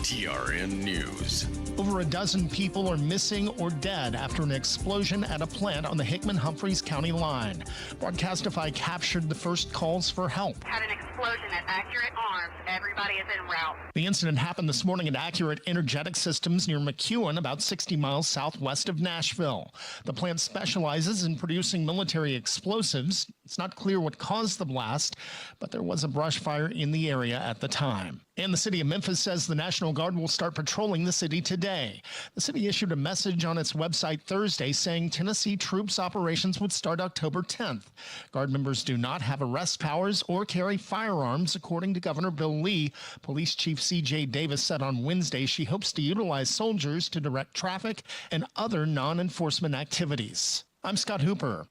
TRN News. Over a dozen people are missing or dead after an explosion at a plant on the Hickman-Humphreys County line. Broadcastify captured the first calls for help. Had an explosion at Accurate Arms. Everybody is en route. The incident happened this morning at Accurate Energetic Systems near McEwen, about 60 miles southwest of Nashville. The plant specializes in producing military explosives. It's not clear what caused the blast, but there was a brush fire in the area at the time. And the city of Memphis says the National Guard will start patrolling the city today. The city issued a message on its website Thursday saying Tennessee troops operations would start October 10th. Guard members do not have arrest powers or carry firearms, according to Governor Bill Lee. Police Chief C.J. Davis said on Wednesday she hopes to utilize soldiers to direct traffic and other non-enforcement activities. I'm Scott Hooper.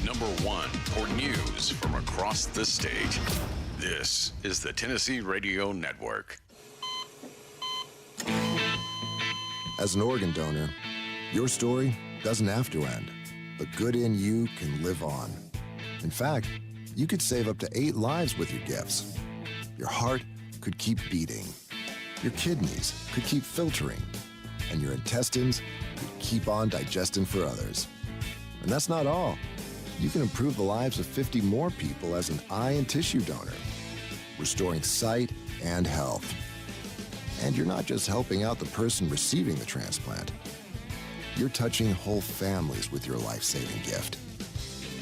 Number one for news from across the state. This is the Tennessee Radio Network. As an organ donor, your story doesn't have to end. The good in you can live on. In fact, you could save up to 8 lives with your gifts. Your heart could keep beating. Your kidneys could keep filtering. And your intestines could keep on digesting for others. And that's not all. You can improve the lives of 50 more people as an eye and tissue donor, restoring sight and health. And you're not just helping out the person receiving the transplant. You're touching whole families with your life-saving gift.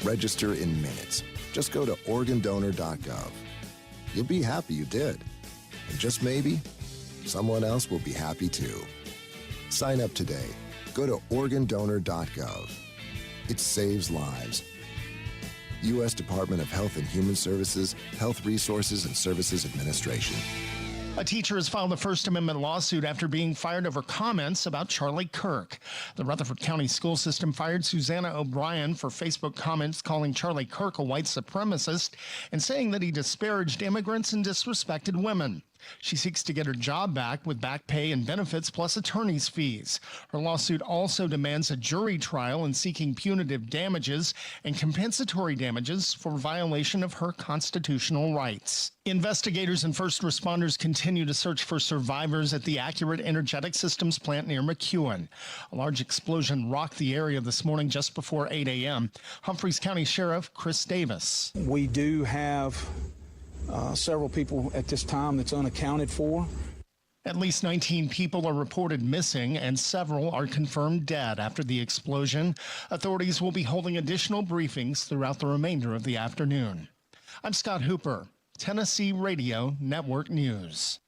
Register in minutes. Just go to organdonor.gov. You'll be happy you did. And just maybe, someone else will be happy too. Sign up today. Go to organdonor.gov. It saves lives. U.S. Department of Health and Human Services, Health Resources and Services Administration. A teacher has filed a First Amendment lawsuit after being fired over comments about Charlie Kirk. The Rutherford County school system fired Susanna O'Brien for Facebook comments calling Charlie Kirk a white supremacist and saying that he disparaged immigrants and disrespected women. She seeks to get her job back with back pay and benefits plus attorney's fees. Her lawsuit also demands a jury trial and seeking punitive damages and compensatory damages for violation of her constitutional rights. Investigators and first responders continue to search for survivors at the Accurate Energetic Systems plant near McEwen. A large explosion rocked the area this morning just before 8 a.m. Humphreys County Sheriff Chris Davis. We do have several people at this time that's unaccounted for. At least 19 people are reported missing and several are confirmed dead after the explosion. Authorities will be holding additional briefings throughout the remainder of the afternoon. I'm Scott Hooper, Tennessee Radio Network News.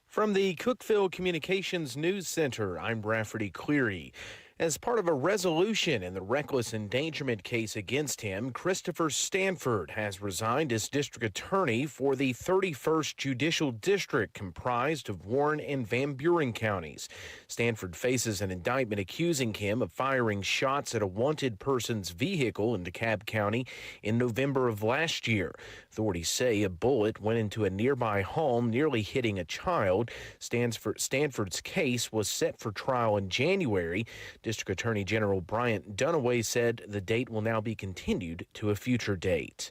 From the Cookeville Communications News Center, I'm Rafferty Cleary. As part of a resolution in the reckless endangerment case against him, Christopher Stanford has resigned as district attorney for the 31st Judicial District, comprised of Warren and Van Buren counties. Stanford faces an indictment accusing him of firing shots at a wanted person's vehicle in DeKalb County in November of last year. Authorities say a bullet went into a nearby home, nearly hitting a child. Stanford's case was set for trial in January. District Attorney General Bryant Dunaway said the date will now be continued to a future date.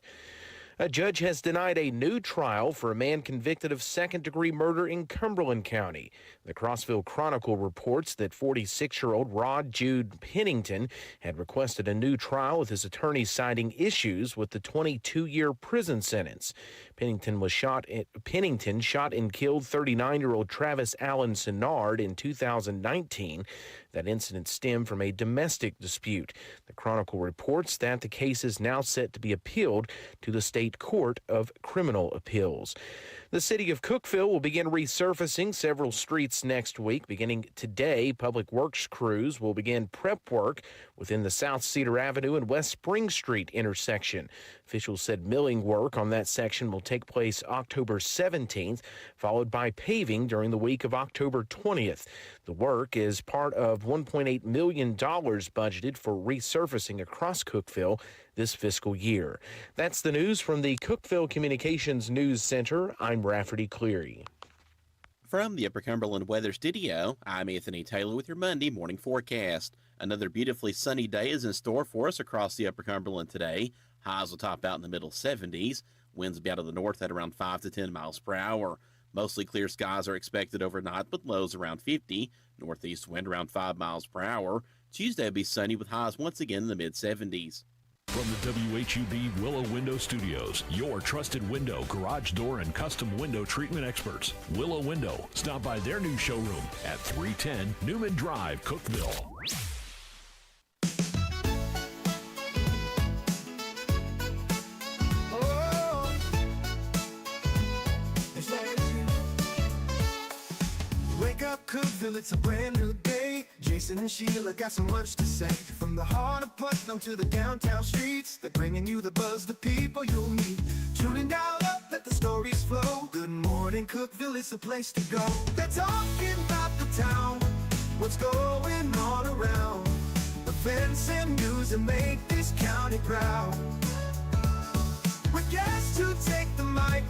A judge has denied a new trial for a man convicted of second-degree murder in Cumberland County. The Crossville Chronicle reports that 46-year-old Rod Jude Pennington had requested a new trial, with his attorney citing issues with the 22-year prison sentence. Pennington shot and killed 39-year-old Travis Allen Sinnard in 2019. That incident stemmed from a domestic dispute. The Chronicle reports that the case is now set to be appealed to the State Court of Criminal Appeals. The city of Cookeville will begin resurfacing several streets next week. Beginning today, Public Works crews will begin prep work within the South Cedar Avenue and West Spring Street intersection. Officials said milling work on that section will take place October 17th, followed by paving during the week of October 20th. The work is part of $1.8 million budgeted for resurfacing across Cookeville this fiscal year. That's the news from the Cookeville Communications News Center. I'm Rafferty Cleary. From the Upper Cumberland Weather Studio, I'm Anthony Taylor with your Monday morning forecast. Another beautifully sunny day is in store for us across the Upper Cumberland today. Highs will top out in the middle 70s. Winds will be out of the north at around 5 to 10 miles per hour. Mostly clear skies are expected overnight with lows around 50. Northeast wind around 5 miles per hour. Tuesday will be sunny with highs once again in the mid-70s. From the WHUB Willow Window Studios, your trusted window, garage door, and custom window treatment experts. Willow Window. Stop by their new showroom at 310 Newman Drive, Cookeville. Wake up, Cookeville, it's a brand new day. Jason and Sheila got so much to say. From the heart of Putnam to the downtown streets, they're bringing you the buzz, the people you'll meet. Tuning dial up, let the stories flow. Good morning, Cookeville, it's the place to go. They're talking about the town, what's going on around. Events and news that make this county proud. With guests who take the mic,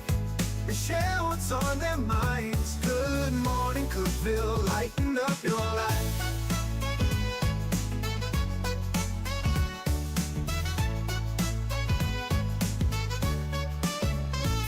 they share what's on their minds. Good morning, Cookeville, lighten up your life.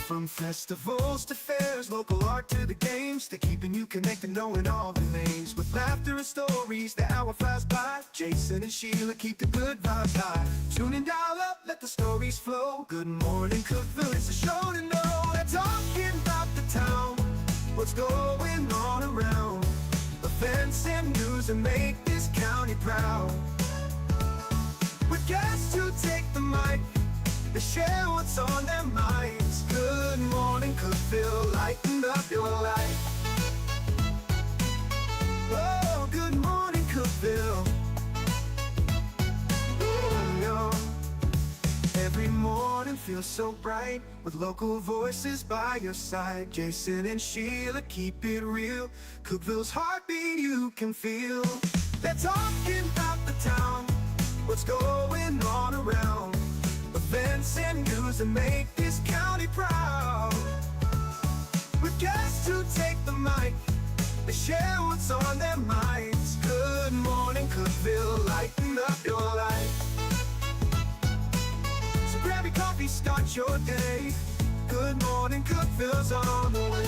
From festivals to fairs, local art to the games, they're keeping you connected, knowing all the names. With laughter and stories, the hour flies by. Jason and Sheila keep the good vibes high. Tune in, dial up, let the stories flow. Good morning, Cookeville, it's a show to know. They're talking about the town, what's going on around. Events and news that make this county proud. With guests who take the mic, they share what's on their minds. Good morning, Cookeville, lighten up your life. Oh, good morning, Cookeville. Every morning feels so bright, with local voices by your side. Jason and Sheila keep it real. Cookeville's heartbeat you can feel. They're talking about the town, what's going on around. Events and news that make this county proud. With guests who take the mic, they share what's on their minds. Good morning, Cookeville, lighten up your life. So grab your coffee, start your day. Good morning, Cookeville's on the way.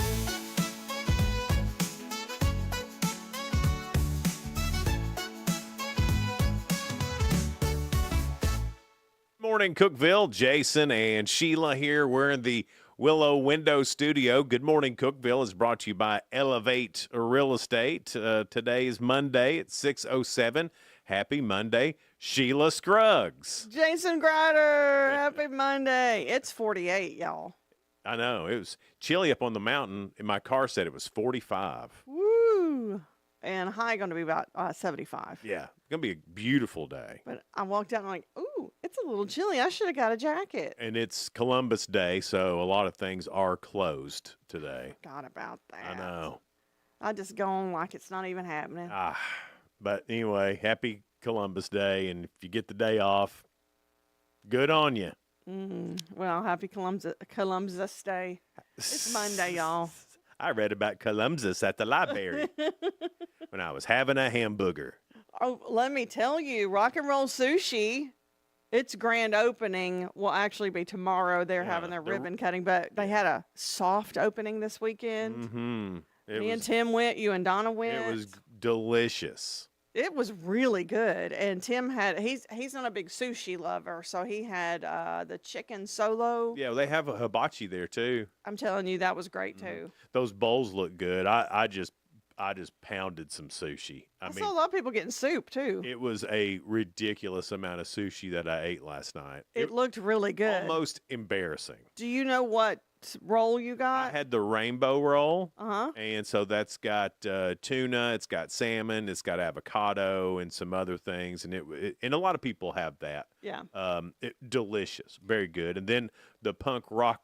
Morning, Cookeville. Jason and Sheila here. We're in the Willow Window Studio. Good morning, Cookeville is brought to you by Elevate Real Estate. Today is Monday at 6:07. Happy Monday, Sheila Scruggs. Jason Grider, happy Monday. It's 48, y'all. I know. It was chilly up on the mountain, and my car said it was 45. Woo! And high going to be about 75. Yeah, it's going to be a beautiful day. But I walked out and I'm like, ooh, it's a little chilly. I should have got a jacket. And it's Columbus Day, so a lot of things are closed today. Forgot about that. I know. I just go on like it's not even happening. But anyway, happy Columbus Day, and if you get the day off, good on you. Well, happy Columbus Day. It's Monday, y'all. I read about Columbus at the library when I was having a hamburger. Oh, let me tell you, Rock and Roll Sushi, its grand opening will actually be tomorrow. They're having their ribbon cutting, but they had a soft opening this weekend. Mm-hmm. Me and Tim went. You and Donna went. It was delicious. It was really good. And Tim had, he's not a big sushi lover, so he had the chicken solo. Yeah, well, they have a hibachi there too. I'm telling you, that was great too. Those bowls look good. I just pounded some sushi. I saw a lot of people getting soup too. It was a ridiculous amount of sushi that I ate last night. It looked really good. Almost embarrassing. Do you know what roll you got? I had the rainbow roll. Uh-huh. And so that's got tuna, it's got salmon, it's got avocado and some other things. And and a lot of people have that. Yeah. Delicious. Very good. And then the punk rock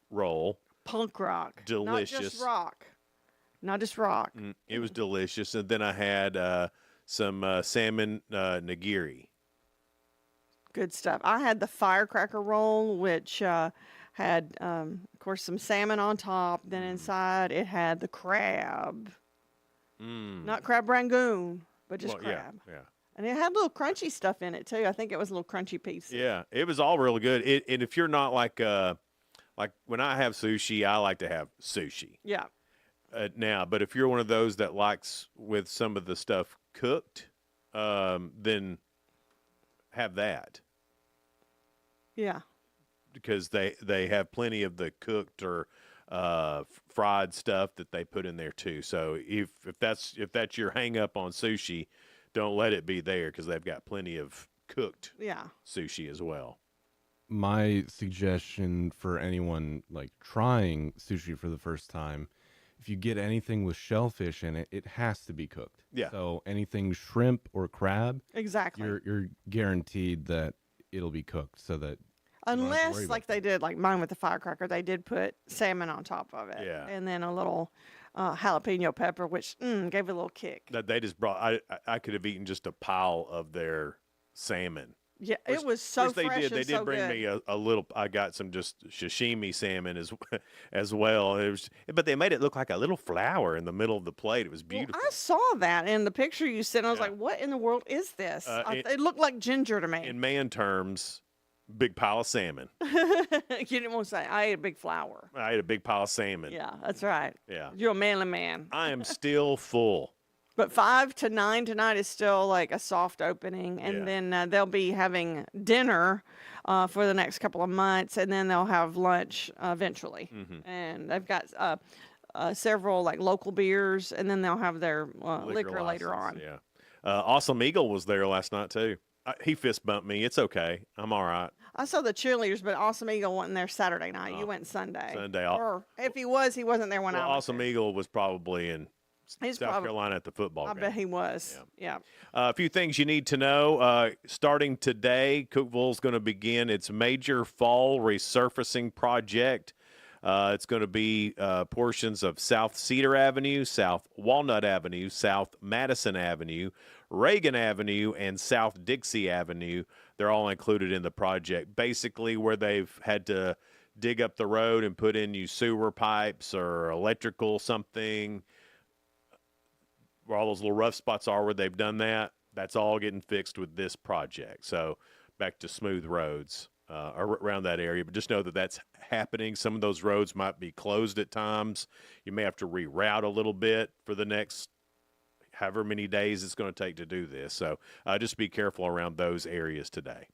roll. Punk rock. Delicious. Not just rock. Not just rock. It was delicious. And then I had some salmon nigiri. Good stuff. I had the firecracker roll, which had, of course, some salmon on top. Then inside it had the crab. Not crab rangoon, but just crab. Yeah. And it had little crunchy stuff in it, too. I think it was a little crunchy piece. Yeah, it was all really good. And if you're not like when I have sushi, I like to have sushi. Yeah. now. But if you're one of those that likes with some of the stuff cooked, then have that. Yeah. Because they have plenty of the cooked or fried stuff that they put in there too. So if that's your hang up on sushi, don't let it be there because they've got plenty of cooked sushi as well. My suggestion for anyone like trying sushi for the first time, if you get anything with shellfish in it, it has to be cooked. Yeah. So anything shrimp or crab, Exactly. you're guaranteed that it'll be cooked so that you don't have to worry Unless, about like they did, like mine with the firecracker, they did put salmon on top of it. Yeah. And then a little jalapeno pepper, which gave it a little kick. That they just brought. I could have eaten just a pile of their salmon. Yeah, it was so Which they fresh did. They and did so bring good. me a little. I got some just sashimi salmon as well. It was, but they made it look like a little flower in the middle of the plate. It was beautiful. I saw that in the picture you sent. I was like, "What in the world is this?" It looked like ginger to me. In man terms, big pile of salmon. You didn't want to say I ate a big flower. I ate a big pile of salmon. Yeah, that's right. Yeah. You're a manly man. I am still full. But 5 to 9 tonight is still like a soft opening, and then they'll be having dinner for the next couple of months, and then they'll have lunch eventually. And they've got several like local beers, and then they'll have their liquor later on. Yeah. Awesome Eagle was there last night too. He fist bumped me. It's okay. I'm all right. I saw the cheerleaders, but Awesome Eagle wasn't there Saturday night. You went Sunday. Or if he was, he wasn't there when I was Awesome Eagle was probably in South Carolina at the football game. I bet he was. Yeah. A few things you need to know. Starting today, Cookeville is going to begin its major fall resurfacing project. It's going to be portions of South Cedar Avenue, South Walnut Avenue, South Madison Avenue, Reagan Avenue, and South Dixie Avenue. They're all included in the project. Basically, where they've had to dig up the road and put in new sewer pipes or electrical something, where all those little rough spots are where they've done that, that's all getting fixed with this project. So back to smooth roads around that area. But just know that that's happening. Some of those roads might be closed at times. You may have to reroute a little bit for the next however many days it's going to take to do this. So just be careful around those areas today.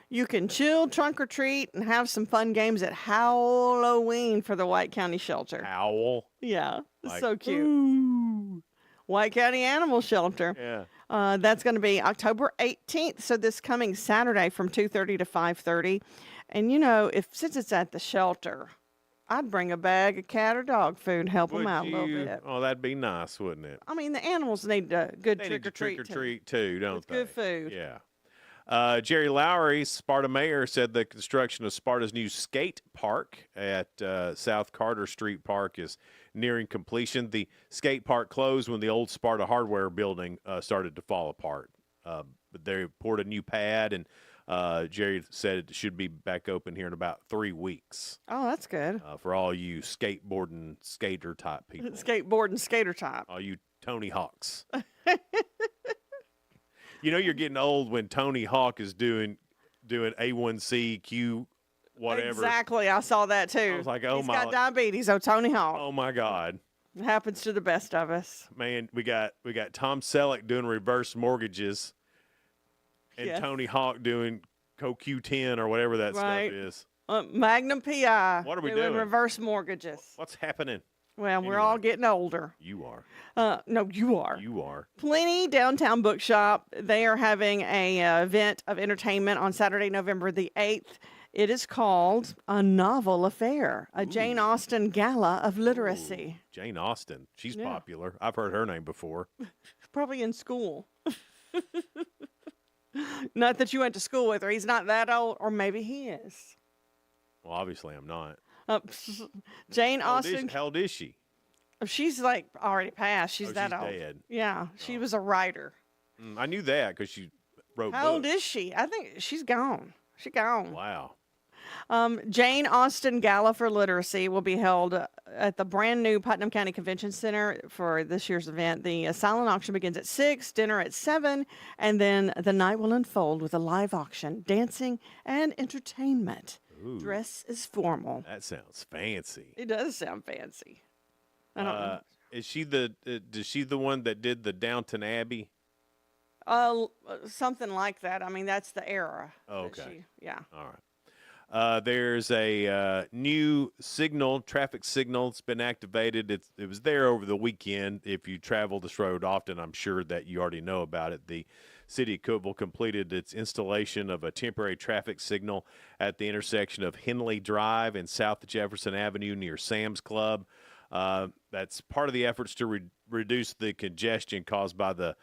You can chill, trunk or treat, and have some fun games at Halloween for the White County Shelter. Owl. Yeah, Like, so cute. White County Animal Shelter. Yeah. That's going to be October 18th, so this coming Saturday from 2:30 to 5:30. And, you know, since it's at the shelter, I'd bring a bag of cat or dog food and help them Would out a little you? bit. Oh, that'd be nice, wouldn't it? I mean, the animals need a good They trick need or to trick treat. or treat too, don't with they? good food. Yeah. Jerry Lowry, Sparta mayor, said the construction of Sparta's new skate park at South Carter Street Park is nearing completion. The skate park closed when the old Sparta hardware building started to fall apart. But they poured a new pad, and Jerry said it should be back open here in about 3 weeks. Oh, that's good. For all you skateboarding, skater type people. Skateboard and skater type. All you Tony Hawks. You know you're getting old when Tony Hawk is doing A1C, Q, whatever. Exactly. I saw that too. I was like, oh He's my. got diabetes. Oh, Tony Hawk. Oh my God. It happens to the best of us. Man, we got Tom Selleck doing reverse mortgages, and Yes. Tony Hawk doing CoQ10 or whatever that Right. stuff is. Magnum PI. What are we doing? doing? Reverse mortgages. What's happening? Well, we're all getting older. You are. No, you are. You are. Plenty Downtown Bookshop. They are having a event of entertainment on Saturday, November the 8th. It is called A Novel Affair, a Jane Austen gala of literacy. Jane Austen. She's Yeah. popular. I've heard her name before. Probably in school. Not that you went to school with her. He's not that old, or maybe he is. Well, obviously I'm not. Jane Austen. How old is she? She's like already passed. She's that she's old. dead. Yeah, she was a writer. I knew that because she wrote How old books. is she? I think she's gone. She gone. Wow. Jane Austen Gala for Literacy will be held at the brand new Putnam County Convention Center for this year's event. The silent auction begins at 6, dinner at 7, and then the night will unfold with a live auction, dancing, and entertainment. Ooh, Dress is formal. that sounds fancy. It does sound fancy. I don't know. Is she is she the one that did the Downton Abbey? Something like that. I mean, that's the era. Oh, that okay. Yeah. All right. There's a new traffic signal that's been activated. It was there over the weekend. If you travel this road often, I'm sure that you already know about it. The City of Cookeville completed its installation of a temporary traffic signal at the intersection of Henley Drive and South Jefferson Avenue near Sam's Club. That's part of the efforts to reduce the congestion caused by the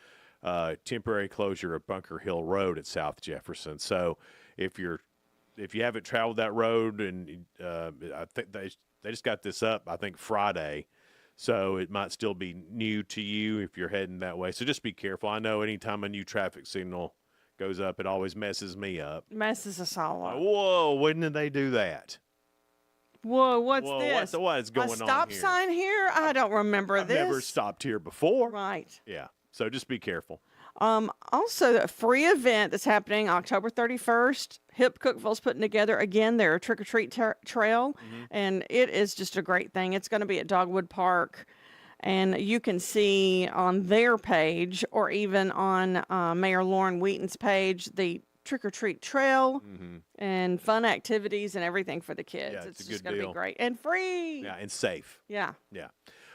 temporary closure of Bunker Hill Road at South Jefferson. So if you haven't traveled that road, and I think they just got this up, I think Friday, so it might still be new to you if you're heading that way. So just be careful. I know anytime a new traffic signal goes up, it always messes me up. Messes us all up. Whoa, when did they do that? Whoa, what's this? What is going on here? A stop sign here? I don't remember I've this. never stopped here before. Right. Yeah. So just be careful. Also, a free event that's happening October 31st. HIP Cookeville's putting together, again, their trick-or-treat trail, and it is just a great thing. It's going to be at Dogwood Park, and you can see on their page or even on Mayor Lauren Wheaton's page the trick-or-treat trail and fun activities and everything for the kids. Yeah, it's just going to be great and free. Yeah, and safe. Yeah. Yeah.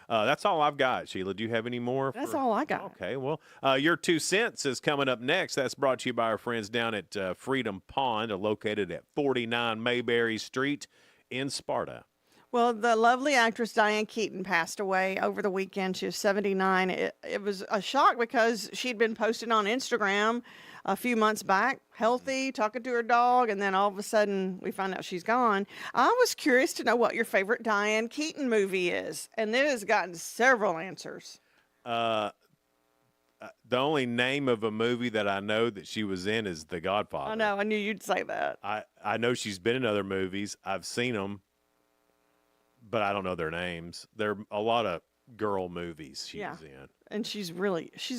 That's all I've got, Sheila. Do you have any more? That's all I got. Okay, well, your 2 cents is coming up next. That's brought to you by our friends down at Freedom Pond, located at 49 Mayberry Street in Sparta. Well, the lovely actress Diane Keaton passed away over the weekend. She was 79. It was a shock because she'd been posting on Instagram a few months back, healthy, talking to her dog, and then all of a sudden we find out she's gone. I was curious to know what your favorite Diane Keaton movie is, and it has gotten several answers. The only name of a movie that I know that she was in is The Godfather. I know. I knew you'd say that. I know she's been in other movies. I've seen them, but I don't know their names. There are a lot of girl movies she's in. And she's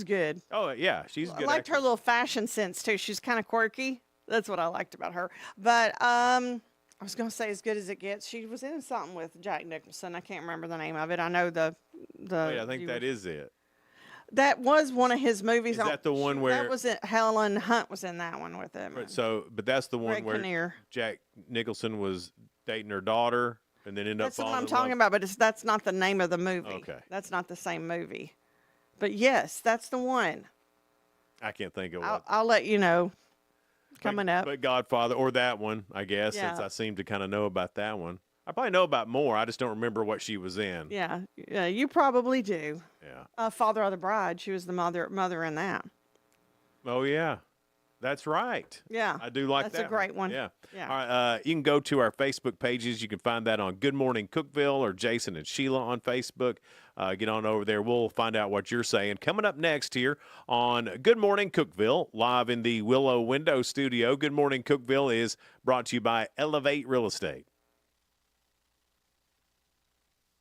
good. Oh, yeah, she's good. I liked her little fashion sense, too. She's kind of quirky. That's what I liked about her. But I was going to say as good as it gets. She was in something with Jack Nicholson. I can't remember the name of it. I know the I think that is it. That was one of his movies. Is that the one where... That was it. Helen Hunt was in that one with him. Right, so, but that's the one where Kinnear. Jack Nicholson was dating her daughter and then ended up falling in love. That's what I'm talking about, but that's not the name of the movie. Okay. That's not the same movie. But yes, that's the one. I can't think of what. I'll let you know coming up. But Godfather, or that one, I guess, Yeah. since I seem to kind of know about that one. I probably know about more. I just don't remember what she was in. Yeah, you probably do. Yeah. Father of the Bride. She was the mother in that. Oh, yeah. That's right. Yeah. I do like that. That's a great one. Yeah. Yeah. All right. You can go to our Facebook pages. You can find that on Good Morning Cookeville or Jason and Sheila on Facebook. Get on over there. We'll find out what you're saying. Coming up next here on Good Morning Cookeville, live in the Willow Window Studio. Good Morning Cookeville is brought to you by Elevate Real Estate.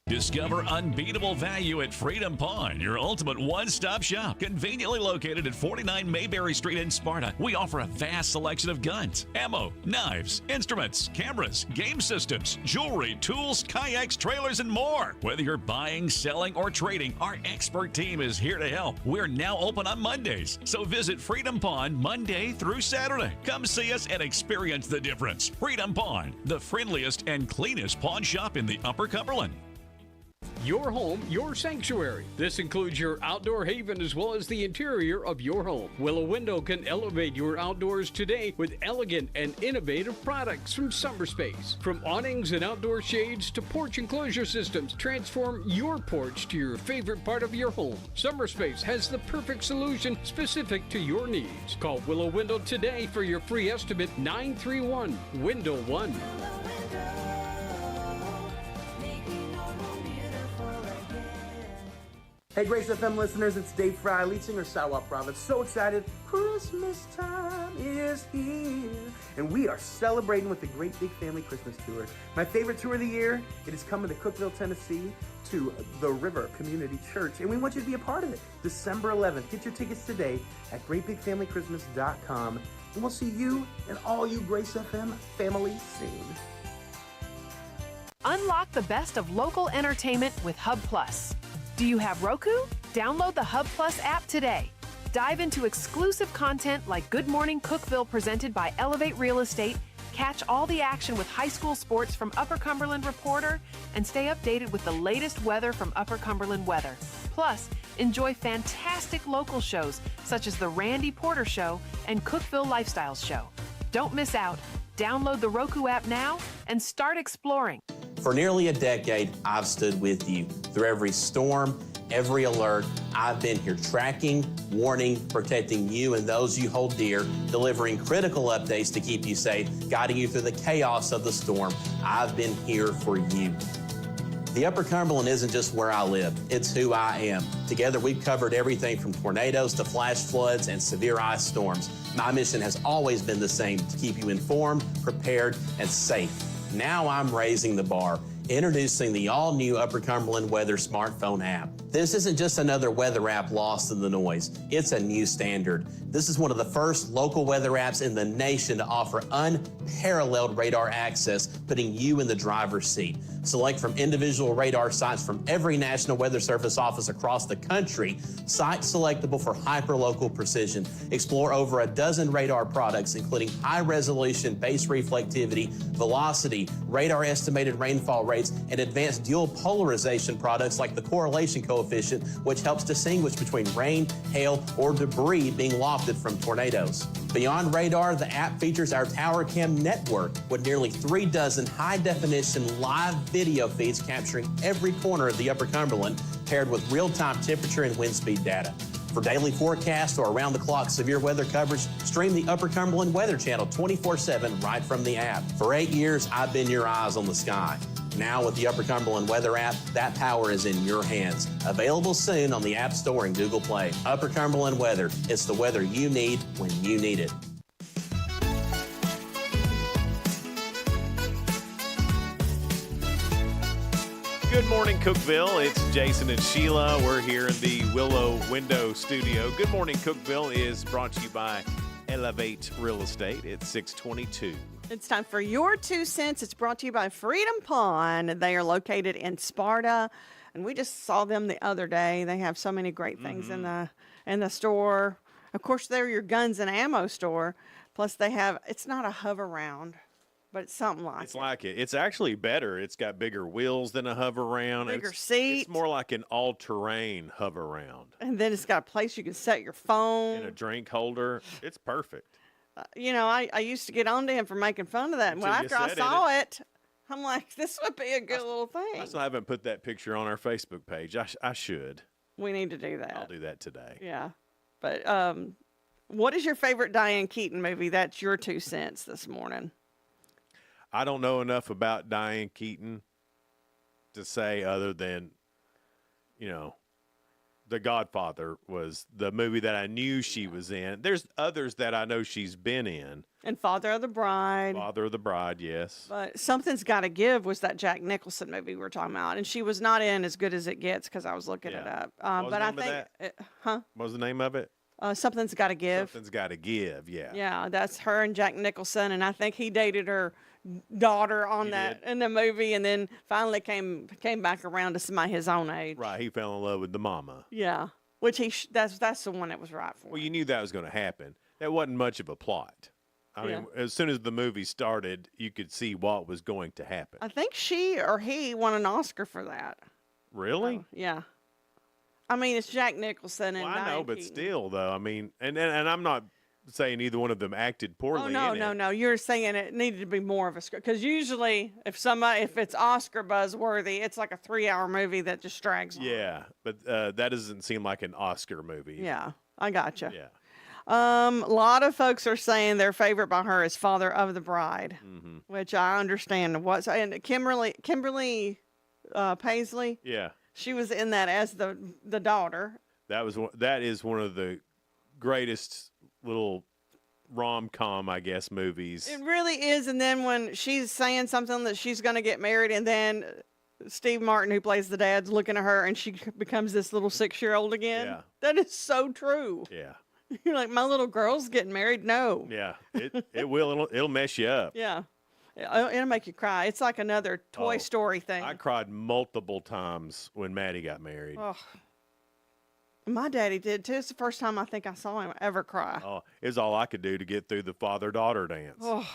Discover unbeatable value at Freedom Pond, your ultimate one-stop shop. Conveniently located at 49 Mayberry Street in Sparta, we offer a vast selection of guns, ammo, knives, instruments, cameras, game systems, jewelry, tools, kayaks, trailers, and more. Whether you're buying, selling, or trading, our expert team is here to help. We're now open on Mondays, so visit Freedom Pond Monday through Saturday. Come see us and experience the difference. Freedom Pond, the friendliest and cleanest pawn shop in the Upper Cumberland. Your home, your sanctuary. This includes your outdoor haven as well as the interior of your home. Willow Window can elevate your outdoors today with elegant and innovative products from SummerSpace. From awnings and outdoor shades to porch enclosure systems, transform your porch to your favorite part of your home. SummerSpace has the perfect solution specific to your needs. Call Willow Window today for your free estimate, 931-WINDOW-1. Hey Grace FM listeners, it's Dave Fry, lead singer Sawa Province. So excited, Christmas time is here. And we are celebrating with the Great Big Family Christmas Tour. My favorite tour of the year, it is coming to Cookeville, Tennessee to the River Community Church. And we want you to be a part of it. December 11th. Get your tickets today at greatbigfamilychristmas.com. And we'll see you and all you Grace FM family soon. Unlock the best of local entertainment with Hub Plus. Do you have Roku? Download the Hub Plus app today. Dive into exclusive content like Good Morning Cookeville presented by Elevate Real Estate, catch all the action with high school sports from Upper Cumberland Reporter, and stay updated with the latest weather from Upper Cumberland Weather. Plus, enjoy fantastic local shows such as The Randy Porter Show and Cookeville Lifestyles Show. Don't miss out. Download the Roku app now and start exploring. For nearly a decade, I've stood with you through every storm, every alert. I've been here tracking, warning, protecting you and those you hold dear, delivering critical updates to keep you safe, guiding you through the chaos of the storm. I've been here for you. The Upper Cumberland isn't just where I live, it's who I am. Together, we've covered everything from tornadoes to flash floods and severe ice storms. My mission has always been the same, to keep you informed, prepared, and safe. Now I'm raising the bar, introducing the all-new Upper Cumberland Weather smartphone app. This isn't just another weather app lost in the noise. It's a new standard. This is one of the first local weather apps in the nation to offer unparalleled radar access, putting you in the driver's seat. Select from individual radar sites from every National Weather Service office across the country, sites selectable for hyper-local precision. Explore over a dozen radar products, including high-resolution base reflectivity, velocity, radar estimated rainfall rates, and advanced dual polarization products like the correlation coefficient, which helps distinguish between rain, hail, or debris being lofted from tornadoes. Beyond radar, the app features our Tower Cam network with nearly 3 dozen high-definition live video feeds capturing every corner of the Upper Cumberland, paired with real-time temperature and wind speed data. For daily forecasts or around-the-clock severe weather coverage, stream the Upper Cumberland Weather Channel 24/7 right from the app. For 8 years, I've been your eyes on the sky. Now with the Upper Cumberland Weather app, that power is in your hands. Available soon on the App Store and Google Play. Upper Cumberland Weather. It's the weather you need when you need it. Good morning, Cookeville. It's Jason and Sheila. We're here in the Willow Window Studio. Good Morning, Cookeville is brought to you by Elevate Real Estate. It's 622. It's time for your 2 cents. It's brought to you by Freedom Pond. They are located in Sparta, and we just saw them the other day. They have so many great things in the store. Of course, they're your guns and ammo store. Plus, they have, it's not a hover round, but it's something like It's like it. It's actually better. It's got bigger wheels than a hover round. Bigger seats. It's more like an all-terrain hover round. And then it's got a place you can set your phone. And a drink holder. It's perfect. You know, I used to get on to him for making fun of that. And after I saw it, I'm like, this would be a good little thing. I still haven't put that picture on our Facebook page. I should. We need to do that. I'll do that today. Yeah. But what is your favorite Diane Keaton movie? That's your 2 cents this morning. I don't know enough about Diane Keaton to say other than, you know, The Godfather was the movie that I knew she was in. There's others that I know she's been in. And Father of the Bride. Father of the Bride, yes. But Something's Gotta Give was that Jack Nicholson movie we were talking about. And she was not in As Good as It Gets because I was looking it up. But I think, what was the name of it? Something's Gotta Give. Something's Gotta Give, yeah. Yeah, that's her and Jack Nicholson. And I think he dated her daughter on in the movie, and then finally came back around to somebody his own age. Right, he fell in love with the mama. Yeah, which that's the one that was right for. Well, you knew that was going to happen. That wasn't much of a plot. I mean, as soon as the movie started, you could see what was going to happen. I think she or he won an Oscar for that. Really? Yeah. I mean, it's Jack Nicholson and I know, but Keaton. still, though, I mean, and I'm not saying either one of them acted poorly. Oh no! You're saying it needed to be more of a script because usually if it's Oscar buzzworthy, it's like a 3-hour movie that just drags on. Yeah, but that doesn't seem like an Oscar movie. Yeah, I gotcha. Yeah. A lot of folks are saying their favorite by her is Father of the Bride, which I understand. And Kimberly Paisley. Yeah. She was in that as the daughter. That is one of the greatest little rom-com, I guess, movies. It really is. And then when she's saying something that she's going to get married, and then Steve Martin, who plays the dad's looking at her, and she becomes this little 6-year-old again. Yeah. That is so true. Yeah. You're like, my little girl's getting married? No. Yeah. It will. It'll mess you up. Yeah. It'll make you cry. It's like another Toy Story thing. I cried multiple times when Maddie got married. Oh. My daddy did too. It's the first time I think I saw him ever cry. Oh, it was all I could do to get through the father-daughter dance. Oh.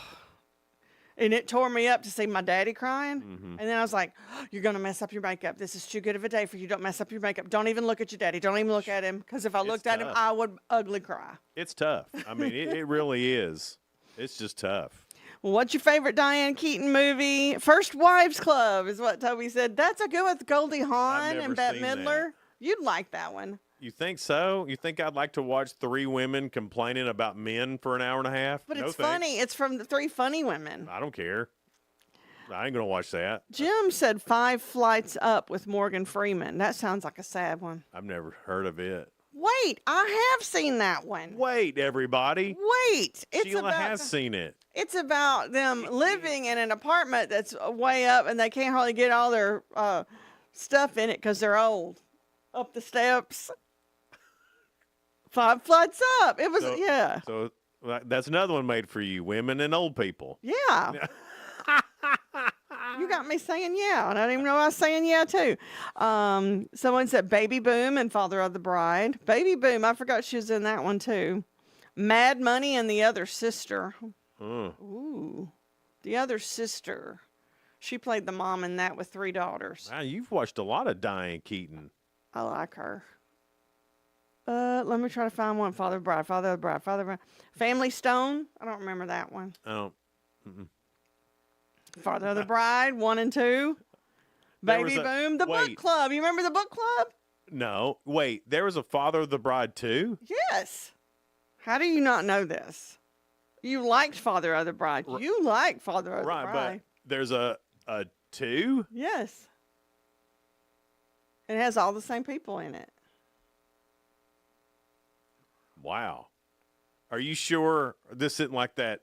And it tore me up to see my daddy crying. Mm-hmm. And then I was like, oh, you're going to mess up your makeup. This is too good of a day for you. Don't mess up your makeup. Don't even look at your daddy. Don't even look at him. Because if I looked at him, I would ugly cry. It's tough. I mean, it really is. It's just tough. Well, what's your favorite Diane Keaton movie? First Wives Club is what Toby said. That's a good one with Goldie Hawn and Bette Midler. That. You'd like that one. You think so? You think I'd like to watch three women complaining about men for an hour and a half? But no it's thanks. funny. It's from the Three Funny Women. I don't care. I ain't going to watch that. Jim said 5 Flights Up with Morgan Freeman. That sounds like a sad one. I've never heard of it. Wait, I have seen that one. Wait, everybody. Wait. Sheila has seen it. It's about them living in an apartment that's way up and they can't hardly get all their stuff in it because they're old. Up the steps. 5 Flights Up. It was, yeah. So that's another one made for you, women and old people. Yeah. You got me saying yeah, and I didn't even know I was saying yeah too. Someone said Baby Boom and Father of the Bride. Baby Boom, I forgot she was in that one too. Mad Money and the Other Sister. Ooh, the Other Sister. She played the mom in that with 3 daughters. Wow, you've watched a lot of Diane Keaton. I like her. Let me try to find one. Father of the Bride, Father of the Bride, Father of the Bride. Family Stone. I don't remember that one. Oh. Father of the Bride, 1 and 2. Baby Boom, the book club. You remember the book club? No. Wait, there was a Father of the Bride too? Yes. How do you not know this? You liked Father of the Bride. You like Father of the Bride. Right, but there's a 2? Yes. It has all the same people in it. Wow. Are you sure this isn't like that?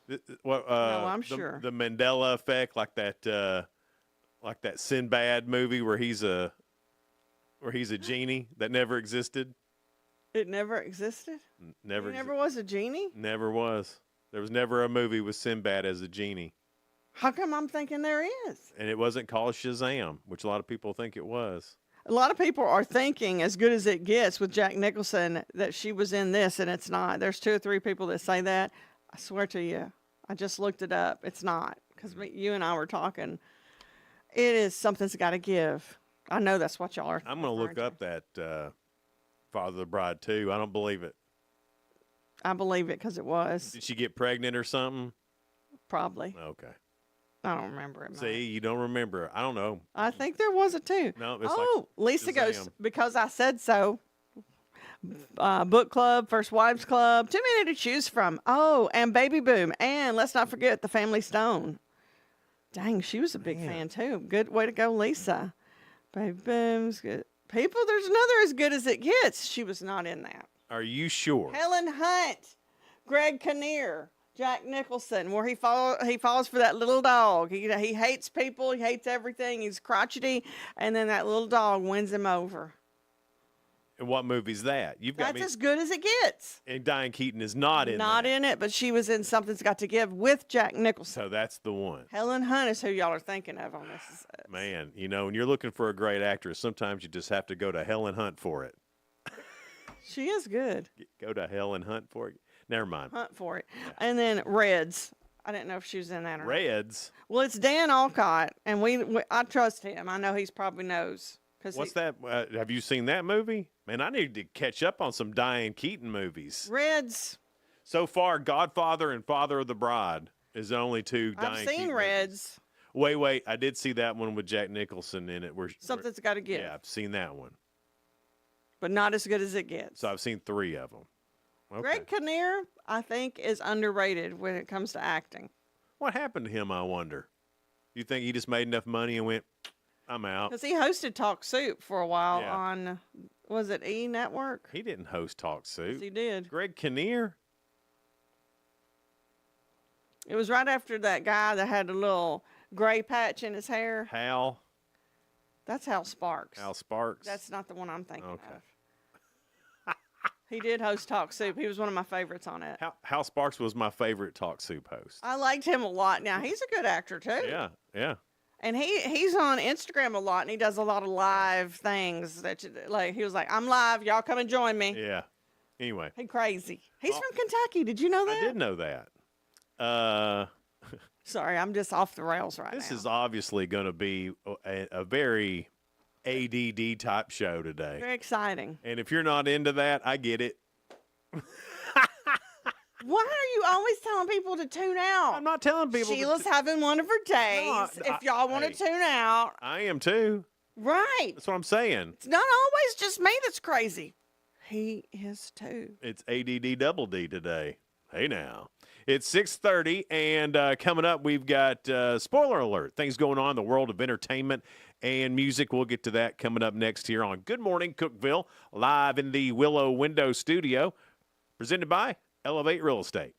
No, I'm sure. The Mandela effect, like that Sinbad movie where he's a genie that never existed. It never existed? Never. He never was a genie? Never was. There was never a movie with Sinbad as a genie. How come I'm thinking there is? And it wasn't called Shazam, which a lot of people think it was. A lot of people are thinking As Good as It Gets with Jack Nicholson that she was in this, and it's not. There's 2 or 3 people that say that. I swear to you, I just looked it up. It's not, because you and I were talking. It is Something's Got to Give. I know that's what y'all are. I'm going to look up that Father of the Bride too. I don't believe it. I believe it because it was. Did she get pregnant or something? Probably. Okay. I don't remember it. See, you don't remember. I don't know. I think there was a 2. No, it's Lisa Shazam. goes, because I said so. Book club, First Wives Club, too many to choose from. Oh, and Baby Boom, and let's not forget the Family Stone. Dang, she was a big fan too. Good way to go, Lisa. Baby Boom's good. People, there's another As Good as It Gets. She was not in that. Are you sure? Helen Hunt, Greg Kinnear, Jack Nicholson, where he falls for that little dog. He hates people. He hates everything. He's crotchety, and then that little dog wins him over. And what movie's that? That's As Good as It Gets. And Diane Keaton is not in Not in it, but she was in Something's Got to Give with Jack Nicholson. So that's the one. Helen Hunt is who y'all are thinking of on this. Man, when you're looking for a great actress, sometimes you just have to go to Helen Hunt for it. She is good. Go to Helen Hunt for it. Never mind. Hunt for it. Yeah. And then Reds. I didn't know if she was in that or Reds? Not. Well, it's Dan Alcott, and I trust him. I know he's probably knows. What's that? Have you seen that movie? Man, I need to catch up on some Diane Keaton movies. Reds. So far, Godfather and Father of the Bride is the only 2 Diane Keaton I've seen Reds. Movies. Wait. I did see that one with Jack Nicholson in it. Something's Got to Give. Yeah, I've seen that one. But not As Good as It Gets. So I've seen 3 of them. Okay. Greg Kinnear, I think, is underrated when it comes to acting. What happened to him, I wonder? You think he just made enough money and went, I'm out? Because he hosted Talk Soup for a while on, was it E! Network? He didn't host Talk Soup. Yes, he did. Greg Kinnear? It was right after that guy that had a little gray patch in his hair. Hal? That's Hal Sparks. Hal Sparks? That's not the one I'm thinking of. He did host Talk Soup. He was one of my favorites on it. Hal Sparks was my favorite Talk Soup host. I liked him a lot. Now, he's a good actor, too. Yeah. And he's on Instagram a lot, and he does a lot of live things. He was like, I'm live. Y'all come and join me. Yeah. Anyway. He crazy. He's from Kentucky. Did you know that? I did know that. Sorry, I'm just off the rails right now. This is obviously going to be a very ADD type show today. Very exciting. And if you're not into that, I get it. Why are you always telling people to tune out? I'm not telling people. Sheila's having one of her days. If y'all want to tune out. I am too. Right. That's what I'm saying. It's not always just me that's crazy. He is too. It's ADD double D today. Hey now. It's 6:30, and coming up, we've got spoiler alert, things going on in the world of entertainment and music. We'll get to that coming up next here on Good Morning Cookeville, live in the Willow Window Studio, presented by Elevate Real Estate.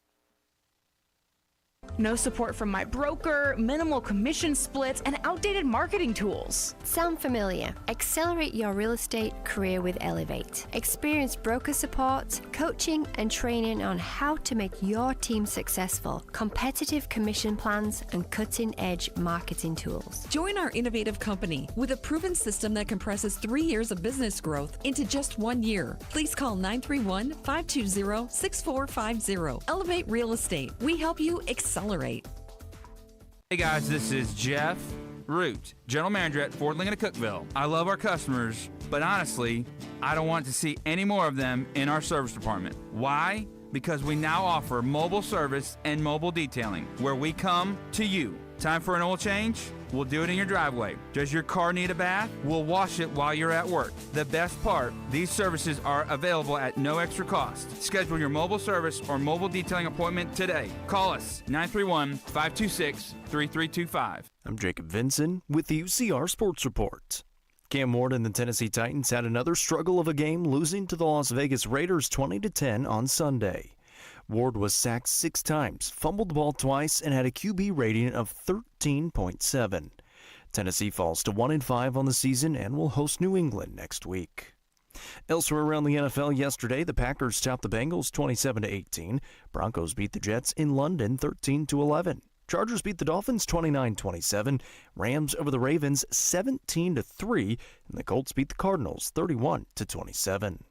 No support from my broker, minimal commission splits, and outdated marketing tools. Sound familiar? Accelerate your real estate career with Elevate. Experience broker support, coaching, and training on how to make your team successful, competitive commission plans, and cutting-edge marketing tools. Join our innovative company with a proven system that compresses 3 years of business growth into just 1 year. Please call 931-520-6450. Elevate Real Estate. We help you accelerate. Hey guys, this is Jeff Root, General Manager at Ford Lincoln of Cookeville. I love our customers, but honestly, I don't want to see any more of them in our service department. Why? Because we now offer mobile service and mobile detailing, where we come to you. Time for an oil change? We'll do it in your driveway. Does your car need a bath? We'll wash it while you're at work. The best part, these services are available at no extra cost. Schedule your mobile service or mobile detailing appointment today. Call us 931-526-3325. I'm Jacob Vinson with the UCR Sports Report. Cam Ward and the Tennessee Titans had another struggle of a game, losing to the Las Vegas Raiders 20-10 on Sunday. Ward was sacked 6 times, fumbled the ball twice, and had a QB rating of 13.7. Tennessee falls to 1-5 on the season and will host New England next week. Elsewhere around the NFL yesterday, the Packers topped the Bengals 27-18. Broncos beat the Jets in London 13-11. Chargers beat the Dolphins 29-27. Rams over the Ravens 17-3, and the Colts beat the Cardinals 31-27.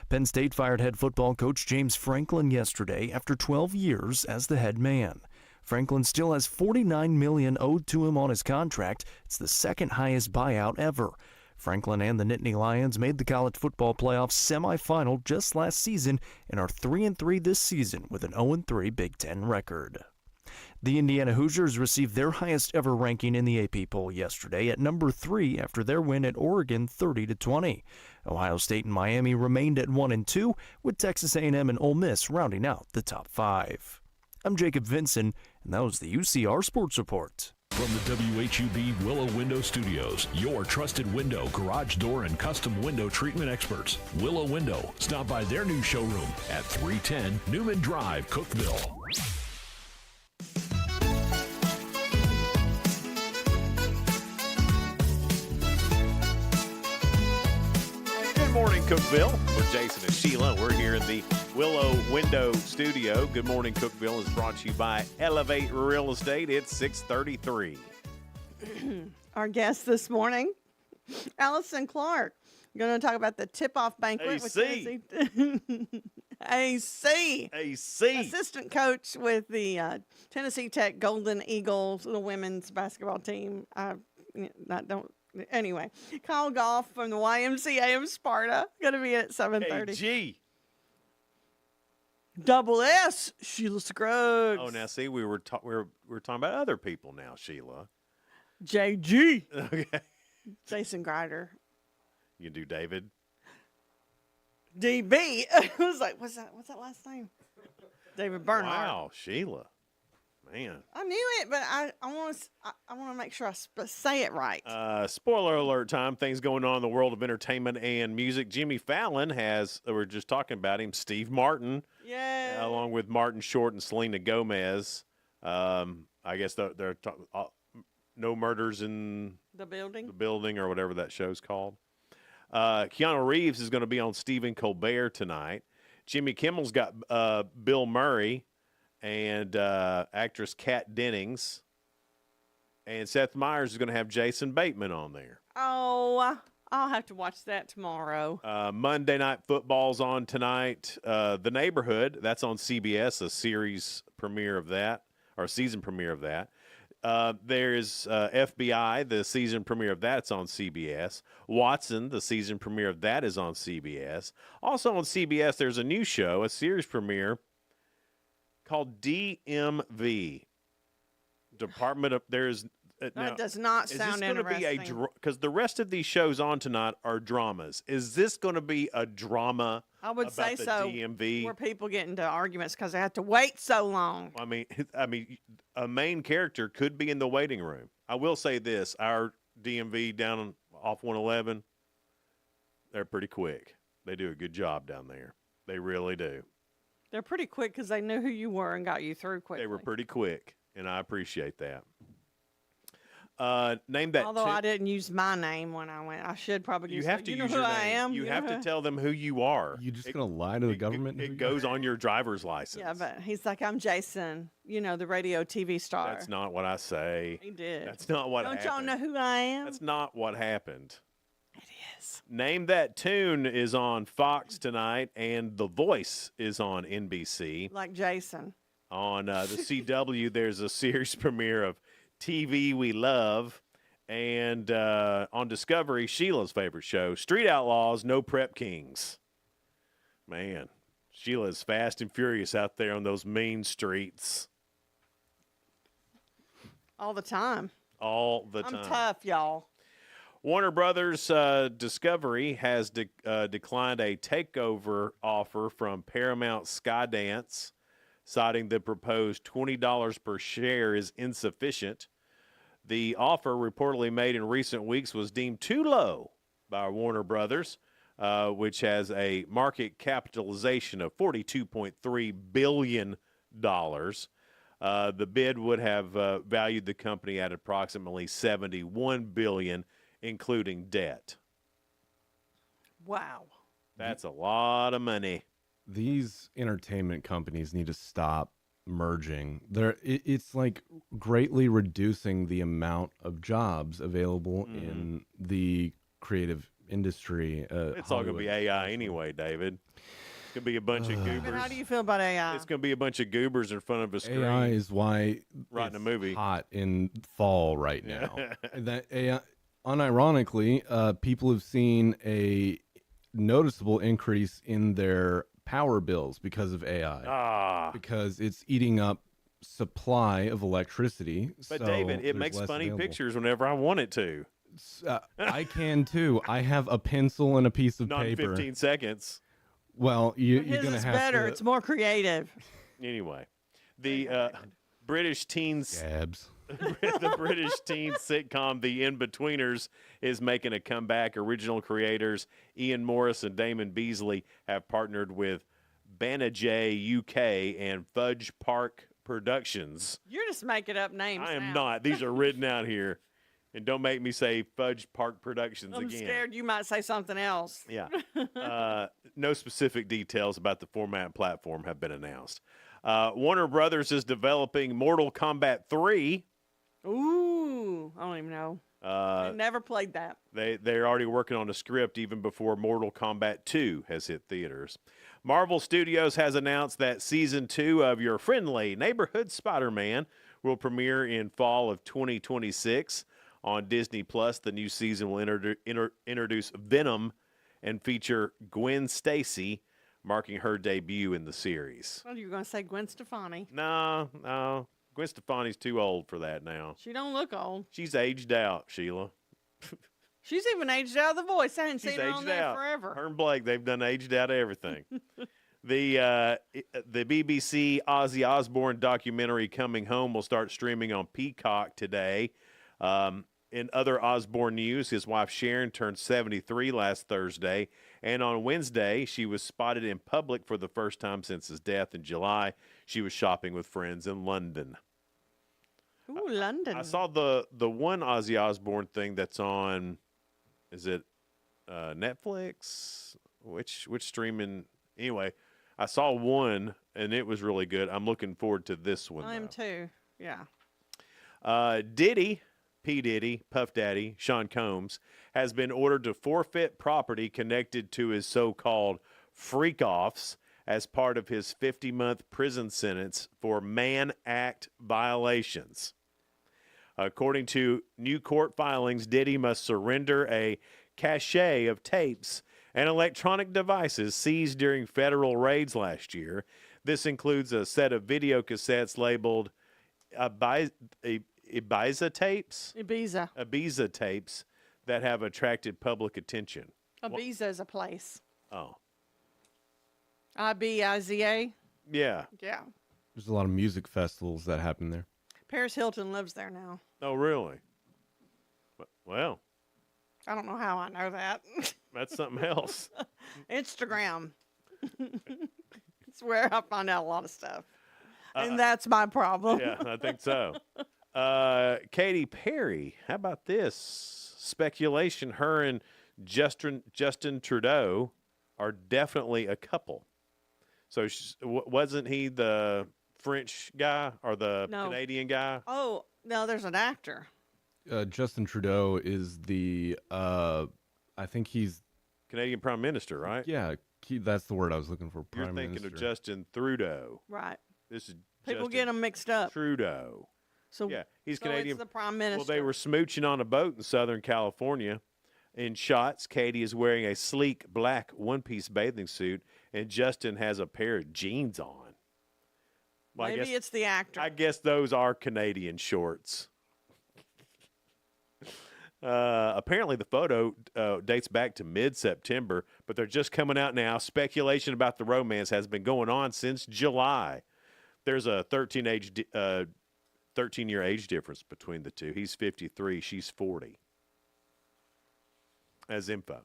Penn State fired head football coach James Franklin yesterday after 12 years as the head man. Franklin still has $49 million owed to him on his contract. It's the second highest buyout ever. Franklin and the Nittany Lions made the college football playoff semifinal just last season and are 3-3 this season with an 0-3 Big Ten record. The Indiana Hoosiers received their highest ever ranking in the AP poll yesterday at number 3 after their win at Oregon 30-20. Ohio State and Miami remained at 1-2, with Texas A&M and Ole Miss rounding out the top 5. I'm Jacob Vinson, and that was the UCR Sports Report. From the WHUB Willow Window Studios, your trusted window, garage door, and custom window treatment experts. Willow Window. Stop by their new showroom at 310 Newman Drive, Cookeville. Good morning, Cookeville. We're Jason and Sheila. We're here in the Willow Window Studio. Good morning, Cookeville is brought to you by Elevate Real Estate. It's 6:33. Our guest this morning, Allison Clark. We're going to talk about the tip-off banquet with AC. Tennessee. AC. Assistant coach with the Tennessee Tech Golden Eagles, the women's basketball team. Anyway, Kyle Goff from the YMCA of Sparta. Going to be at 7:30. AG. Double S, Sheila Scruggs. Oh, now see, we're talking about other people now, Sheila. JG. Okay. Jason Grider. You can do David. DB. I was like, what's that last name? David Bernhardt. Wow, Sheila. Man. I knew it, but I want to make sure I say it right. Spoiler alert time. Things going on in the world of entertainment and music. Jimmy Fallon has, we were just talking about him, Steve Martin. Yeah. Along with Martin Short and Selena Gomez. I guess they're No Murders in the Building or whatever that show's called. Keanu Reeves is going to be on Stephen Colbert tonight. Jimmy Kimmel's got Bill Murray and actress Kat Dennings. And Seth Meyers is going to have Jason Bateman on there. Oh, I'll have to watch that tomorrow. Monday Night Football's on tonight. The Neighborhood, that's on CBS, a series premiere of that, or season premiere of that. There's FBI, the season premiere of that's on CBS. Watson, the season premiere of that is on CBS. Also on CBS, there's a new show, a series premiere called DMV. Department of That does not sound interesting. Because the rest of these shows on tonight are dramas. Is this going to be a drama? I would say the so. DMV? Where people get into arguments because they have to wait so long. I mean, a main character could be in the waiting room. I will say this: our DMV down off 111, they're pretty quick. They do a good job down there. They really do. They're pretty quick because they knew who you were and got you through quickly. They were pretty quick, and I appreciate that. Name that. Although I didn't use my name when I went, I should probably. You have to use who your I name. am. You have to tell them who you are. You just gonna lie to the government? It goes on your driver's license. Yeah, but he's like, I'm Jason. The radio TV star. That's not what I say. He did. That's not what happened. Don't y'all know who I am? That's not what happened. It is. Name That Tune is on Fox tonight, and The Voice is on NBC. Like Jason. On the CW, there's a series premiere of TV We Love. And on Discovery, Sheila's favorite show, Street Outlaws, No Prep Kings. Man, Sheila's fast and furious out there on those mean streets. All the time. All the time. I'm tough, y'all. Warner Brothers Discovery has declined a takeover offer from Paramount Skydance, citing the proposed $20 per share is insufficient. The offer reportedly made in recent weeks was deemed too low by Warner Brothers, which has a market capitalization of $42.3 billion. The bid would have valued the company at approximately $71 billion, including debt. Wow. That's a lot of money. These entertainment companies need to stop merging. It's like greatly reducing the amount of jobs available in the creative industry. It's all going to be AI anyway, David. It's going to be a bunch of goobers. But how do you feel about AI? It's going to be a bunch of goobers in front of a screen. AI is why writing a movie hot in fall right now. That AI, unironically, people have seen a noticeable increase in their power bills because of AI. Because it's eating up supply of electricity. But so David, it there's makes less funny available. pictures whenever I want it to. I can too. I have a pencil and a piece of Not in paper. 15 seconds. Well, you're His gonna is have better. to. It's more creative. Anyway, the British teens. Gabs. The British teen sitcom The In-Betweeners is making a comeback. Original creators Ian Morris and Damon Beasley have partnered with Banijay UK and Fudge Park Productions. You're just making up names. I am now. not. These are written out here. And don't make me say Fudge Park Productions I'm again. scared you might say something else. Yeah. No specific details about the format and platform have been announced. Warner Brothers is developing Mortal Kombat 3. Ooh, I don't even know. I never played that. They're already working on a script even before Mortal Kombat 2 has hit theaters. Marvel Studios has announced that Season 2 of Your Friendly Neighborhood Spider-Man will premiere in fall of 2026. On Disney Plus, the new season will introduce Venom and feature Gwen Stacy, marking her debut in the series. Well, you were going to say Gwen Stefani. No. Gwen Stefani's too old for that now. She don't look old. She's aged out, Sheila. She's even aged out of the voice. I hadn't She's seen her on aged there out. forever. Her and Blake, they've done aged out everything. The BBC Ozzy Osbourne documentary Coming Home will start streaming on Peacock today. In other Osbourne news, his wife Sharon turned 73 last Thursday, and on Wednesday, she was spotted in public for the first time since his death in July. She was shopping with friends in London. Ooh, London. I saw the one Ozzy Osbourne thing that's on, is it Netflix. Which streaming? Anyway, I saw one and it was really good. I'm looking forward to this one. I am too. Yeah. Diddy, P. Diddy, Puff Daddy, Sean Combs, has been ordered to forfeit property connected to his so-called freak-offs as part of his 50-month prison sentence for Mann Act violations. According to new court filings, Diddy must surrender a cache of tapes and electronic devices seized during federal raids last year. This includes a set of video cassettes labeled Ibiza tapes? Ibiza tapes that have attracted public attention. Ibiza is a place. Oh. Ibiza. Yeah. Yeah. There's a lot of music festivals that happen there. Paris Hilton lives there now. Oh, really? Well. I don't know how I know that. That's something else. Instagram. It's where I find out a lot of stuff. And that's my problem. Yeah, I think so. Katy Perry, how about this? Speculation her and Justin Trudeau are definitely a couple. So wasn't he the French guy or the Canadian guy? Oh, no, there's an actor. Justin Trudeau is the, I think he's Canadian Prime Minister, right? Yeah, that's the word I was looking for. You're thinking of Justin Trudeau. Right. This is People Justin get them mixed up. Trudeau. So yeah, he's so Canadian. It's the Prime Minister. Well, they were smooching on a boat in Southern California. In shots, Katie is wearing a sleek black one-piece bathing suit, and Justin has a pair of jeans on. Well, Maybe it's the actor. I guess those are Canadian shorts. Apparently, the photo dates back to mid-September, but they're just coming out now. Speculation about the romance has been going on since July. There's a 13-year age difference between the two. He's 53, she's 40. As info.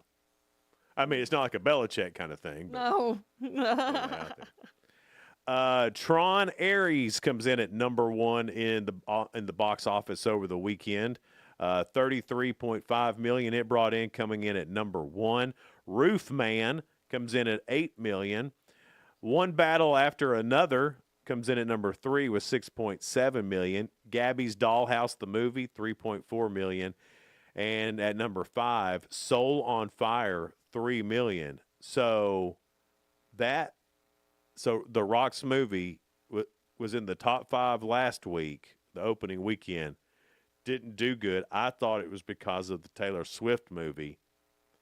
I mean, it's not like a Belichick kind of thing. But No. Tron Ares comes in at #1 in the box office over the weekend. 33.5 million it brought in, coming in at #1. Roof Man comes in at 8 million. One Battle After Another comes in at #3 with 6.7 million. Gabby's Dollhouse the movie, 3.4 million. And at #5, Soul on Fire, 3 million. So The Rock's movie was in the top 5 last week, the opening weekend. Didn't do good. I thought it was because of the Taylor Swift movie.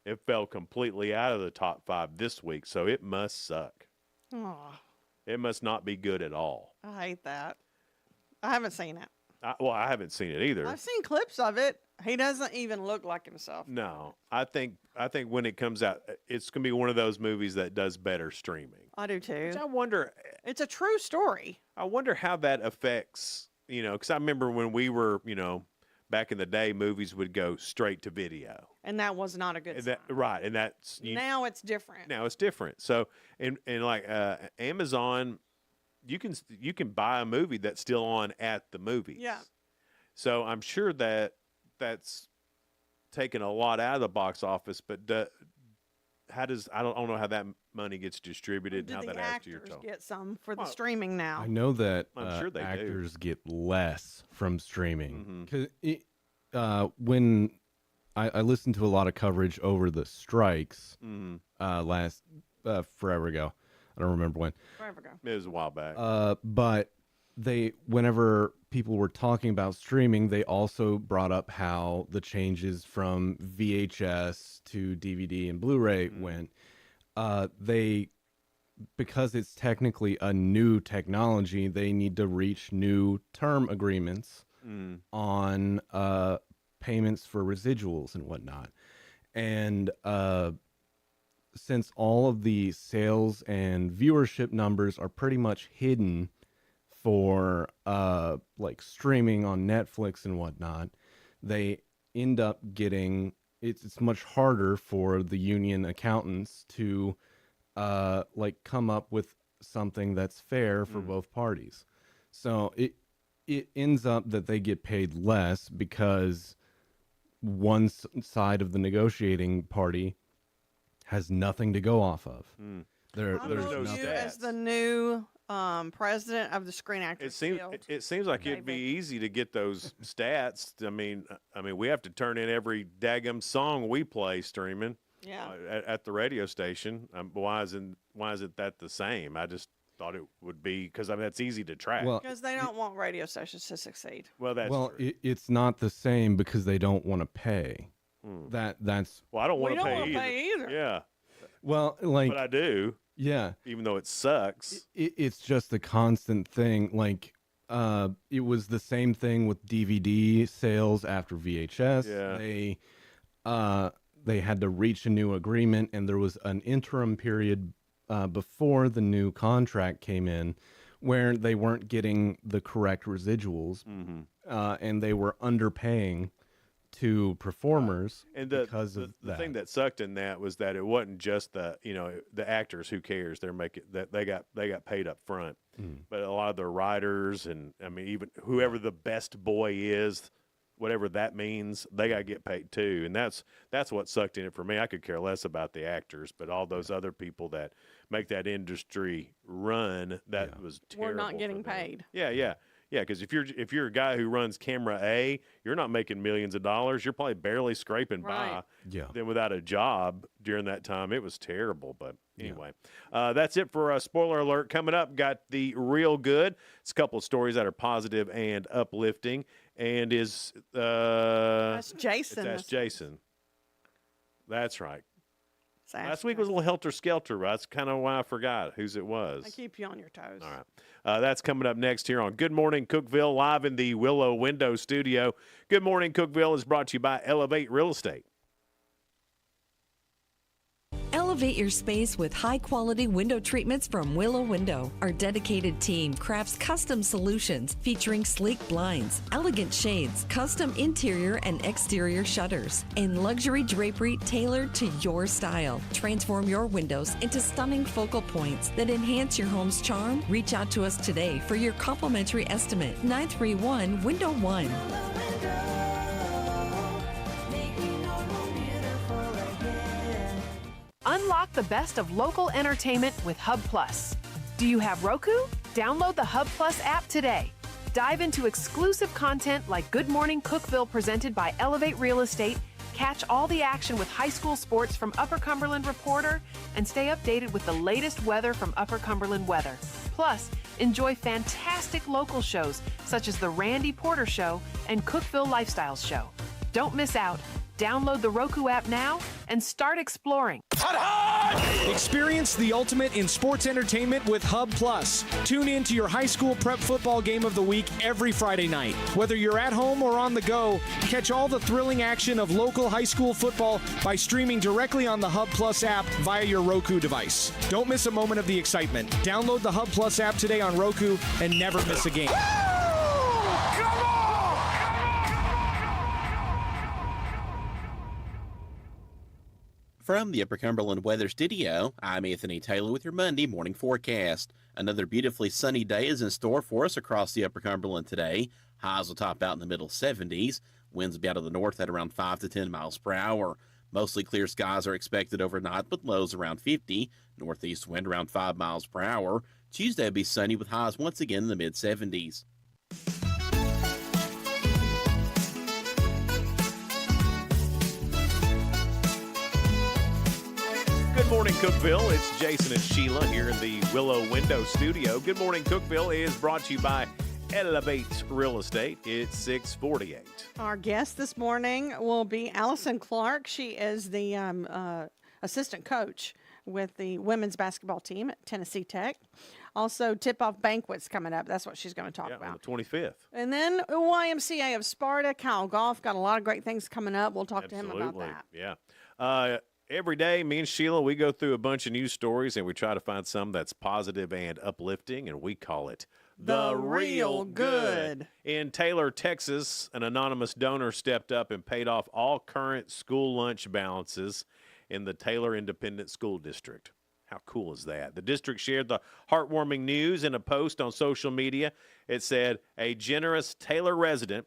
It fell completely out of the top 5 this week, so it must suck. Oh, It must not be good at all. I hate that. I haven't seen it. I haven't seen it either. I've seen clips of it. He doesn't even look like himself. No, I think when it comes out, it's going to be one of those movies that does better streaming. I do too. Which I wonder. It's a true story. I wonder how that affects, because I remember when we were, back in the day, movies would go straight to video. And that was not a good sign. Right, and that's now it's different. Now it's different. So, and like Amazon, you can buy a movie that's still on at the movies. Yeah. So I'm sure that's taken a lot out of the box office, but I don't know how that money gets distributed and how that adds to your total. Get some for the streaming now. I know that I'm sure they actors get less from streaming. Mm-hmm. 'Cause when I listened to a lot of coverage over the strikes last forever ago. I don't remember when. Forever ago. It was a while back. But whenever people were talking about streaming, they also brought up how the changes from VHS to DVD and Blu-ray went. Because it's technically a new technology, they need to reach new term agreements on payments for residuals and whatnot. And since all of the sales and viewership numbers are pretty much hidden for like streaming on Netflix and whatnot, they end up getting it's much harder for the union accountants to like come up with something that's fair for both parties. So it ends up that they get paid less because one side of the negotiating party has nothing to go off of. Mm. There's You nothing. as the new president of the Screen Actors Guild. It seems like it'd be easy to get those stats. I mean, we have to turn in every daggum song we play streaming. Yeah. At the radio station. Why isn't that the same? I just thought it would be because that's easy to track. Well, Because they don't want radio stations to succeed. Well, that's true. It's not the same because they don't want to pay. That's well, I don't want We to don't pay wanna either. pay either. Yeah, well, like but I do. Yeah, even though it sucks. It's just a constant thing. Like it was the same thing with DVD sales after VHS. Yeah. They had to reach a new agreement, and there was an interim period before the new contract came in where they weren't getting the correct residuals, and they were underpaying to performers because of the that. thing that sucked in that was that it wasn't just the actors. Who cares? They're making that they got paid up front, but a lot of the writers and even whoever the best boy is, whatever that means, they got to get paid too. And that's what sucked in it for me. I could care less about the actors, but all those other people that make that industry run, that was terrible. We're not getting for them. paid. Yeah. Because if you're a guy who runs camera A, you're not making millions of dollars. You're probably barely scraping by. Right. Yeah. Then without a job during that time, it was terrible. But anyway, that's it for Spoiler Alert. Coming up, got the real good. It's a couple of stories that are positive and uplifting. And That's Jason. That's Jason. That's right. It's Last week was a little helter-skelter. That's kind of why I forgot whose it was. I keep you on your toes. All right. That's coming up next here on Good Morning Cookeville, live in the Willow Window Studio. Good Morning Cookeville is brought to you by Elevate Real Estate. Elevate your space with high-quality window treatments from Willow Window. Our dedicated team crafts custom solutions featuring sleek blinds, elegant shades, custom interior and exterior shutters, and luxury drapery tailored to your style. Transform your windows into stunning focal points that enhance your home's charm. Reach out to us today for your complimentary estimate. 931 Window 1. Unlock the best of local entertainment with Hub Plus. Do you have Roku? Download the Hub Plus app today. Dive into exclusive content like Good Morning Cookeville presented by Elevate Real Estate, catch all the action with high school sports from Upper Cumberland Reporter, and stay updated with the latest weather from Upper Cumberland Weather. Plus, enjoy fantastic local shows such as The Randy Porter Show and Cookeville Lifestyles Show. Don't miss out. Download the Roku app now and start exploring. Experience the ultimate in sports entertainment with Hub Plus. Tune in to your high school prep football game of the week every Friday night. Whether you're at home or on the go, catch all the thrilling action of local high school football by streaming directly on the Hub Plus app via your Roku device. Don't miss a moment of the excitement. Download the Hub Plus app today on Roku and never miss a game. From the Upper Cumberland Weather Studio, I'm Anthony Taylor with your Monday morning forecast. Another beautifully sunny day is in store for us across the Upper Cumberland today. Highs will top out in the middle 70s. Winds will be out of the north at around 5 to 10 miles per hour. Mostly clear skies are expected overnight with lows around 50. Northeast wind around 5 miles per hour. Tuesday will be sunny with highs once again in the mid-70s. Good morning, Cookeville. It's Jason and Sheila here in the Willow Window Studio. Good morning, Cookeville is brought to you by Elevate Real Estate. It's 648. Our guest this morning will be Allison Clark. She is the assistant coach with the women's basketball team at Tennessee Tech. Also, tip-off banquets coming up. That's what she's going to talk about. On the 25th. And then YMCA of Sparta, Kyle Goff, got a lot of great things coming up. We'll talk to him about that. Yeah. Every day, me and Sheila, we go through a bunch of news stories, and we try to find some that's positive and uplifting, and we call it The Real Good. In Taylor, Texas, an anonymous donor stepped up and paid off all current school lunch balances in the Taylor Independent School District. How cool is that? The district shared the heartwarming news in a post on social media. It said, a generous Taylor resident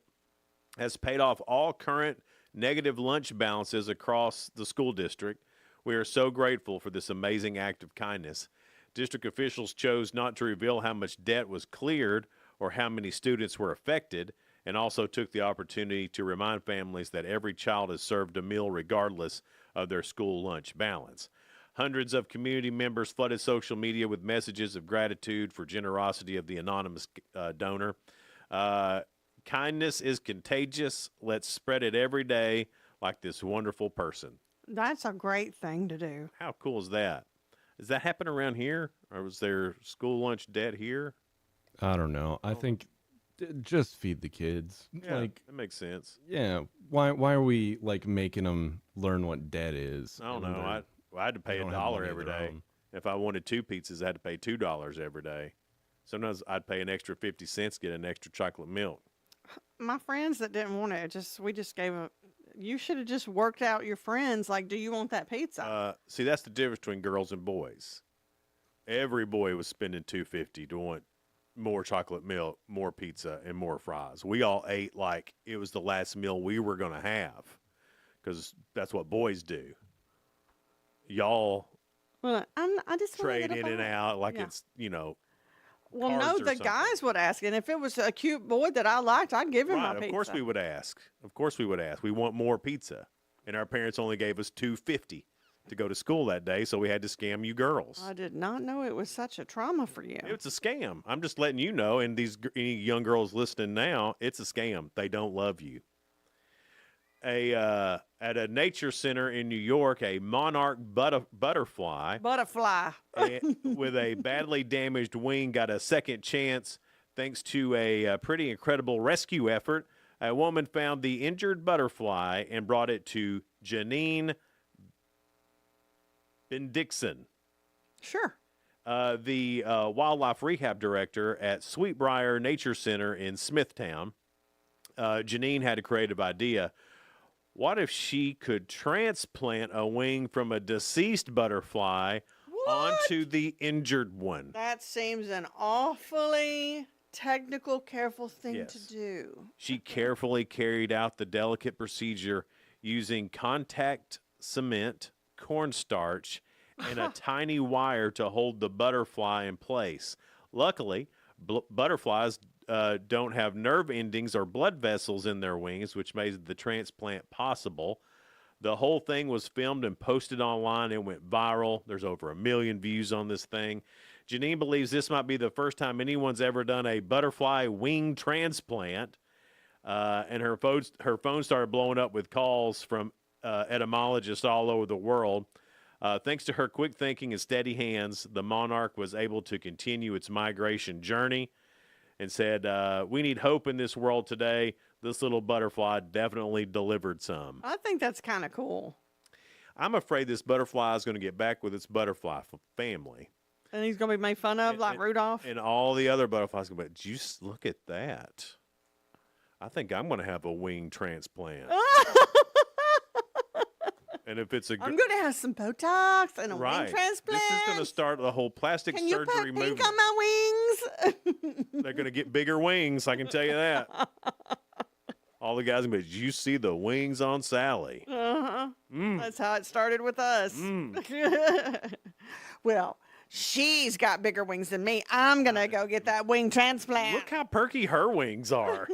has paid off all current negative lunch balances across the school district. We are so grateful for this amazing act of kindness. District officials chose not to reveal how much debt was cleared or how many students were affected, and also took the opportunity to remind families that every child is served a meal regardless of their school lunch balance. Hundreds of community members flooded social media with messages of gratitude for generosity of the anonymous donor. Kindness is contagious. Let's spread it every day like this wonderful person. That's a great thing to do. How cool is that? Does that happen around here? Or was there school lunch debt here? I don't know. I think just feed the kids. Yeah, Like, that makes sense. yeah. Why are we like making them learn what debt is? I don't know. I had to pay don't have $1 money of every their day. own. If I wanted 2 pizzas, I had to pay $2 every day. Sometimes I'd pay an extra 50 cents, get an extra chocolate milk. My friends that didn't want it, we just gave them. You should have just worked out your friends. Like, do you want that pizza? See, that's the difference between girls and boys. Every boy was spending $2.50 to want more chocolate milk, more pizza, and more fries. We all ate like it was the last meal we were going to have because that's what boys do. Y'all Well, I just wanna trade get a in and bite. out like Yeah. it's, Well, cards no, or the something. guys would ask, and if it was a cute boy that I liked, I'd give him my Right, pizza. of course we would ask. Of course we would ask. We want more pizza. And our parents only gave us $2.50 to go to school that day, so we had to scam you girls. I did not know it was such a trauma for you. It's a scam. I'm just letting you know, and any young girls listening now, it's a scam. They don't love you. At a nature center in New York, a monarch butterfly with a badly damaged wing got a second chance thanks to a pretty incredible rescue effort. A woman found the injured butterfly and brought it to Janine Bendixson. Sure. The wildlife rehab director at Sweetbriar Nature Center in Smithtown. Janine had a creative idea. What if she could transplant a wing from a deceased butterfly onto the injured one? That seems an awfully technical, careful thing Yes. to do. She carefully carried out the delicate procedure using contact cement, cornstarch, and a tiny wire to hold the butterfly in place. Luckily, butterflies don't have nerve endings or blood vessels in their wings, which made the transplant possible. The whole thing was filmed and posted online. It went viral. There's over 1 million views on this thing. Janine believes this might be the first time anyone's ever done a butterfly wing transplant. And her phone started blowing up with calls from etymologists all over the world. Thanks to her quick thinking and steady hands, the monarch was able to continue its migration journey and said, we need hope in this world today. This little butterfly definitely delivered some. I think that's kind of cool. I'm afraid this butterfly is going to get back with its butterfly family. And he's going to be made fun of like Rudolph. And all the other butterflies going to be, just look at that. I think I'm going to have a wing transplant. And if it's a I'm going to have some Botox and a wing transplant. This is going to start the whole plastic Can you surgery put movement. pink on my wings? They're going to get bigger wings, I can tell you that. All the guys are going to be, did you see the wings on Sally? Uh-huh. That's how it started with us. Well, she's got bigger wings than me. I'm going to go get that wing transplant. Look how perky her wings are.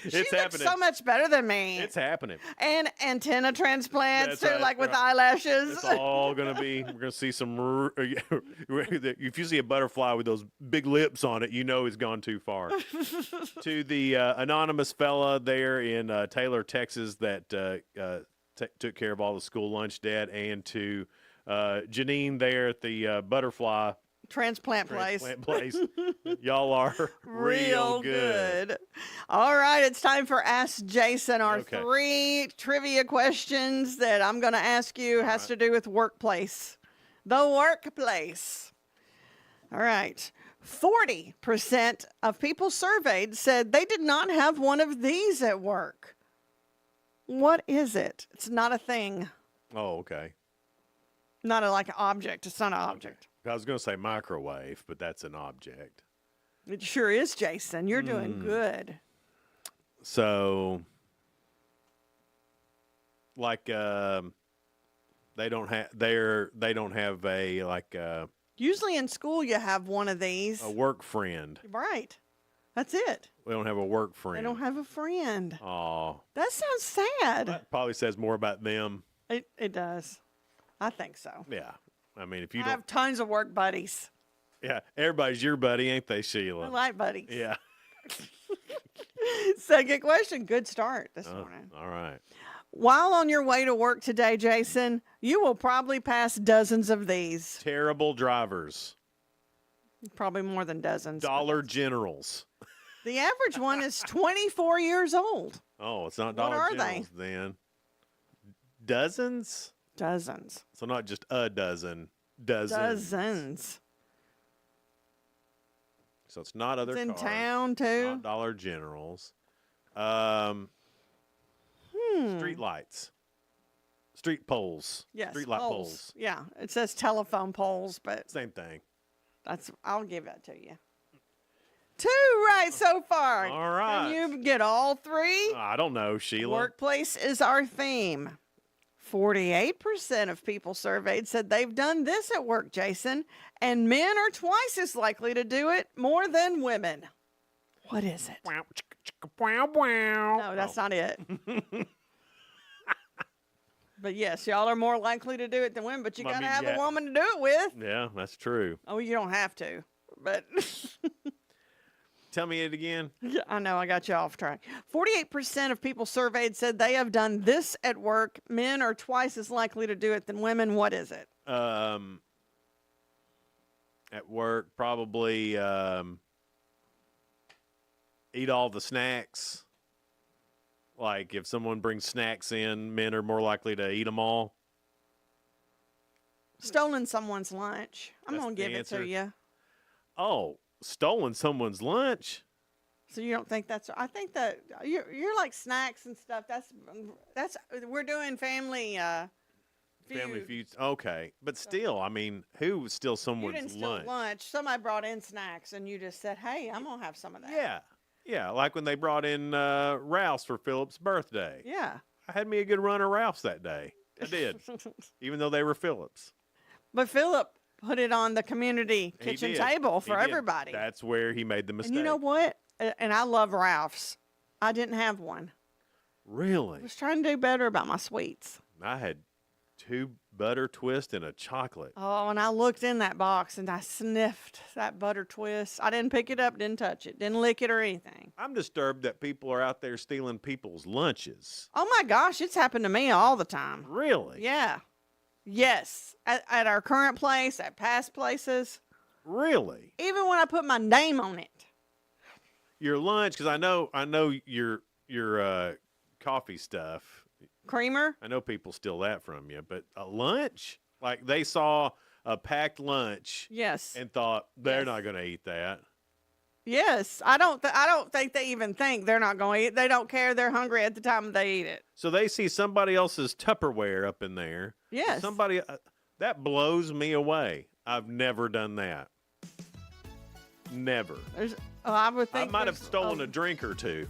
She It's looks happening. so much better than me. It's happening. And antenna transplants That's too, right, like with right. eyelashes. It's all going to be, we're going to see some, if you see a butterfly with those big lips on it, you know it's gone too far. To the anonymous fella there in Taylor, Texas that took care of all the school lunch debt, and to Janine there at the butterfly Transplant place. Y'all are real good. All right, it's time for Ask Jason. Our Okay. 3 trivia questions that I'm going to ask you has to do with workplace. The workplace. All right. 40% of people surveyed said they did not have one of these at work. What is it? It's not a thing. Oh, okay. Not like an object. It's not an object. I was going to say microwave, but that's an object. It sure is, Jason. You're doing good. So like they don't have a Usually in school you have one of these. a work friend. Right. That's it. We don't have a work friend. They don't have a friend. Oh, That sounds sad. that probably says more about them. It does. I think so. Yeah. I mean, if you I don't, have tons of work buddies. yeah, everybody's your buddy, ain't they, I Sheila? like buddies. Yeah. Second question. Good start this morning. All right. While on your way to work today, Jason, you will probably pass dozens of these. Terrible drivers. Probably more than dozens. Dollar Generals. The average one is 24 years old. Oh, it's not What Dollar are they? Generals then. Dozens? Dozens. So not just a dozen. Dozens. Dozens. So it's not other It's in cars. town, too. Not Dollar Generals. Street lights. Street poles. Yes. Street light poles. Yeah. It says telephone poles, but Same thing. I'll give that to you. 2 right so far. All right. Can you get all 3? I don't know, Sheila. Workplace is our theme. 48% of people surveyed said they've done this at work, Jason, and men are twice as likely to do it more than women. What is it? No, that's not it. But yes, y'all are more likely to do it than women, but you I got to mean, have yeah. a woman to do it with. Yeah, that's true. Oh, you don't have to, but Tell me it again. yeah, I know I got you off track. 48% of people surveyed said they have done this at work. Men are twice as likely to do it than women. What is it? At work, probably eat all the snacks. Like if someone brings snacks in, men are more likely to eat them all. Stolen someone's lunch. I'm That's going to the give it answer? to you. Oh, stolen someone's lunch? So you don't think that's? I think that you're like snacks and stuff. That's we're doing family. Family feuds. Okay. But still, I mean, who would steal You someone's didn't steal lunch? lunch. Somebody brought in snacks, and you just said, "Hey, I'm gonna have some of that." Yeah. Yeah. Like when they brought in Ralph's for Philip's birthday. Yeah. I had me a good run of Ralph's that day. I did. Even though they were Philip's. But Philip put it on the community He kitchen did. table He for did. everybody. That's where he made the mistake. And you know what? And I love Ralph's. I didn't have one. Really? I was trying to do better about my sweets. I had 2 butter twists and a chocolate. Oh, and I looked in that box and I sniffed that butter twist. I didn't pick it up, didn't touch it, didn't lick it or anything. I'm disturbed that people are out there stealing people's lunches. Oh my gosh, it's happened to me all the time. Really? Yeah. Yes. At our current place, at past places. Really? Even when I put my name on it. Your lunch, because I know your coffee stuff. Creamer? I know people steal that from you, but a lunch? Like they saw a packed lunch. Yes. And thought they're not going to eat that. Yes. I don't think they even think they're not going to eat. They don't care. They're hungry at the time they eat it. So they see somebody else's Tupperware up in there. Yes. Somebody that blows me away. I've never done that. Never. I would think I might have stolen a drink or two.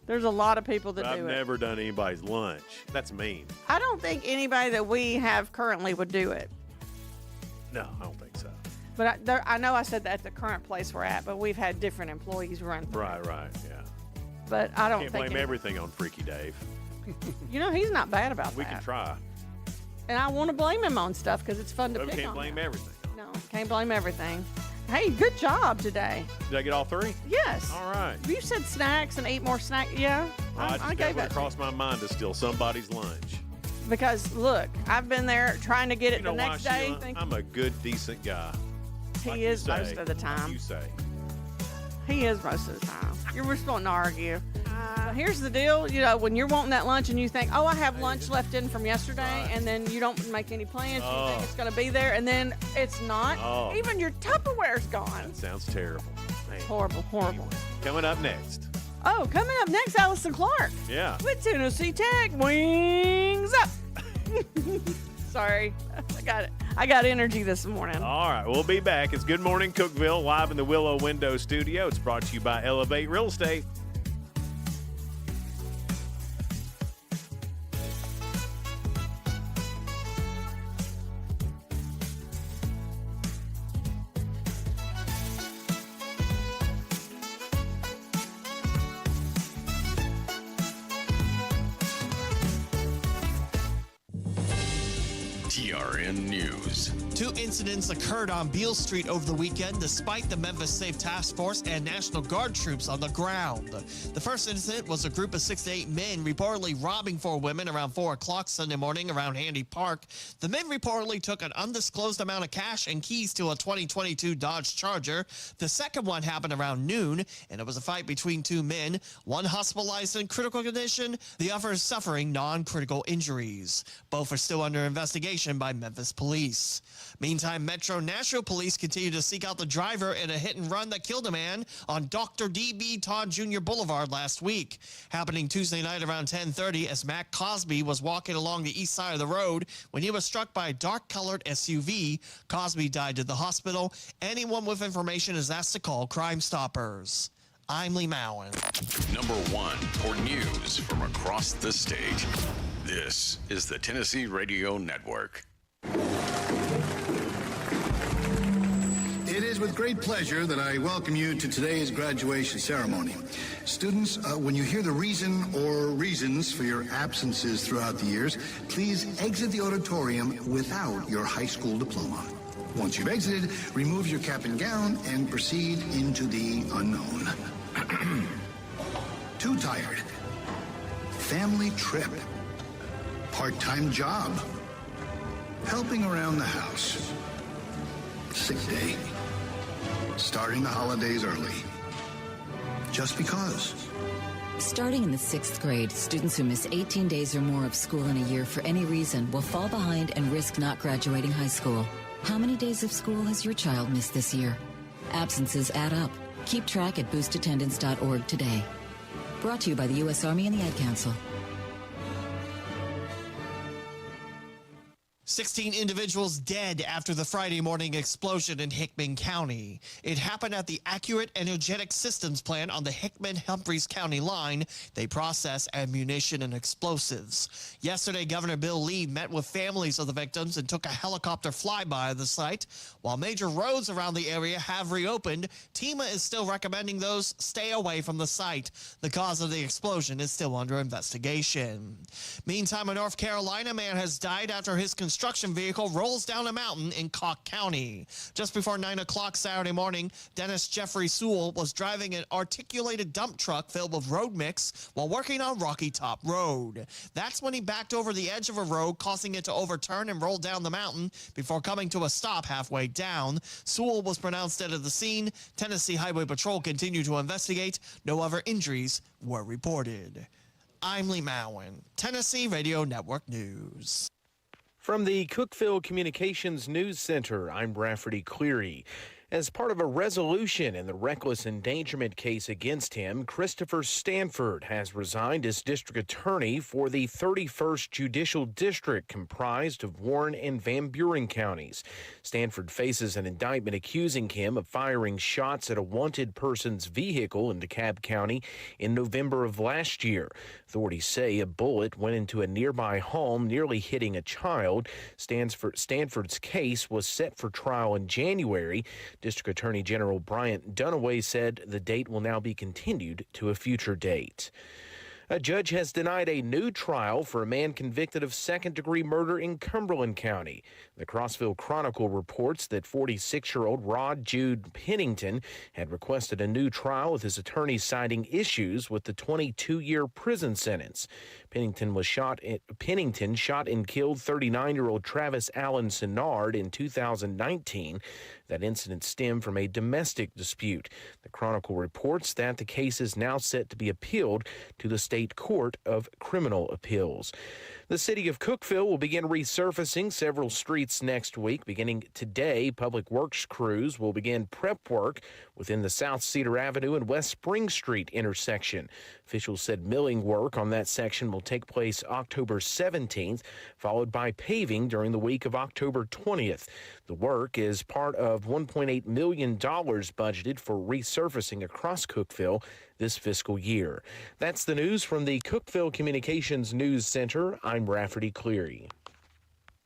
There's a lot of people that But do I've it. never done anybody's lunch. That's mean. I don't think anybody that we have currently would do it. No, I don't think so. But I know I said that at the current place we're at, but we've had different employees run through. Right, yeah. But I don't Can't think blame everything on Freaky Dave. You know, he's not bad about We that. can try. And I want to blame him on stuff because it's fun to But we pick can't on blame him. everything. No, can't blame everything. Hey, good job today. Did I get all 3? Yes. All right. You said snacks and eat more snacks. Yeah, I gave never it. crossed my mind to steal somebody's lunch. Because look, I've been there trying to get it You know the next why, day. Sheila? I'm a good, decent guy. He Like is you most say. of the time. Like you say. He is most of the time. You're just wanting to argue. But here's the deal. You know, when you're wanting that lunch and you think, oh, I have lunch left in from yesterday, and then you don't make any plans, you think it's going to be there, and then it's not. Oh. Even your Tupperware's gone. That sounds terrible. Man. Horrible, horrible. Coming up next. Oh, coming up next, Allison Clark. Yeah. With Tennessee Tech. Wings up. Sorry. I got energy this morning. All right, we'll be back. It's Good Morning Cookeville, live in the Willow Window Studio. It's brought to you by Elevate Real Estate. TRN News. 2 incidents occurred on Beale Street over the weekend despite the Memphis Safe Task Force and National Guard troops on the ground. The first incident was a group of 6 to 8 men reportedly robbing 4 women around 4 o'clock Sunday morning around Handy Park. The men reportedly took an undisclosed amount of cash and keys to a 2022 Dodge Charger. The second one happened around noon, and it was a fight between 2 men, one hospitalized in critical condition, the other is suffering non-critical injuries. Both are still under investigation by Memphis police. Meantime, Metro Nashville police continue to seek out the driver in a hit and run that killed a man on Dr. D.B. Todd Jr. Boulevard last week. Happening Tuesday night around 10:30 as Matt Cosby was walking along the east side of the road when he was struck by a dark-colored SUV. Cosby died at the hospital. Anyone with information is asked to call Crime Stoppers. I'm Lee Mowen. Number 1 for news from across the state. This is the Tennessee Radio Network. It is with great pleasure that I welcome you to today's graduation ceremony. Students, when you hear the reason or reasons for your absences throughout the years, please exit the auditorium without your high school diploma. Once you've exited, remove your cap and gown and proceed into the unknown. Too tired. Family trip. Part-time job. Helping around the house. Sick day. Starting the holidays early. Just because. Starting in the 6th grade, students who miss 18 days or more of school in a year for any reason will fall behind and risk not graduating high school. How many days of school has your child missed this year? Absences add up. Keep track at boostattendance.org today. Brought to you by the U.S. Army and the Ad Council. 16 individuals dead after the Friday morning explosion in Hickman County. It happened at the Accurate Energetic Systems plant on the Hickman-Humphreys County line. They process ammunition and explosives. Yesterday, Governor Bill Lee met with families of the victims and took a helicopter flyby of the site. While major roads around the area have reopened, TEMA is still recommending those stay away from the site. The cause of the explosion is still under investigation. Meantime, a North Carolina man has died after his construction vehicle rolls down a mountain in Cocke County. Just before 9 o'clock Saturday morning, Dennis Jeffrey Sewell was driving an articulated dump truck filled with road mix while working on Rocky Top Road. That's when he backed over the edge of a road, causing it to overturn and roll down the mountain before coming to a stop halfway down. Sewell was pronounced dead at the scene. Tennessee Highway Patrol continued to investigate. No other injuries were reported. I'm Lee Mowen, Tennessee Radio Network News. From the Cookeville Communications News Center, I'm Rafferty Cleary. As part of a resolution in the reckless endangerment case against him, Christopher Stanford has resigned as district attorney for the 31st Judicial District, comprised of Warren and Van Buren counties. Stanford faces an indictment accusing him of firing shots at a wanted person's vehicle in DeKalb County in November of last year. Authorities say a bullet went into a nearby home, nearly hitting a child. Stanford's case was set for trial in January. District Attorney General Bryant Dunaway said the date will now be continued to a future date. A judge has denied a new trial for a man convicted of second-degree murder in Cumberland County. The Crossville Chronicle reports that 46-year-old Rod Jude Pennington had requested a new trial, with his attorney citing issues with the 22-year prison sentence. Pennington shot and killed 39-year-old Travis Allen Sinnard in 2019. That incident stemmed from a domestic dispute. The Chronicle reports that the case is now set to be appealed to the State Court of Criminal Appeals. The city of Cookeville will begin resurfacing several streets next week. Beginning today, Public Works crews will begin prep work within the South Cedar Avenue and West Spring Street intersection. Officials said milling work on that section will take place October 17th, followed by paving during the week of October 20th. The work is part of $1.8 million budgeted for resurfacing across Cookeville this fiscal year. That's the news from the Cookeville Communications News Center. I'm Rafferty Cleary.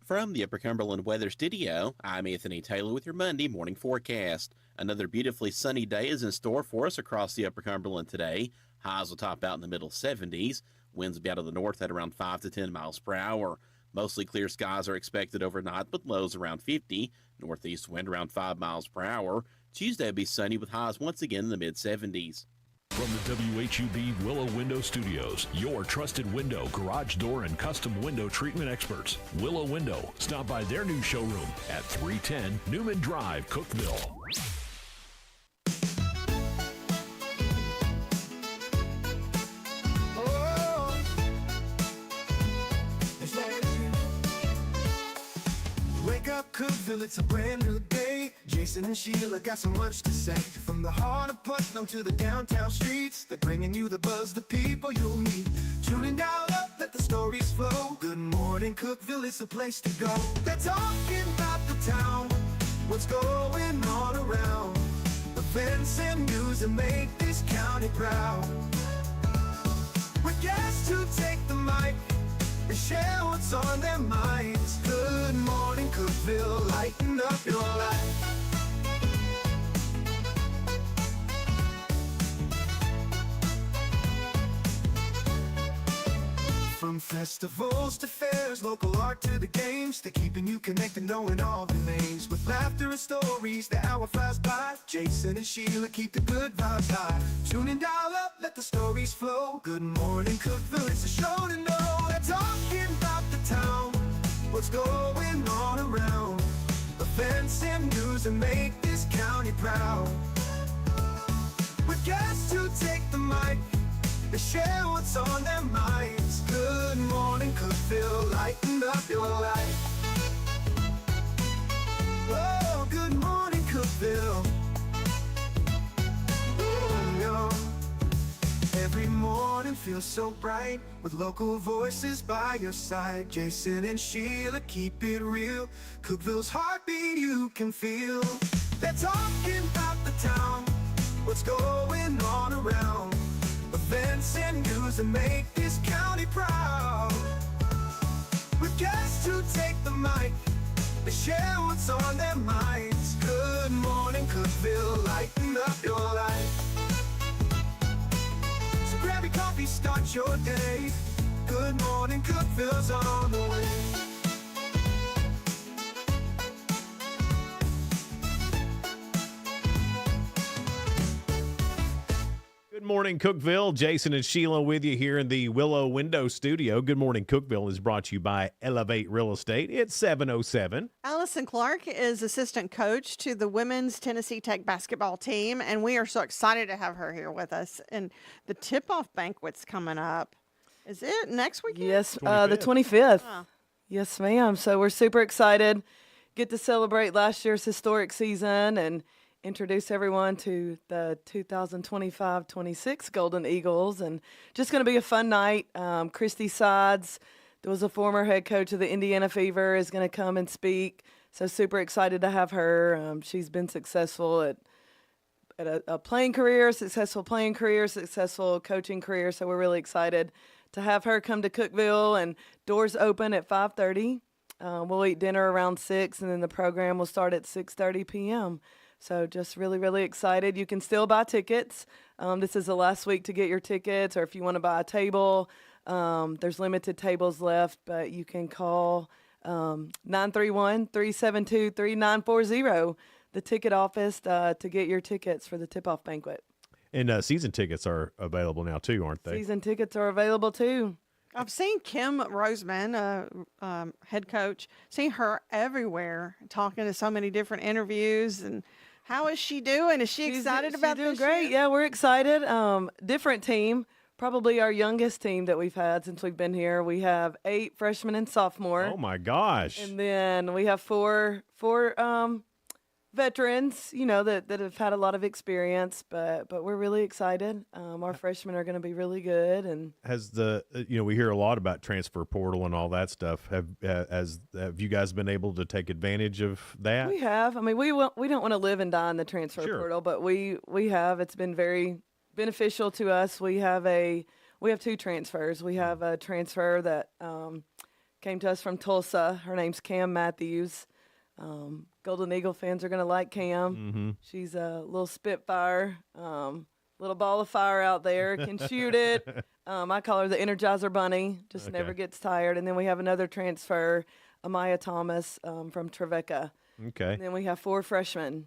From the Upper Cumberland Weather Studio, I'm Anthony Taylor with your Monday morning forecast. Another beautifully sunny day is in store for us across the Upper Cumberland today. Highs will top out in the middle 70s. Winds will be out of the north at around 5 to 10 miles per hour. Mostly clear skies are expected overnight with lows around 50. Northeast wind around 5 miles per hour. Tuesday will be sunny with highs once again in the mid-70s. From the WHUB Willow Window Studios, your trusted window, garage door, and custom window treatment experts. Willow Window. Stop by their new showroom at 310 Newman Drive, Cookeville. Wake up, Cookeville, it's a brand new day. Jason and Sheila got so much to say. From the heart of Putnam to the downtown streets, they're bringing you the buzz, the people you'll meet. Tuning dial up, let the stories flow. Good morning, Cookeville, it's the place to go. They're talking about the town, what's going on around. Events and news that make this county proud. With guests who take the mic and share what's on their minds. Good morning, Cookeville, lighten up your life. From festivals to fairs, local art to the games, they're keeping you connected, knowing all the names. With laughter and stories, the hour flies by. Jason and Sheila keep the good vibes high. Tune in, dial up, let the stories flow. Good morning, Cookeville, it's a show to know. They're talking about the town, what's going on around. Events and news that make this county proud. With guests who take the mic, they share what's on their minds. Good morning, Cookeville, lighten up your life. Oh, good morning, Cookeville. Every morning feels so bright with local voices by your side. Jason and Sheila keep it real. Cookeville's heartbeat you can feel. They're talking about the town, what's going on around. Events and news that make this county proud. With guests who take the mic, they share what's on their minds. Good morning, Cookeville, lighten up your life. So grab your coffee, start your day. Good morning, Cookeville's on the way. Good morning, Cookeville. Jason and Sheila with you here in the Willow Window Studio. Good morning, Cookeville is brought to you by Elevate Real Estate. It's 7:07. Allison Clark is assistant coach to the women's Tennessee Tech basketball team, and we are so excited to have her here with us. And the tip-off banquet's coming up. Is it next weekend? Yes, the 25th. Oh. Yes, ma'am. So we're super excited. Get to celebrate last year's historic season and introduce everyone to the 2025-26 Golden Eagles. And just going to be a fun night. Christy Sides, there was a former head coach of the Indiana Fever, is going to come and speak. So super excited to have her. She's been successful at a playing career, successful coaching career. So we're really excited to have her come to Cookeville, and doors open at 5:30. We'll eat dinner around 6, and then the program will start at 6:30 p.m. So just really, really excited. You can still buy tickets. This is the last week to get your tickets, or if you want to buy a table, there's limited tables left, but you can call 931-372-3940, the ticket office, to get your tickets for the tip-off banquet. And season tickets are available now, too, aren't they? Season tickets are available, too. I've seen Kim Roseman, head coach, seen her everywhere talking to so many different interviews. And how is she doing? Is she excited about doing this great. year? Yeah, we're excited. Different team, probably our youngest team that we've had since we've been here. We have 8 freshmen and sophomore. Oh, my gosh. And then we have four veterans, that have had a lot of experience, but we're really excited. Our freshmen are going to be really good. And has we hear a lot about transfer portal and all that stuff. Have you guys been able to take advantage of that? we have. I mean, we don't want to live and die in the transfer Sure. portal, but we have. It's been very beneficial to us. We have 2 transfers. We have a transfer that came to us from Tulsa. Her name's Cam Matthews. Golden Eagle fans are going to like Cam. Mm-hmm. She's a little spitfire, little ball of fire out there, can shoot it. I call her the Energizer Bunny, just never gets tired. And then we have another transfer, Amaya Thomas from Trevecca. Okay. And then we have 4 freshmen.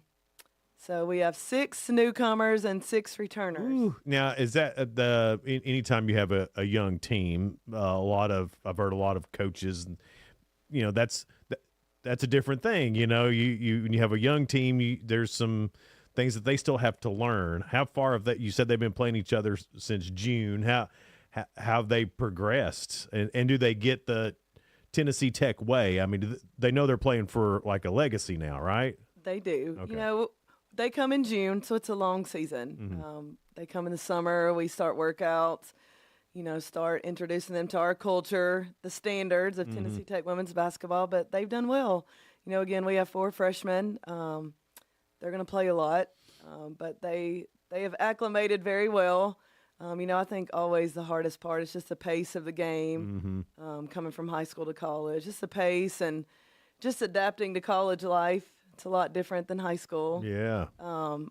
So we have 6 newcomers and 6 returners. Ooh. Now, is that anytime you have a young team, I've heard a lot of coaches, that's a different thing. When you have a young team, there's some things that they still have to learn. How far have that? You said they've been playing each other since June. How have they progressed, and do they get the Tennessee Tech way? I mean, they know they're playing for like a legacy now, right? They do. Okay. They come in June, so it's a long season. Mm-hmm. They come in the summer. We start workouts, start introducing them to our culture, the standards of Tennessee Tech women's basketball, but they've done well. Again, we have 4 freshmen. They're going to play a lot, but they have acclimated very well. I think always the hardest part is just the pace of the game, coming from high school to college, just the pace and just adapting to college life. It's a lot different than high school. Yeah.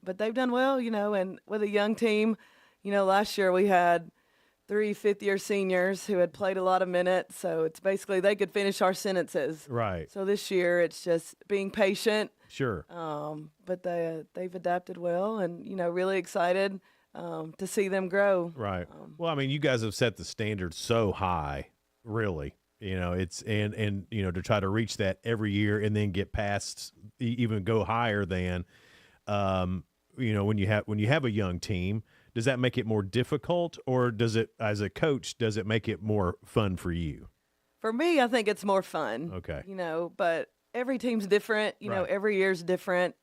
But they've done well, and with a young team, last year we had 3 fifth-year seniors who had played a lot of minutes, so it's basically they could finish our sentences. Right. So this year it's just being patient. Sure. But they've adapted well, and really excited to see them grow. Right. Well, I mean, you guys have set the standard so high, really. It's and to try to reach that every year and then get past, even go higher than, when you have a young team, does that make it more difficult, or does it, as a coach, does it make it more fun for you? For me, I think it's more fun. Okay. But every team's different. Right. Every year's different.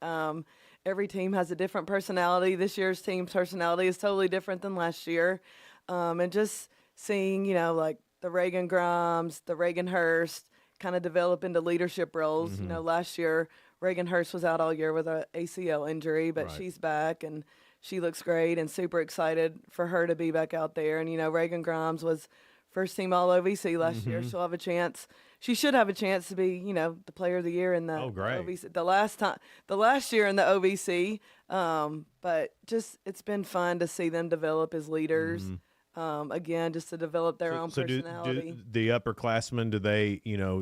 Every team has a different personality. This year's team's personality is totally different than last year. And just seeing, like the Reagan Grimes, the Reagan Hurst kind of develop into leadership roles. Last year, Reagan Hurst was out all year with an ACL injury, but she's back and she looks great, and super excited for her to be back out there. And, Reagan Grimes was first team all OVC last year. She'll have a chance. She should have a chance to be, the player of the year in the OVC. The last year in the OVC. But just, it's been fun to see them develop as leaders. Again, just to develop their own personality. Do the upperclassmen, do they,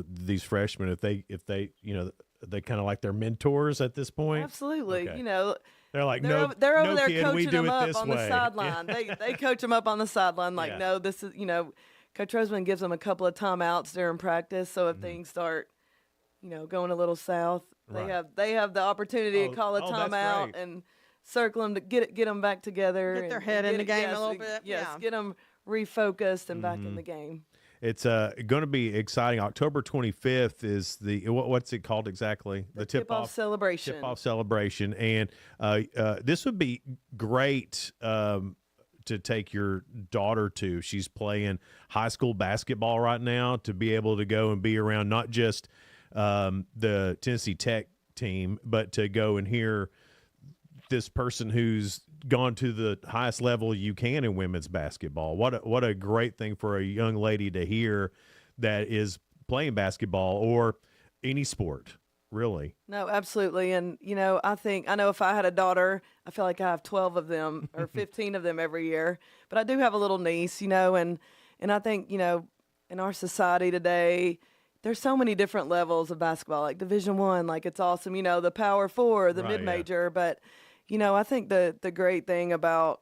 these freshmen, if they, they kind of like their mentors at this point? Absolutely. Okay. They're like, they're no, over no there kid, we coaching do them it up this on way. the sideline. They coach them up on the sideline like, no, this is, Coach Roseman gives them a couple of timeouts during practice. So if things start, going a little south, they have the opportunity to call a timeout and circle them to get them back together. Get their head in the game a little bit. Yes, get them refocused and back in the game. It's going to be exciting. October 25th is what's it called exactly? The tip-off celebration. Tip-off celebration. And this would be great to take your daughter to. She's playing high school basketball right now, to be able to go and be around not just the Tennessee Tech team, but to go and hear this person who's gone to the highest level you can in women's basketball. What a great thing for a young lady to hear that is playing basketball or any sport, really. No, absolutely. And, I know if I had a daughter, I feel like I have 12 of them or 15 of them every year. But I do have a little niece, and I think, in our society today, there's so many different levels of basketball, like Division I, like it's awesome, the Power Four, the mid-major, yeah. But I think the great thing about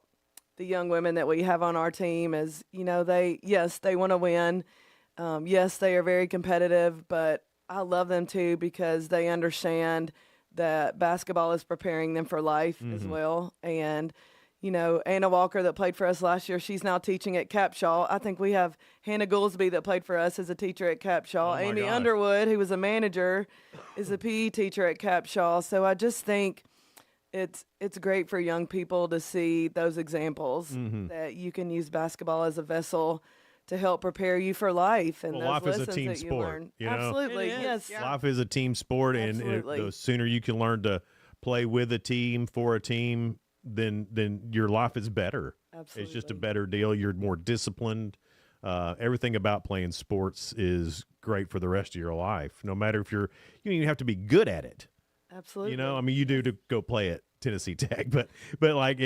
the young women that we have on our team is, they want to win. Yes, they are very competitive, but I love them too because they understand that basketball is preparing them for life as well. And, Anna Walker that played for us last year, she's now teaching at Capshaw. I think we have Hannah Goolsby that played for us as a teacher at Capshaw. Amy Underwood, who was a manager, is a PE teacher at Capshaw. So I just think it's great for young people to see those examples that you can use basketball as a vessel to help prepare you for life and those life is a lessons team that you sport. learn. You know? Absolutely, yes. Life is a team sport, and the sooner you can learn to play with a team, for a team, then your life is better. Absolutely. It's just a better deal. You're more disciplined. Everything about playing sports is great for the rest of your life. No matter if you don't even have to be good at it. Absolutely. You do to go play at Tennessee Tech, but like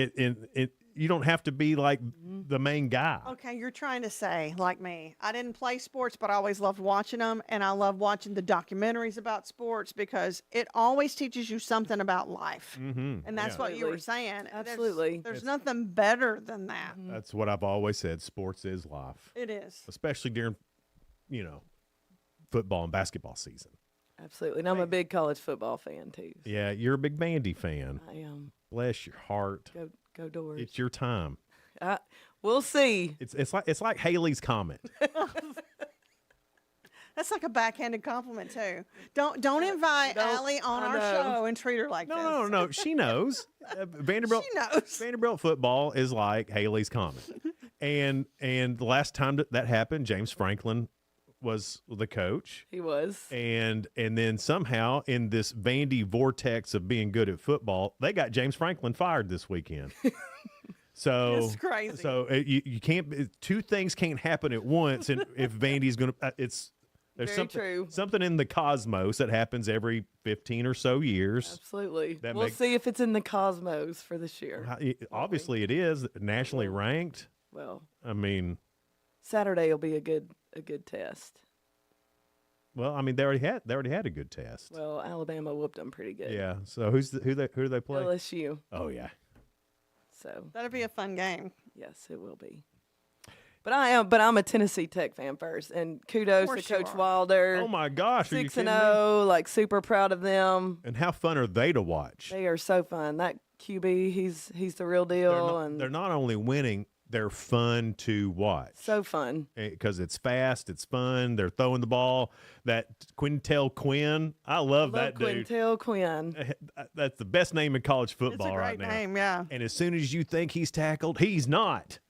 you don't have to be like the main guy. Okay, you're trying to say, like me, I didn't play sports, but I always loved watching them, and I love watching the documentaries about sports because it always teaches you something about life. And that's what you were saying. Absolutely. There's nothing better than that. That's what I've always said. Sports is life. It is. Especially during, football and basketball season. Absolutely. And I'm a big college football fan, too. Yeah, you're a big Vandy fan. I am. Bless your heart. Go Doors. It's your time. We'll see. It's like Haley's comment. That's like a backhanded compliment too. Don't invite Allie on our show and treat her like this. No. She knows. Vanderbilt. She knows. Vanderbilt football is like Haley's comment. And the last time that happened, James Franklin was the coach. He was. And then somehow in this Vandy vortex of being good at football, they got James Franklin fired this weekend. So it's crazy. So you can't. Two things can't happen at once. And if Vandy's going to, there's Very something in the cosmos that happens every 15 or so years. Absolutely. We'll see if it's in the cosmos for this year. Obviously, it is nationally ranked. Well, I mean, Saturday will be a good test. Well, I mean, they already had a good test. Well, Alabama whooped them pretty good. Yeah. So who do they play? LSU. Oh yeah. So that'll be a fun game. Yes, it will be. But I'm a Tennessee Tech fan first, and kudos to Coach Wilder. Oh my gosh, 6-0, like super proud of them. And how fun are they to watch? They are so fun. That QB, he's the real deal. They're not only winning, they're fun to watch. So fun. Because it's fast, it's fun. They're throwing the ball. That Quintel Quinn, I love that dude. Quintel Quinn. That's the best name in college football right now. It's a great name, yeah. And as soon as you think he's tackled, he's not.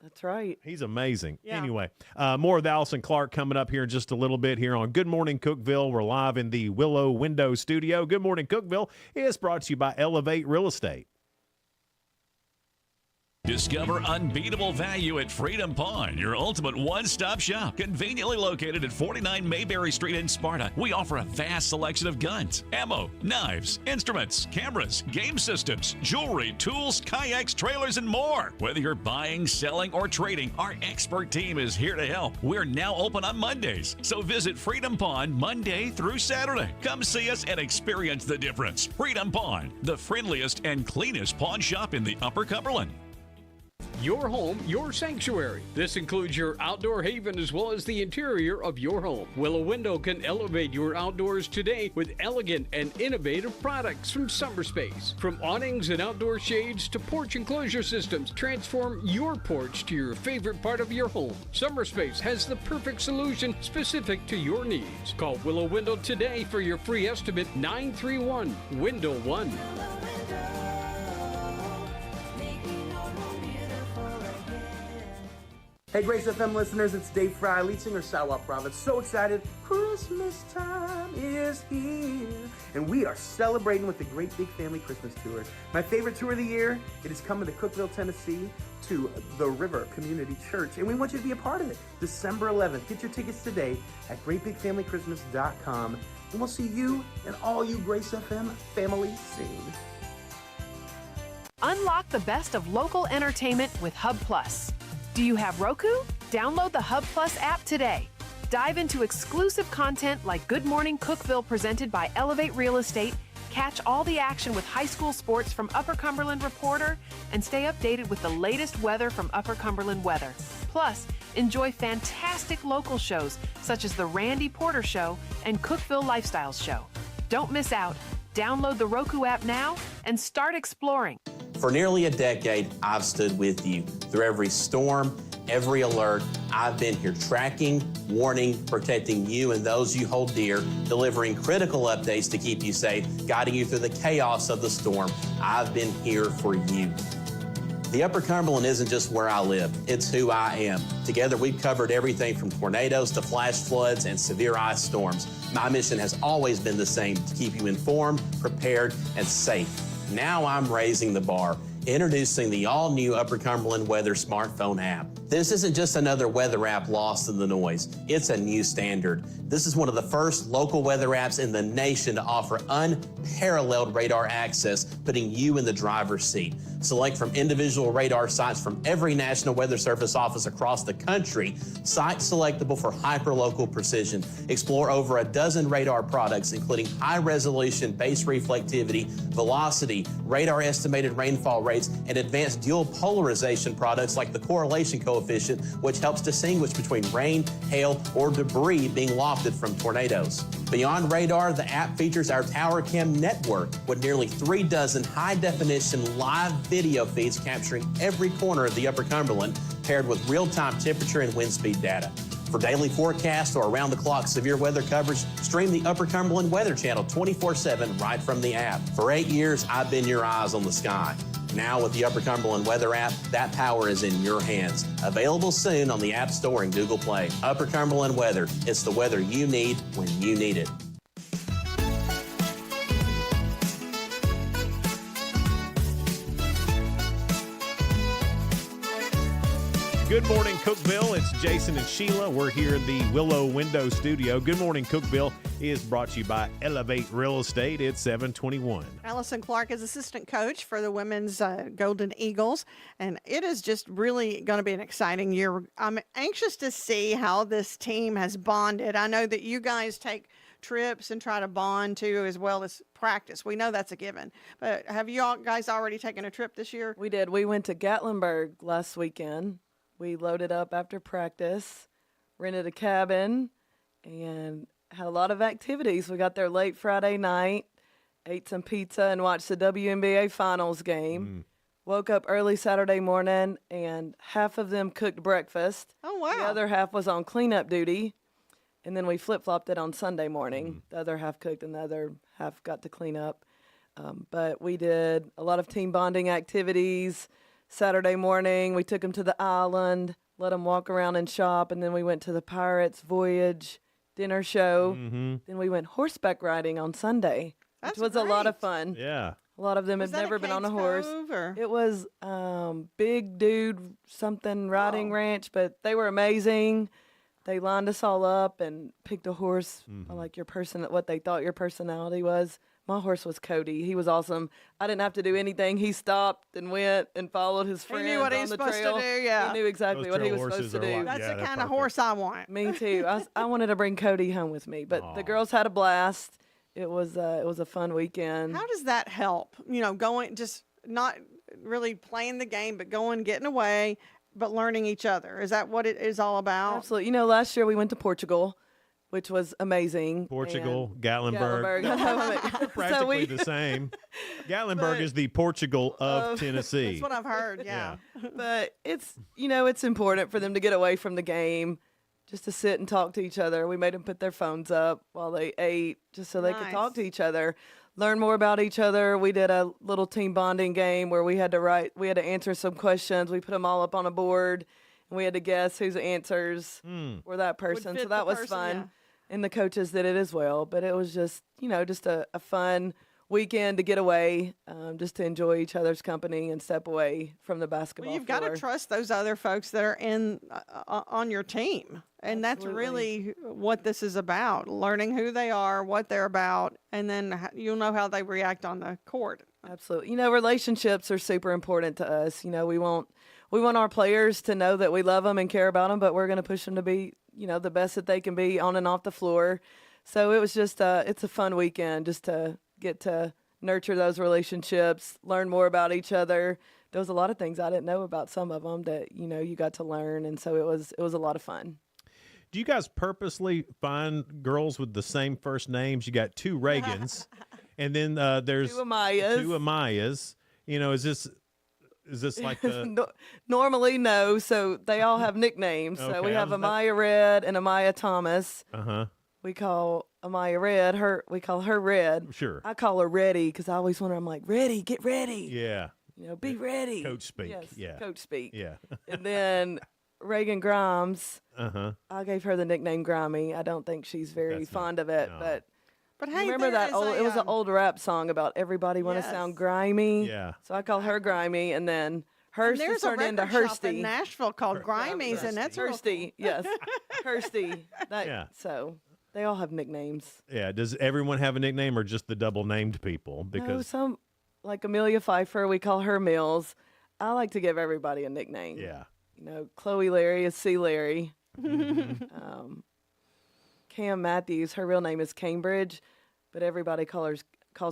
That's right. He's amazing. Yeah. Anyway, more with Allison Clark coming up here in just a little bit here on Good Morning Cookeville. We're live in the Willow Window Studio. Good Morning Cookeville is brought to you by Elevate Real Estate. Discover unbeatable value at Freedom Pawn, your ultimate one-stop shop. Conveniently located at 49 Mayberry Street in Sparta, we offer a vast selection of guns, ammo, knives, instruments, cameras, game systems, jewelry, tools, kayaks, trailers, and more. Whether you're buying, selling, or trading, our expert team is here to help. We're now open on Mondays, so visit Freedom Pawn Monday through Saturday. Come see us and experience the difference. Freedom Pawn, the friendliest and cleanest pawn shop in the Upper Cumberland. Your home, your sanctuary. This includes your outdoor haven as well as the interior of your home. Willow Window can elevate your outdoors today with elegant and innovative products from SummerSpace. From awnings and outdoor shades to porch enclosure systems, transform your porch to your favorite part of your home. SummerSpace has the perfect solution specific to your needs. Call Willow Window today for your free estimate, 931-WINDOW-1. Hey Grace FM listeners, it's Dave Fry, lead singer Sawa Province. So excited, Christmas time is here. And we are celebrating with the Great Big Family Christmas Tour. My favorite tour of the year, it is coming to Cookeville, Tennessee to the River Community Church. And we want you to be a part of it. December 11th. Get your tickets today at greatbigfamilychristmas.com. And we'll see you and all you Grace FM family soon. Unlock the best of local entertainment with Hub Plus. Do you have Roku? Download the Hub Plus app today. Dive into exclusive content like Good Morning Cookeville presented by Elevate Real Estate, catch all the action with high school sports from Upper Cumberland Reporter, and stay updated with the latest weather from Upper Cumberland Weather. Plus, enjoy fantastic local shows such as The Randy Porter Show and Cookeville Lifestyles Show. Don't miss out. Download the Roku app now and start exploring. For nearly a decade, I've stood with you. Through every storm, every alert, I've been here tracking, warning, protecting you and those you hold dear, delivering critical updates to keep you safe, guiding you through the chaos of the storm. I've been here for you. The Upper Cumberland isn't just where I live, it's who I am. Together, we've covered everything from tornadoes to flash floods and severe ice storms. My mission has always been the same, to keep you informed, prepared, and safe. Now I'm raising the bar, introducing the all-new Upper Cumberland Weather smartphone app. This isn't just another weather app lost in the noise. It's a new standard. This is one of the first local weather apps in the nation to offer unparalleled radar access, putting you in the driver's seat. Select from individual radar sites from every National Weather Service office across the country, sites selectable for hyperlocal precision. Explore over a dozen radar products, including high-resolution base reflectivity, velocity, radar estimated rainfall rates, and advanced dual polarization products like the correlation coefficient, which helps distinguish between rain, hail, or debris being lofted from tornadoes. Beyond radar, the app features our Tower Cam network with nearly 3 dozen high-definition live video feeds capturing every corner of the Upper Cumberland, paired with real-time temperature and wind speed data. For daily forecasts or around-the-clock severe weather coverage, stream the Upper Cumberland Weather Channel 24/7 right from the app. For 8 years, I've been your eyes on the sky. Now with the Upper Cumberland Weather app, that power is in your hands. Available soon on the App Store and Google Play. Upper Cumberland Weather. It's the weather you need when you need it. Good morning, Cookeville. It's Jason and Sheila. We're here in the Willow Window Studio. Good morning, Cookeville is brought to you by Elevate Real Estate. It's 721. Allison Clark is assistant coach for the women's Golden Eagles, and it is just really going to be an exciting year. I'm anxious to see how this team has bonded. I know that you guys take trips and try to bond too, as well as practice. We know that's a given. But have you all guys already taken a trip this year? We did. We went to Gatlinburg last weekend. We loaded up after practice, rented a cabin, and had a lot of activities. We got there late Friday night, ate some pizza, and watched the WNBA Finals game. Woke up early Saturday morning, and half of them cooked breakfast. Oh, wow. The other half was on cleanup duty, and then we flip-flopped it on Sunday morning. The other half cooked, and the other half got to clean up. But we did a lot of team bonding activities. Saturday morning, we took them to the island, let them walk around and shop, and then we went to the Pirates Voyage dinner show. Then we went horseback riding on Sunday, which was a lot of fun. Yeah. A lot of them have never been on a horse. It was Big Dude something riding ranch, but they were amazing. They lined us all up and picked a horse like what they thought your personality was. My horse was Cody. He was awesome. I didn't have to do anything. He stopped and went and followed his friends He knew what he was on the supposed trail. to do, yeah. He knew exactly what he was supposed to do. That's the kind of horse I want. Me too. I wanted to bring Cody home with me, but the girls had a blast. It was a fun weekend. How does that help? You know, going, just not really playing the game, but going, getting away, but learning each other. Is that what it is all about? Absolutely. You know, last year we went to Portugal, which was amazing. Portugal, and Gatlinburg. Gatlinburg. Practically the same. Gatlinburg is the Portugal of Tennessee. That's what I've heard, yeah. But it's important for them to get away from the game, just to sit and talk to each other. We made them put their phones up while they ate, just so they could talk to each other, learn more about each other. We did a little team bonding game where we had to answer some questions. We put them all up on a board, and we had to guess whose answers were that person. So that was fun. Yeah. And the coaches did it as well. But it was just, a fun weekend to get away, just to enjoy each other's company and step away from the basketball Well, you've floor. got to trust those other folks that are on your team. And that's really what this is about, learning who they are, what they're about, and then you'll know how they react on the court. Absolutely. Relationships are super important to us. We want our players to know that we love them and care about them, but we're going to push them to be, the best that they can be on and off the floor. So it was just it's a fun weekend just to get to nurture those relationships, learn more about each other. There was a lot of things I didn't know about some of them that, you got to learn. And so it was a lot of fun. Do you guys purposely find girls with the same first names? You got 2 Reagans, and then there's 2 Amayas. 2 Amayas. Is this like the... Normally, no. So they all have nicknames. Okay, So we have Amaya Red and Amaya Thomas. Uh-huh. We call Amaya Red. We call her Red. Sure. I call her Ready because I always wonder. I'm like, Ready, get ready. Yeah. Be ready. Coach speak. Yes, yeah. Coach speak. Yeah. And then Reagan Grimes. Uh-huh. I gave her the nickname Grimy. I don't think she's very fond of it, but hey, remember that it was an old rap song about everybody want to sound grimy. Yeah. So I call her Grimy, and then Hurst there's is turned a into record shop in Hursty. Nashville called Grimey's, and that's real Hursty, yes. Hursty. Yeah. So they all have nicknames. Yeah. Does everyone have a nickname or just the double named people? No, Because some, like Amelia Pfeiffer, we call her Mills. I like to give everybody a nickname. yeah. You know, Chloe Larry is C. Larry. Mm-hmm. Cam Matthews, her real name is Cambridge, but everybody calls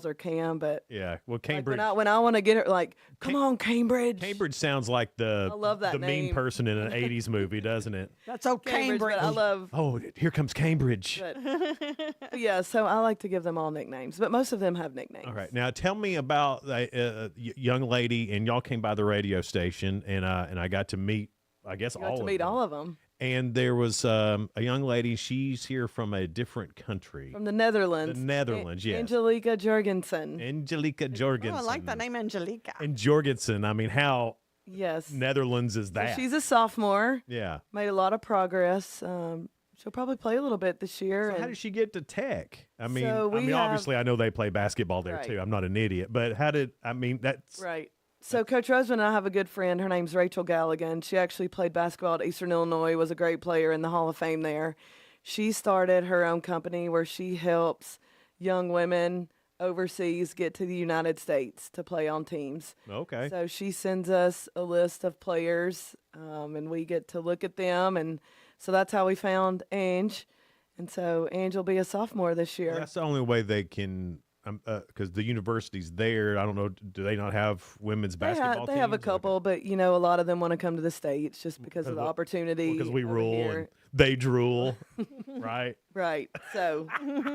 her Cam. But Yeah. Well, like Cambridge. when I want to get her, like, come on, Cambridge. Cambridge sounds like the I love that the mean name. person in an '80s movie, doesn't it? That's so Cambridge, Cambridge. but I love. Oh, here comes Cambridge. But yeah, so I like to give them all nicknames, but most of them have nicknames. All right, now tell me about a young lady, and y'all came by the radio station, and I got to meet, I guess, You got to meet all of them And there was a young lady. She's here from a different country, from the Netherlands. The Netherlands, yes. Angelica Jorgensen. Angelica Jorgensen. Oh, I like that name, Angelica. And Jorgensen. I mean, how Yes. Netherlands is So that? she's a sophomore. Yeah. Made a lot of progress. She'll probably play a little bit this year. So how did she get to Tech? I mean, So we have- obviously, I know they play basketball there Right. too. I'm not an idiot, but that's Right. So Coach Roseman and I have a good friend. Her name's Rachel Galligan. She actually played basketball at Eastern Illinois, was a great player in the Hall of Fame there. She started her own company where she helps young women overseas get to the United States to play on teams. Okay. So she sends us a list of players, and we get to look at them. And so that's how we found Ange. And so Ange will be a sophomore this year. That's the only way they can, because the university's there. I don't know. Do they not have women's basketball They have a teams? couple, but you know, a lot of them want to come to the States just because of the opportunity. Because we over rule here. and they drool, right? Right. So,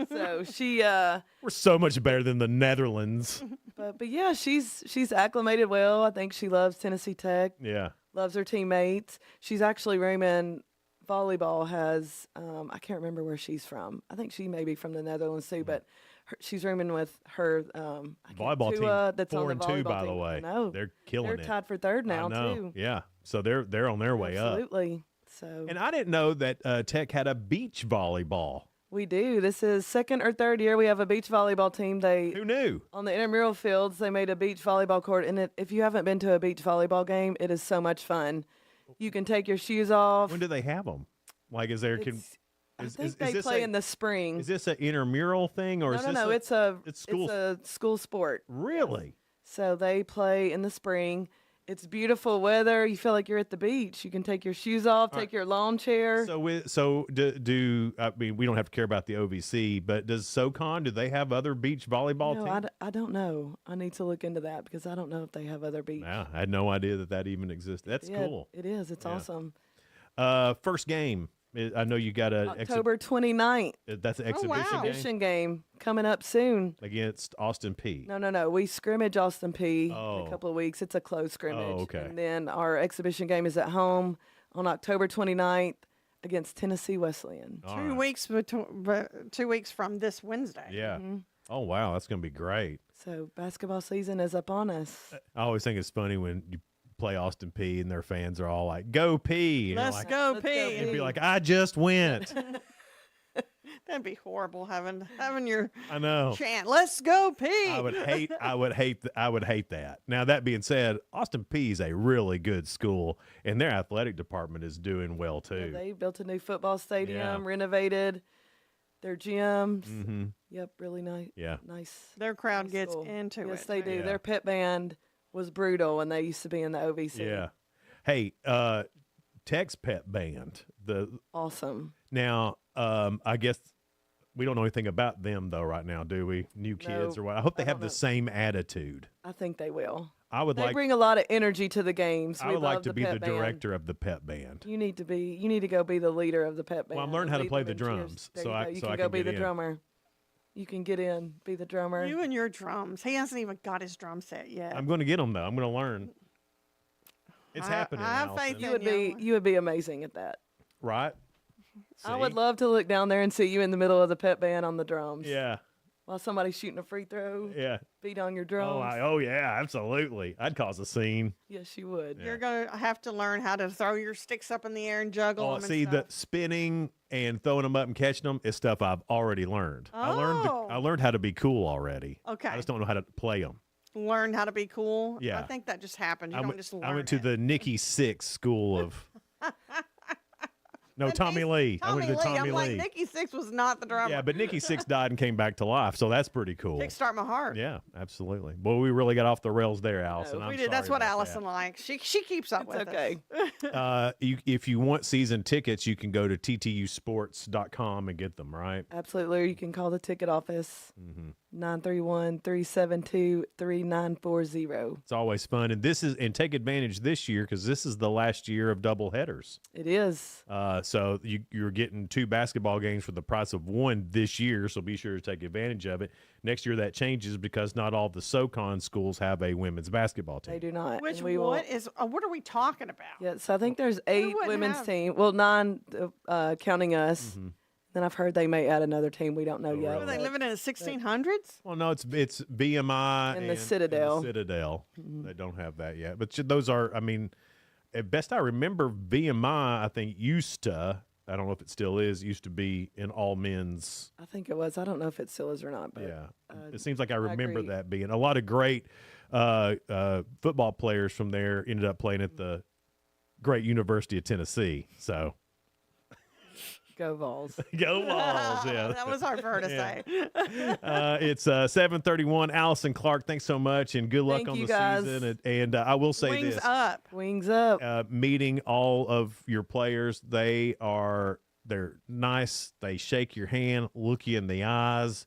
so she. We're so much better than the Netherlands. But yeah, she's acclimated well. I think she loves Tennessee Tech. Yeah. Loves her teammates. She's actually rooming. Volleyball has. I can't remember where she's from. I think she may be from the Netherlands too, but. She's rooming with her Volleyball Tua, team, that's 4 on the and 2, volleyball by the team. way. I know. They're killing They're it. tied for third now I know. too. Yeah. So they're on their way up. Absolutely. So. And I didn't know that Tech had a beach volleyball. We do. This is second or third year we have a beach volleyball team. Who knew? On the intramural fields, they made a beach volleyball court. And if you haven't been to a beach volleyball game, it is so much fun. You can take your shoes off. When do they have them? Like, is there? I think they play in the spring. Is this an intramural thing, or is this no? It's school? It's a school sport. Really? So they play in the spring. It's beautiful weather. You feel like you're at the beach. You can take your shoes off, take your lawn chair. So do I mean, we don't have to care about the OVC, but does SoCon, do they have other beach volleyball No, teams? I don't know. I need to look into that because I don't know if they have other beach. Yeah, I had no idea that even existed. That's Yeah, cool. It is. It's Yeah. awesome. First game. I know you got a October 29th. That's an exhibition game Exhibition game coming up soon. against Austin P. No. We scrimmage Austin P in Oh. a couple of weeks. It's a close scrimmage. Oh, okay. And then our exhibition game is at home on October 29th against Tennessee Wesleyan. All 2 right. weeks 2 weeks from this Wednesday. Yeah. Mhm. Oh wow, that's gonna be great. So basketball season is upon us. I always think it's funny when you play Austin P and their fans are all like, "Go P!" And you're Let's like, go, Let's go, P. and be like, "I just went." That'd be horrible having your I know. chant. Let's go, P. I would hate that. Now that being said, Austin P is a really good school, and their athletic department is doing well too. They built a new football stadium, Yeah. renovated their gyms. Mm-hmm. Yep, really nice. Yeah. Nice. Their crowd nice gets school. into Yes, it. they do. Yeah. Their pit band was brutal, and they used to be in the OVC. Yeah. Hey, Tech's pep band. Awesome. Now, I guess we don't know anything about them though right now, do we? New kids or what? I hope they have the same attitude. I think they will. I would They like. bring a lot of energy to the games. I We would like love to be the pep band. director of the pep band. You need to go be the leader of the pep band. Well, I'm learning how to Lead play them the in cheers. drums, There so you I- go. You so can I go can be get the in. drummer. You can get in, be the drummer. You and your drums. He hasn't even got his drum set yet. I'm going to get them though. I'm going to learn. It's happening. I have Allison. faith You would be amazing at that. Right? I would See? love to look down there and see you in the middle of the pep band on the drums. Yeah. While somebody's shooting a free throw. Yeah. Beat on your drums. Oh yeah, absolutely. I'd cause a scene. Yes, you would. You're going to have to learn how to throw your sticks up in the air and juggle Oh, them see, and the stuff. spinning and throwing them up and catching them is stuff I've already learned. Oh. I learned how to be cool already. Okay. I just don't know how to play them. learned how to be cool. Yeah. I think that just happened. You don't just learn I went to the Nikki Sixx School of. No, Tommy Lee. I went to Tommy I'm Lee. like, Nikki Sixx was not the drummer. Yeah, but Nikki Sixx died and came back to life, so that's pretty cool. Kickstart my heart. Yeah, absolutely. Boy, we really got off the rails there, Allison. We did. That's what Allison likes. She keeps up with okay. us. If you want season tickets, you can go to ttusports.com and get them, right? Absolutely. Or you can call the ticket office, Mm-hmm. 931-372-3940. It's always fun, and take advantage this year because this is the last year of double headers. It is. So you're getting 2 basketball games for the price of 1 this year. So be sure to take advantage of it. Next year that changes because not all the SoCon schools have a women's basketball team. They do not. Which and we what are we talking about? Yes, I think there's 8 wouldn't women's have- team. Well, 9 counting us. Mm-hmm. Then I've heard they may add another team. We don't know yet. Were they living in the 1600s? Well, no, it's BMI And the Citadel. And the Citadel. They don't have that yet. But those are, I mean, at best I remember, BMI, I think, used to, I don't know if it still is, used to be in all men's. I think it was. I don't know if it still is or not. But, Yeah. It seems like I remember agree. that being. A lot of great football players from there ended up playing at the great University of Tennessee. So. Go Vols. Go Vols, yeah. That was hard for her to say. It's 7:31. Allison Clark, thanks so much, and good luck Thank on you, the guys. season. And I will say Wings this. up. Wings up. Meeting all of your players, they're nice. They shake your hand, look you in the eyes.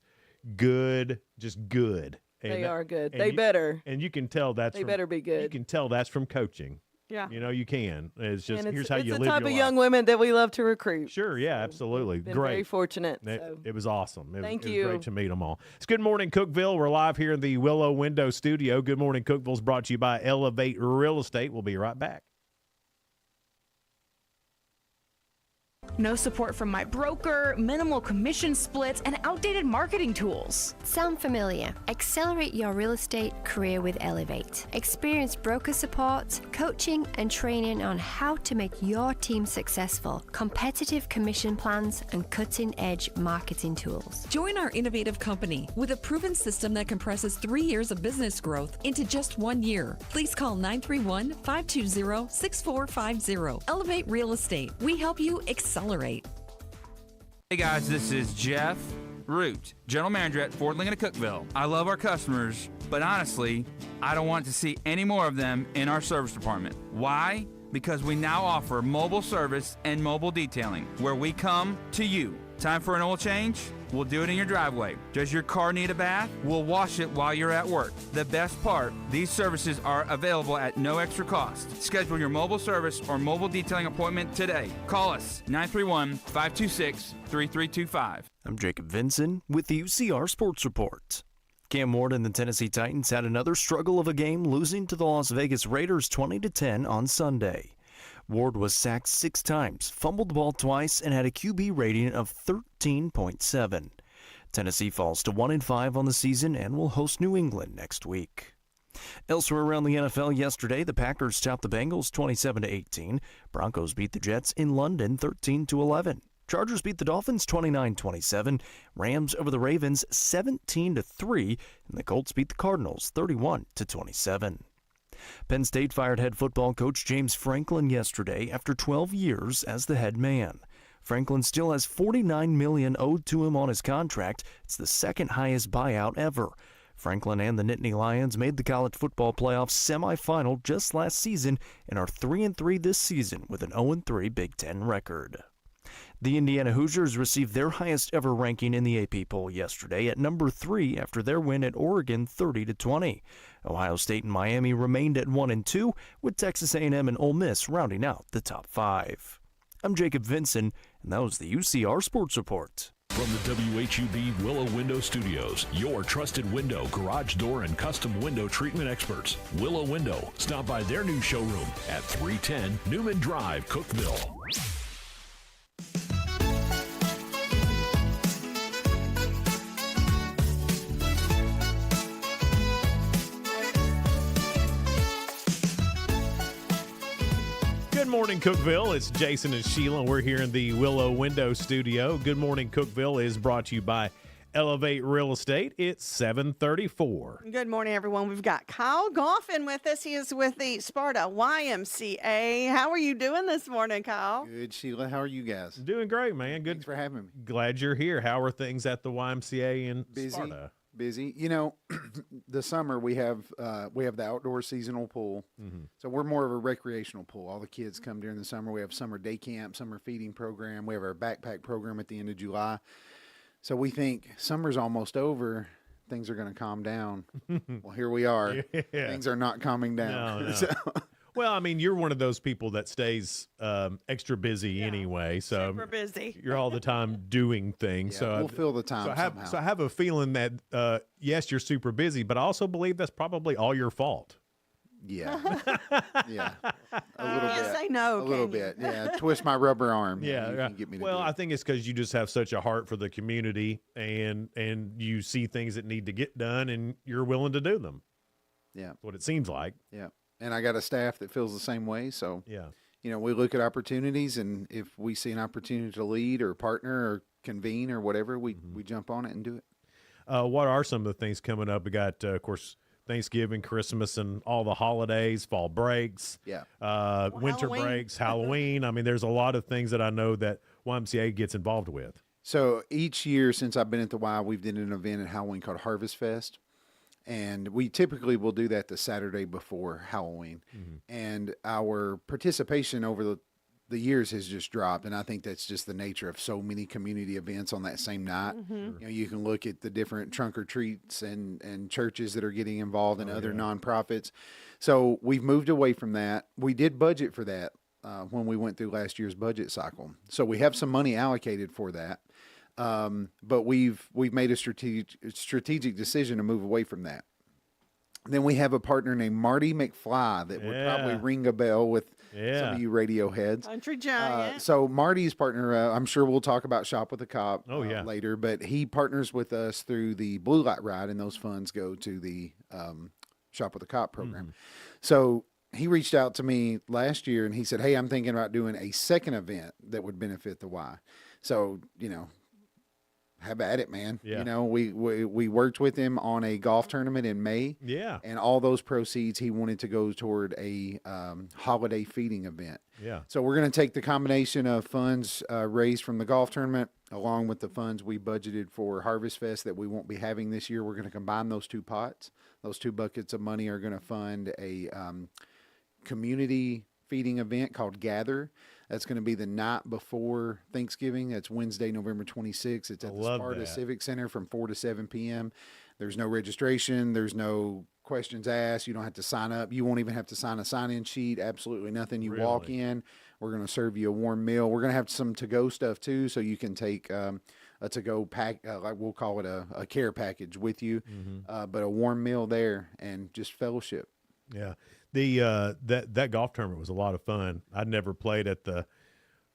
Good, just good. They are good. and They better. And you can tell that's They better be good. You can tell that's from coaching. Yeah. You know, you can. It's just, And here's how you it's live the type your of life. young women that we love to recruit. Sure, yeah, absolutely. Been Great. very fortunate. It was awesome. Thank It you. was great to meet them all. It's Good Morning Cookeville. We're live here in the Willow Window Studio. Good Morning Cookeville is brought to you by Elevate Real Estate. We'll be right back. No support from my broker, minimal commission splits, and outdated marketing tools. Sound familiar? Accelerate your real estate career with Elevate. Experience broker support, coaching, and training on how to make your team successful, competitive commission plans, and cutting-edge marketing tools. Join our innovative company with a proven system that compresses 3 years of business growth into just 1 year. Please call 931-520-6450. Elevate Real Estate. We help you accelerate. Hey guys, this is Jeff Root, General Manager at Ford Lincoln of Cookeville. I love our customers, but honestly, I don't want to see any more of them in our service department. Why? Because we now offer mobile service and mobile detailing, where we come to you. Time for an oil change? We'll do it in your driveway. Does your car need a bath? We'll wash it while you're at work. The best part, these services are available at no extra cost. Schedule your mobile service or mobile detailing appointment today. Call us 931-526-3325. I'm Jacob Vinson with the UCR Sports Report. Cam Ward and the Tennessee Titans had another struggle of a game, losing to the Las Vegas Raiders 20-10 on Sunday. Ward was sacked 6 times, fumbled the ball twice, and had a QB rating of 13.7. Tennessee falls to 1-5 on the season and will host New England next week. Elsewhere around the NFL yesterday, the Packers topped the Bengals 27-18. Broncos beat the Jets in London 13-11. Chargers beat the Dolphins 29-27. Rams over the Ravens 17-3, and the Colts beat the Cardinals 31-27. Penn State fired head football coach James Franklin yesterday after 12 years as the head man. Franklin still has $49 million owed to him on his contract. It's the second highest buyout ever. Franklin and the Nittany Lions made the college football playoff semifinal just last season and are 3-3 this season with an 0-3 Big Ten record. The Indiana Hoosiers received their highest ever ranking in the AP poll yesterday at number 3 after their win at Oregon 30-20. Ohio State and Miami remained at 1-2, with Texas A&M and Ole Miss rounding out the top 5. I'm Jacob Vinson, and that was the UCR Sports Report. From the WHUB Willow Window Studios, your trusted window, garage door, and custom window treatment experts. Willow Window. Stop by their new showroom at 310 Newman Drive, Cookeville. Good morning, Cookeville. It's Jason and Sheila. We're here in the Willow Window Studio. Good Morning Cookeville is brought to you by Elevate Real Estate. It's 7:34. Good morning, everyone. We've got Kyle Goffin with us. He is with the Sparta YMCA. How are you doing this morning, Kyle? Good, Sheila. How are you guys? Doing great, man. Good. Thanks for having me. Glad you're here. How are things at the YMCA in Busy. Sparta? Busy. You know, the summer we have the outdoor seasonal pool. So we're more of a recreational pool. All the kids come during the summer. We have summer day camp, summer feeding program. We have our backpack program at the end of July. So we think summer's almost over. Things are going to calm down. Well, here we are. Yeah. Things are not calming down. No. So, Well, I mean, you're one of those people that stays extra busy anyway. So Super busy. You're all the time doing things. Yeah, so we'll fill the time somehow. So I have a feeling that yes, you're super busy, but I also believe that's probably all your fault. yeah. Yeah. A little Can't bit. say no, A little can you? bit. Yeah. Twist my rubber arm. Yeah, You yeah. can get me to Well, do it. I think it's because you just have such a heart for the community, and you see things that need to get done, and you're willing to do them. Yeah. That's what it seems like. Yeah. And I got a staff that feels the same way. So, Yeah. you know, we look at opportunities, and if we see an opportunity to lead or partner or convene or whatever, we jump on it and do it. What are some of the things coming up? We got, of course, Thanksgiving, Christmas, and all the holidays, fall breaks, Yeah. winter Halloween. breaks, Halloween. I mean, there's a lot of things that I know that YMCA gets involved with. So each year since I've been at the Y, we've done an event at Halloween called Harvest Fest. And we typically will do that the Saturday before Halloween. And our participation over the years has just dropped. And I think that's just the nature of so many community events on that same night. You know, you can look at the different trunk or treats and churches that are getting involved and other nonprofits. So we've moved away from that. We did budget for that when we went through last year's budget cycle. So we have some money allocated for that. But we've made a strategic decision to move away from that. Then we have a partner named Marty McFly that would probably ring a bell with some of you radio heads. Country giant. So Marty's partner, I'm sure we'll talk about Shop with a Cop later, but he partners with us through the Blue Light Ride, and those funds go to the Shop with a Cop program. So he reached out to me last year, and he said, hey, I'm thinking about doing a second event that would benefit the Y. So, you know, have at it, man. Yeah. You know, we worked with him on a golf tournament in May. Yeah. And all those proceeds he wanted to go toward a holiday feeding event. Yeah. So we're going to take the combination of funds raised from the golf tournament along with the funds we budgeted for Harvest Fest that we won't be having this year. We're going to combine those two pots. Those two buckets of money are going to fund a community feeding event called Gather. That's going to be the night before Thanksgiving. That's Wednesday, November 26th. It's at the Sparta Civic Center from 4 to 7 p.m. There's no registration. There's no questions asked. You don't have to sign up. You won't even have to sign a sign-in sheet. Absolutely nothing. You walk in. We're going to serve you a warm meal. We're going to have some to-go stuff, too, so you can take a to-go pack, like we'll call it a care package with you, but a warm meal there and just fellowship. Yeah. That golf tournament was a lot of fun. I'd never played at the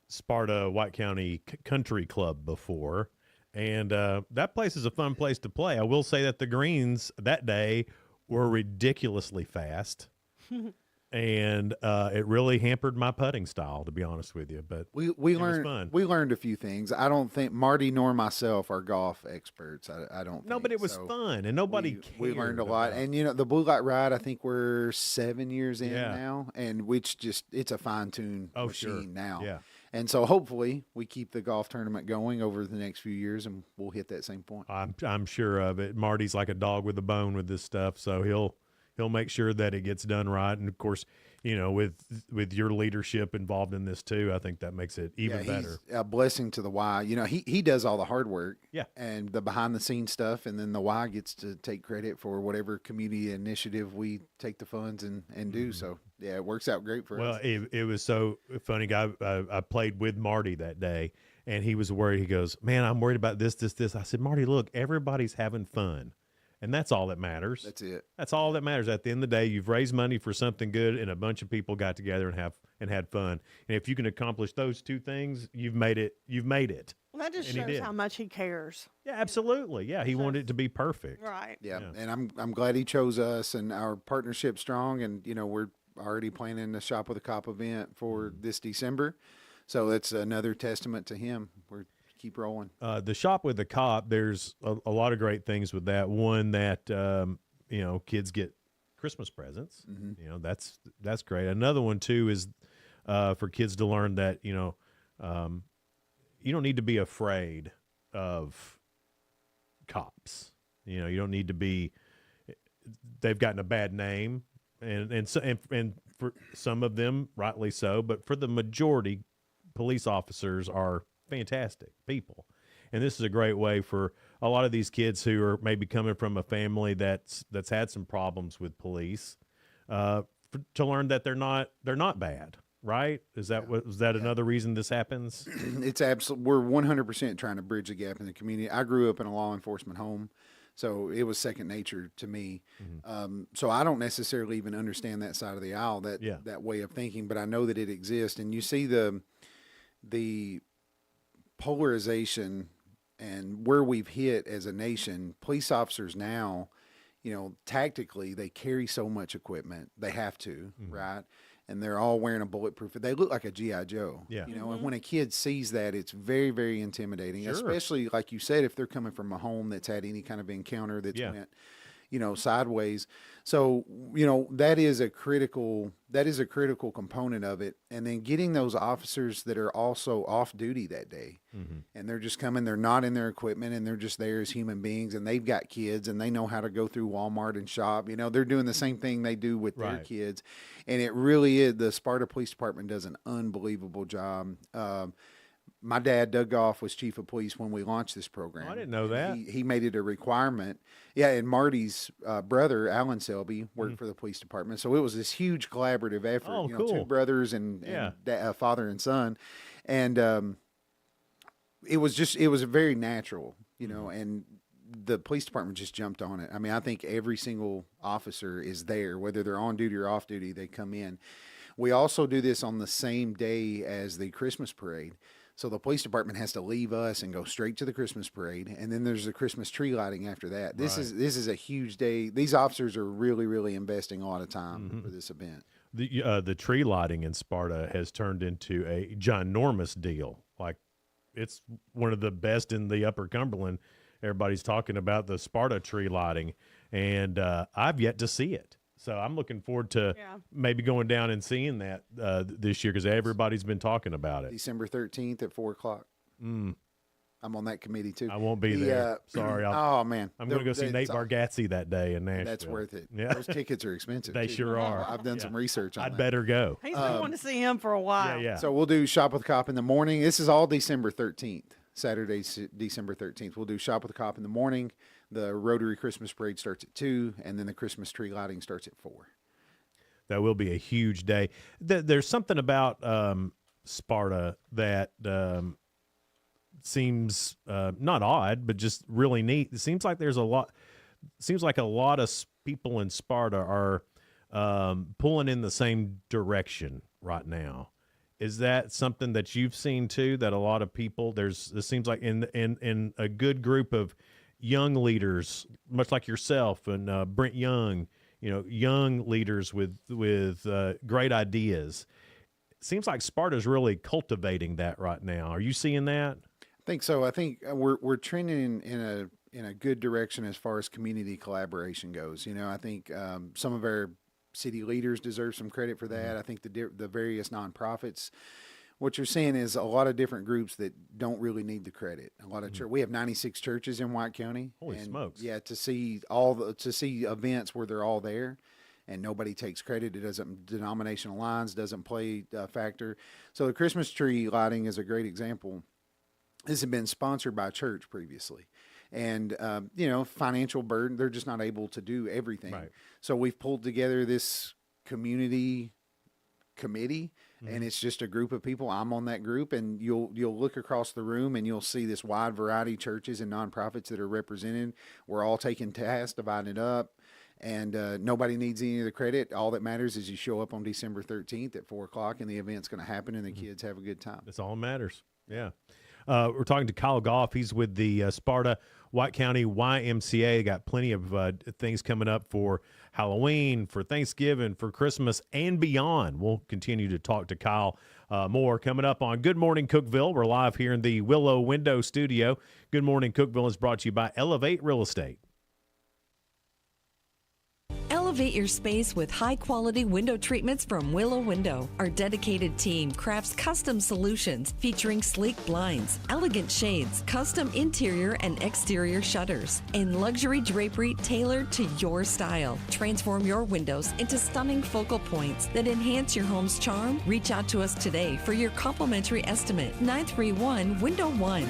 Sparta White County Country Club before, and that place is a fun place to play. I will say that the greens that day were ridiculously fast, and it really hampered my putting style, to be honest with you. But we it was learned fun. we learned a few things. I don't think Marty nor myself are golf experts. I don't. No, but it was fun, and nobody we learned a cared lot. about- And you know, the Blue Light Ride, I think we're 7 years in now, and which just it's a fine-tuned machine now. Yeah. And so hopefully we keep the golf tournament going over the next few years, and we'll hit that same point. I'm sure of it. Marty's like a dog with a bone with this stuff, so he'll make sure that it gets done right. And of course, you know, with your leadership involved in this too, I think that makes it even better. He's a blessing to the Y. You know, he does all the hard work, Yeah. and the behind the scenes stuff, and then the Y gets to take credit for whatever community initiative we take the funds and do. So yeah, it works out great for Well, us. it was so funny. I played with Marty that day, and he was worried. He goes, "Man, I'm worried about this." I said, "Marty, look, everybody's having fun, and that's all that matters. That's it. That's all that matters. At the end of the day, you've raised money for something good, and a bunch of people got together and had fun. And if you can accomplish those two things, you've made it. You've made it." Well, that just And he shows did. how much he cares. Yeah, absolutely. Yeah, he wanted it to be perfect. Right. Yeah, and I'm glad he chose us, and our partnership's strong. And you know, we're already planning the Shop with a Cop event for this December, so that's another testament to him. We're keep rolling. The Shop with the Cop, there's a lot of great things with that. One that, kids get Christmas presents. Mm-hmm. That's great. Another one, too, is for kids to learn that, you don't need to be afraid of cops. You don't need to be – they've gotten a bad name, and for some of them, rightly so, but for the majority, police officers are fantastic people. And this is a great way for a lot of these kids who are maybe coming from a family that's had some problems with police to learn that they're not bad, right? Was that another reason this happens? It's absolutely. We're 100% trying to bridge the gap in the community. I grew up in a law enforcement home, so it was second nature to me. So I don't necessarily even understand that side of the aisle, that way of thinking, but I know that it exists. And you see the polarization and where we've hit as a nation. Police officers now, tactically, they carry so much equipment. They have to, right? And they're all wearing a bulletproof. They look like a G.I. Joe. Yeah. And when a kid sees that, it's very, very intimidating, especially, like you said, if they're coming from a home that's had any kind of encounter that's went, sideways. So, that is a critical component of it. And then getting those officers that are also off duty that day, and they're just coming, they're not in their equipment, and they're just there as human beings, and they've got kids, and they know how to go through Walmart and shop. They're doing the same thing they do with their kids. And it really is, the Sparta Police Department does an unbelievable job. My dad, Doug Goff, was chief of police when we launched this program. I didn't know that. He made it a requirement. Yeah, and Marty's brother, Alan Selby, worked for the police department. So it was this huge collaborative effort. Oh, cool. 2 brothers and father and son. And it was very natural, and the police department just jumped on it. I mean, I think every single officer is there, whether they're on duty or off duty, they come in. We also do this on the same day as the Christmas parade. So the police department has to leave us and go straight to the Christmas parade, and then there's the Christmas tree lighting after that. This is a huge day. These officers are really, really investing a lot of time for this event. The tree lighting in Sparta has turned into a ginormous deal. Like, it's one of the best in the Upper Cumberland. Everybody's talking about the Sparta tree lighting, and I've yet to see it. So I'm looking forward to maybe going down and seeing that this year, because everybody's been talking about it. December 13th at 4 o'clock. I'm on that committee too. I won't be there. Sorry. Oh man, I'm going to go see Nate Bargatze that day in Nashville. That's worth it. Yeah. Those tickets are expensive. They too. sure are. I've done some research on that. I'd better go. He's been wanting to see him for a while. Yeah. So we'll do Shop with the Cop in the morning. This is all December 13th. Saturday, December 13th. We'll do Shop with the Cop in the morning. The Rotary Christmas Parade starts at 2, and then the Christmas tree lighting starts at 4. That will be a huge day. There's something about Sparta that seems not odd, but just really neat. It seems like a lot of people in Sparta are pulling in the same direction right now. Is that something that you've seen too? That a lot of people it seems like in a good group of young leaders, much like yourself and Brent Young. Young leaders with great ideas. It seems like Sparta's really cultivating that right now. Are you seeing that? I think so. I think we're trending in a good direction as far as community collaboration goes. I think some of our city leaders deserve some credit for that. I think the various nonprofits. What you're seeing is a lot of different groups that don't really need the credit. A lot of we have 96 churches in White County. Holy smokes! Yeah, to see events where they're all there, and nobody takes credit. It doesn't denominational lines doesn't play a factor. So the Christmas tree lighting is a great example. This had been sponsored by a church previously, and financial burden. They're just not able to do everything. Right. So we've pulled together this community committee. And it's just a group of people. I'm on that group, and you'll look across the room and you'll see this wide variety of churches and nonprofits that are represented. We're all taking tasks, dividing it up, and nobody needs any of the credit. All that matters is you show up on December 13th at 4 o'clock, and the event's going to happen, and the kids have a good time. That's all that matters. Yeah. We're talking to Kyle Goff. He's with the Sparta White County YMCA. Got plenty of things coming up for Halloween, for Thanksgiving, for Christmas, and beyond. We'll continue to talk to Kyle more coming up on Good Morning Cookeville. We're live here in the Willow Window Studio. Good Morning Cookeville is brought to you by Elevate Real Estate. Elevate your space with high-quality window treatments from Willow Window. Our dedicated team crafts custom solutions featuring sleek blinds, elegant shades, custom interior and exterior shutters, and luxury drapery tailored to your style. Transform your windows into stunning focal points that enhance your home's charm. Reach out to us today for your complimentary estimate. 931-Window 1.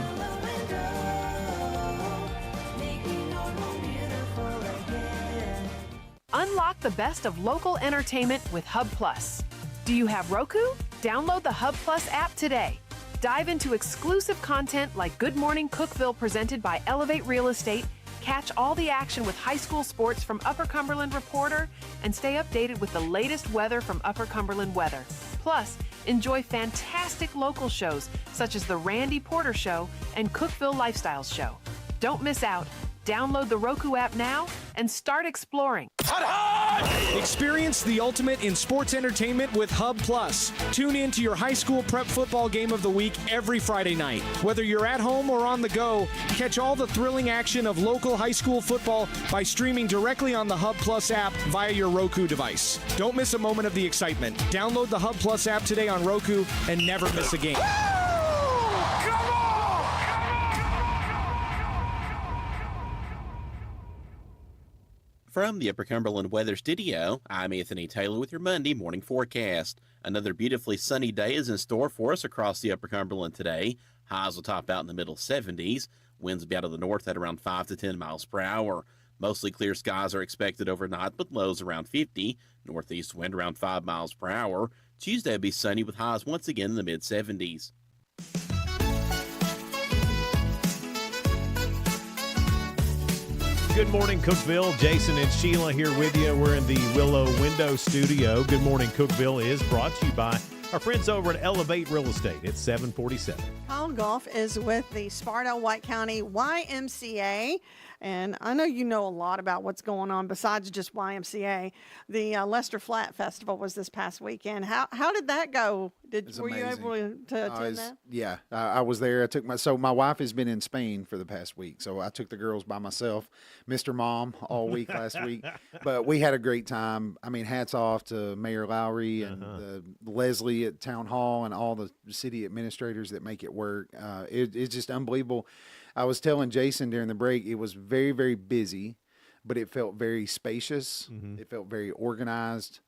Unlock the best of local entertainment with Hub Plus. Do you have Roku? Download the Hub Plus app today. Dive into exclusive content like Good Morning Cookeville presented by Elevate Real Estate, catch all the action with high school sports from Upper Cumberland Reporter, and stay updated with the latest weather from Upper Cumberland Weather. Plus, enjoy fantastic local shows such as The Randy Porter Show and Cookeville Lifestyles Show. Don't miss out. Download the Roku app now and start exploring. Experience the ultimate in sports entertainment with Hub Plus. Tune in to your high school prep football game of the week every Friday night. Whether you're at home or on the go, catch all the thrilling action of local high school football by streaming directly on the Hub Plus app via your Roku device. Don't miss a moment of the excitement. Download the Hub Plus app today on Roku and never miss a game. From the Upper Cumberland Weather Studio, I'm Anthony Taylor with your Monday morning forecast. Another beautifully sunny day is in store for us across the Upper Cumberland today. Highs will top out in the middle 70s. Winds will be out of the north at around 5 to 10 miles per hour. Mostly clear skies are expected overnight, with lows around 50. Northeast wind around 5 miles per hour. Tuesday will be sunny with highs once again in the mid 70s. Good morning, Cookeville. Jason and Sheila here with you. We're in the Willow Window Studio. Good Morning Cookeville is brought to you by our friends over at Elevate Real Estate. It's 747. Kyle Goff is with the Sparta White County YMCA. And I know you know a lot about what's going on besides just YMCA. The Lester Flat Festival was this past weekend. How did that go? Were you able to attend that? Yeah, I was there. I took my wife has been in Spain for the past week, so I took the girls by myself, Mr. Mom, all week last week. But we had a great time. I mean, hats off to Mayor Lowry and Leslie at Town Hall and all the city administrators that make it work. It's just unbelievable. I was telling Jason during the break, it was very, very busy, but it felt very spacious. It felt very organized.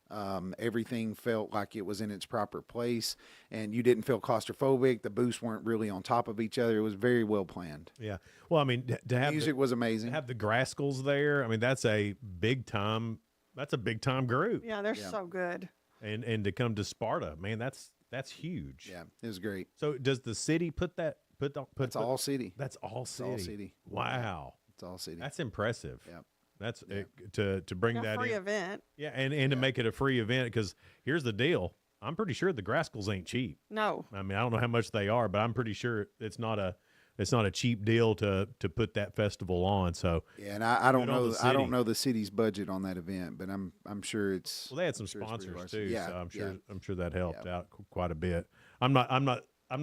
Everything felt like it was in its proper place, and you didn't feel claustrophobic. The booths weren't really on top of each other. It was very well planned. Yeah. Well, I mean, to have music was amazing. To have the Graskels there, I mean, that's a big time group. Yeah, they're so good. And to come to Sparta, man, that's huge. Yeah, it was great. So does the city put that? That's all city. That's all city. All city. Wow. It's all city. That's impressive. Yeah. That's to bring that free in. event. Yeah, and to make it a free event, because here's the deal. I'm pretty sure the Graskels ain't cheap. No. I mean, I don't know how much they are, but I'm pretty sure it's not a cheap deal to put that festival on. So yeah, and I don't know the city's budget on that event, but I'm sure it's. Well, they had some sponsors too, yeah, so I'm sure that helped out quite a bit. I'm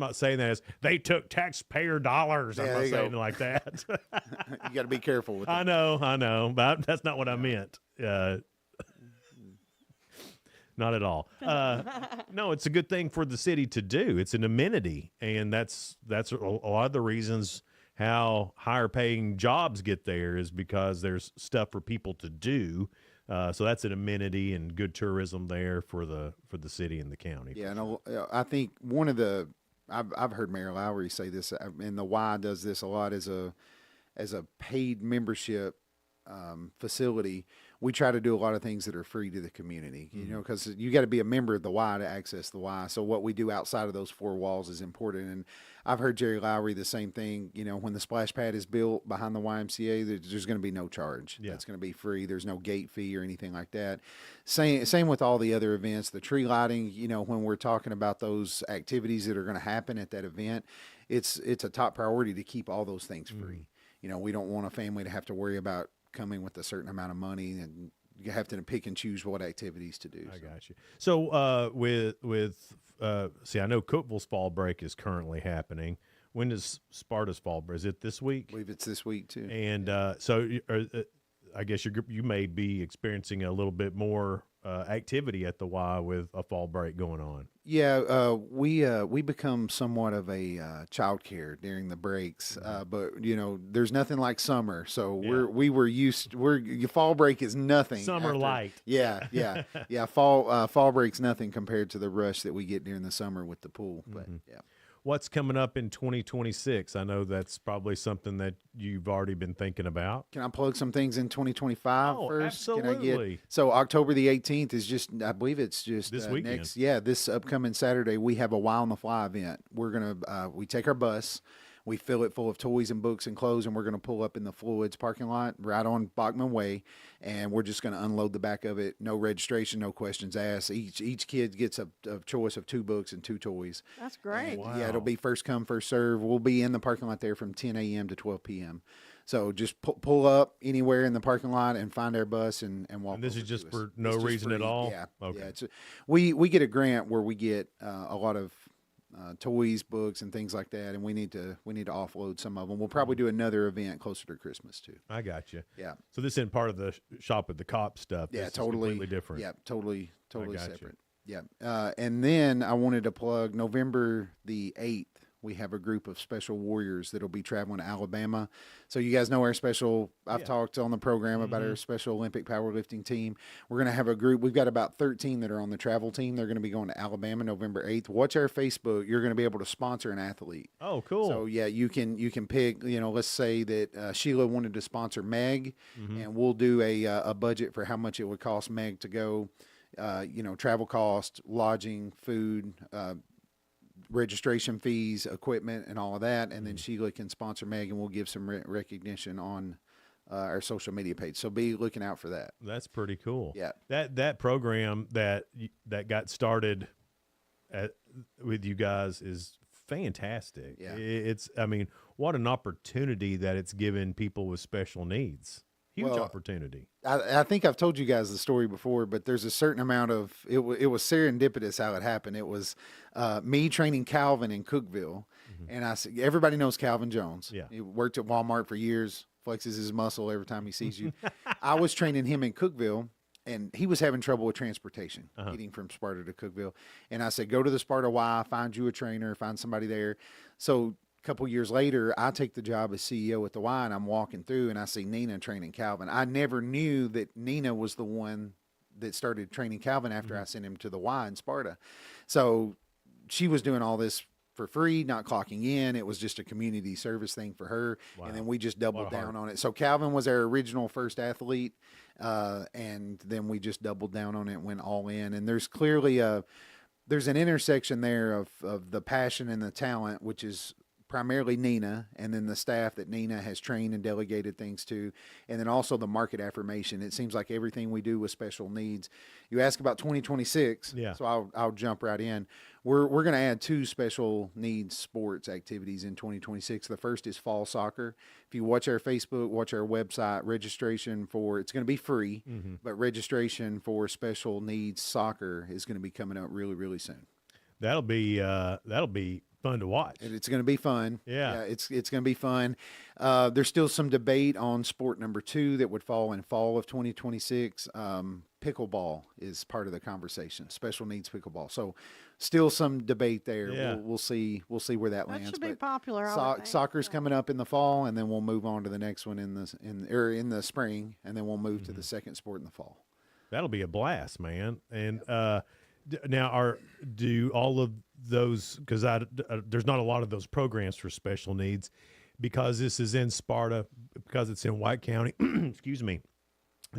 not saying that as they took taxpayer dollars. I'm not saying it like that. You got to be careful with it. I know, but that's not what I meant. Not at all. No, it's a good thing for the city to do. It's an amenity, and that's a lot of the reasons how higher paying jobs get there is because there's stuff for people to do. So that's an amenity and good tourism there for the city and the county. Yeah, and I think one of the I've heard Mayor Lowry say this, and the Y does this a lot as a paid membership facility. We try to do a lot of things that are free to the community, you know, because you got to be a member of the Y to access the Y. So what we do outside of those four walls is important. And I've heard Jerry Lowry the same thing. You know, when the splash pad is built behind the YMCA, there's going to be no charge. Yeah. It's going to be free. There's no gate fee or anything like that. Same with all the other events. The tree lighting, you know, when we're talking about those activities that are going to happen at that event, it's a top priority to keep all those things free. You know, we don't want a family to have to worry about coming with a certain amount of money and you have to pick and choose what activities to do. I got you. So see, I know Cookeville's fall break is currently happening. When does Sparta's fall break? Is it this week? I believe it's this week too. And I guess you may be experiencing a little bit more activity at the Y with a fall break going on. Yeah, we become somewhat of a childcare during the breaks, but you know, there's nothing like summer. So your fall break is nothing. Summer light. Yeah. Fall break's nothing compared to the rush that we get during the summer with the pool. But yeah. What's coming up in 2026? I know that's probably something that you've already been thinking about. Can I plug some things in 2025 first? Absolutely. So October the 18th is just, I believe it's just this weekend. This upcoming Saturday, we have a Y on the Fly event. We're going to, we take our bus, we fill it full of toys and books and clothes, and we're going to pull up in the Fluids parking lot right on Bachman Way, and we're just going to unload the back of it. No registration, no questions asked. Each kid gets a choice of 2 books and 2 toys. That's great. And, yeah, it'll be first come, first serve. We'll be in the parking lot there from 10 a.m. to 12 p.m. So just pull up anywhere in the parking lot and find our bus and walk. And this is just for us. no It's just reason at free. all? Yeah. Okay. Yeah, we get a grant where we get a lot of toys, books, and things like that, and we need to offload some of them. We'll probably do another event closer to Christmas too. I got you. Yeah. So this isn't part of the shop with the cop stuff. Yeah, This is totally completely different. Yeah, totally I got you. separate. Yeah. And then I wanted to plug November the 8th. We have a group of special warriors that'll be traveling to Alabama. So you guys know our special, I've talked on the program about our Special Olympic powerlifting team. We're going to have a group. We've got about 13 that are on the travel team. They're going to be going to Alabama November 8th. Watch our Facebook. You're going to be able to sponsor an athlete. Oh, cool. So yeah, you can pick, you know, let's say that Sheila wanted to sponsor Meg, and we'll do a budget for how much it would cost Meg to go, you know, travel cost, lodging, food, registration fees, equipment, and all of that, and then Sheila can sponsor Meg, and we'll give some recognition on our social media page. So be looking out for that. That's pretty cool. Yeah. That program that got started with you guys is fantastic. Yeah. I mean, what an opportunity that it's given people with special needs. Huge opportunity. I think I've told you guys the story before, but there's a certain amount of it was serendipitous how it happened. It was me training Calvin in Cookeville, and everybody knows Calvin Jones. Yeah. He worked at Walmart for years, flexes his muscle every time he sees you. I was training him in Cookeville, and he was having trouble with transportation, getting from Sparta to Cookeville. And I said, go to the Sparta Y, find you a trainer, find somebody there. So a couple years later, I take the job as CEO at the Y, and I'm walking through, and I see Nina training Calvin. I never knew that Nina was the one that started training Calvin after I sent him to the Y in Sparta. So she was doing all this for free, not clocking in. It was just a community service thing for her. Wow. And then we just doubled down on it. So Calvin was our original first athlete, and then we just doubled down on it and went all in. And there's clearly there's an intersection there of the passion and the talent, which is primarily Nina, and then the staff that Nina has trained and delegated things to, and then also the market affirmation. It seems like everything we do with special needs. You ask about 2026, so I'll jump right in. We're going to add 2 special needs sports activities in 2026. The first is fall soccer. If you watch our Facebook, watch our website, registration for, it's going to be free, but registration for special needs soccer is going to be coming up really, really soon. That'll be fun to watch. It's going to be fun. Yeah, it's going to be fun. There's still some debate on sport number 2 that would fall in fall of 2026. Pickleball is part of the conversation. Special needs pickleball. So still some debate there. Yeah. We'll see where that lands. That should be popular. I would think. Soccer's coming up in the fall, and then we'll move on to the next one in the spring, and then we'll move to the second sport in the fall. That'll be a blast, man. And now, do all of those, because there's not a lot of those programs for special needs, because this is in Sparta, because it's in White County. Excuse me.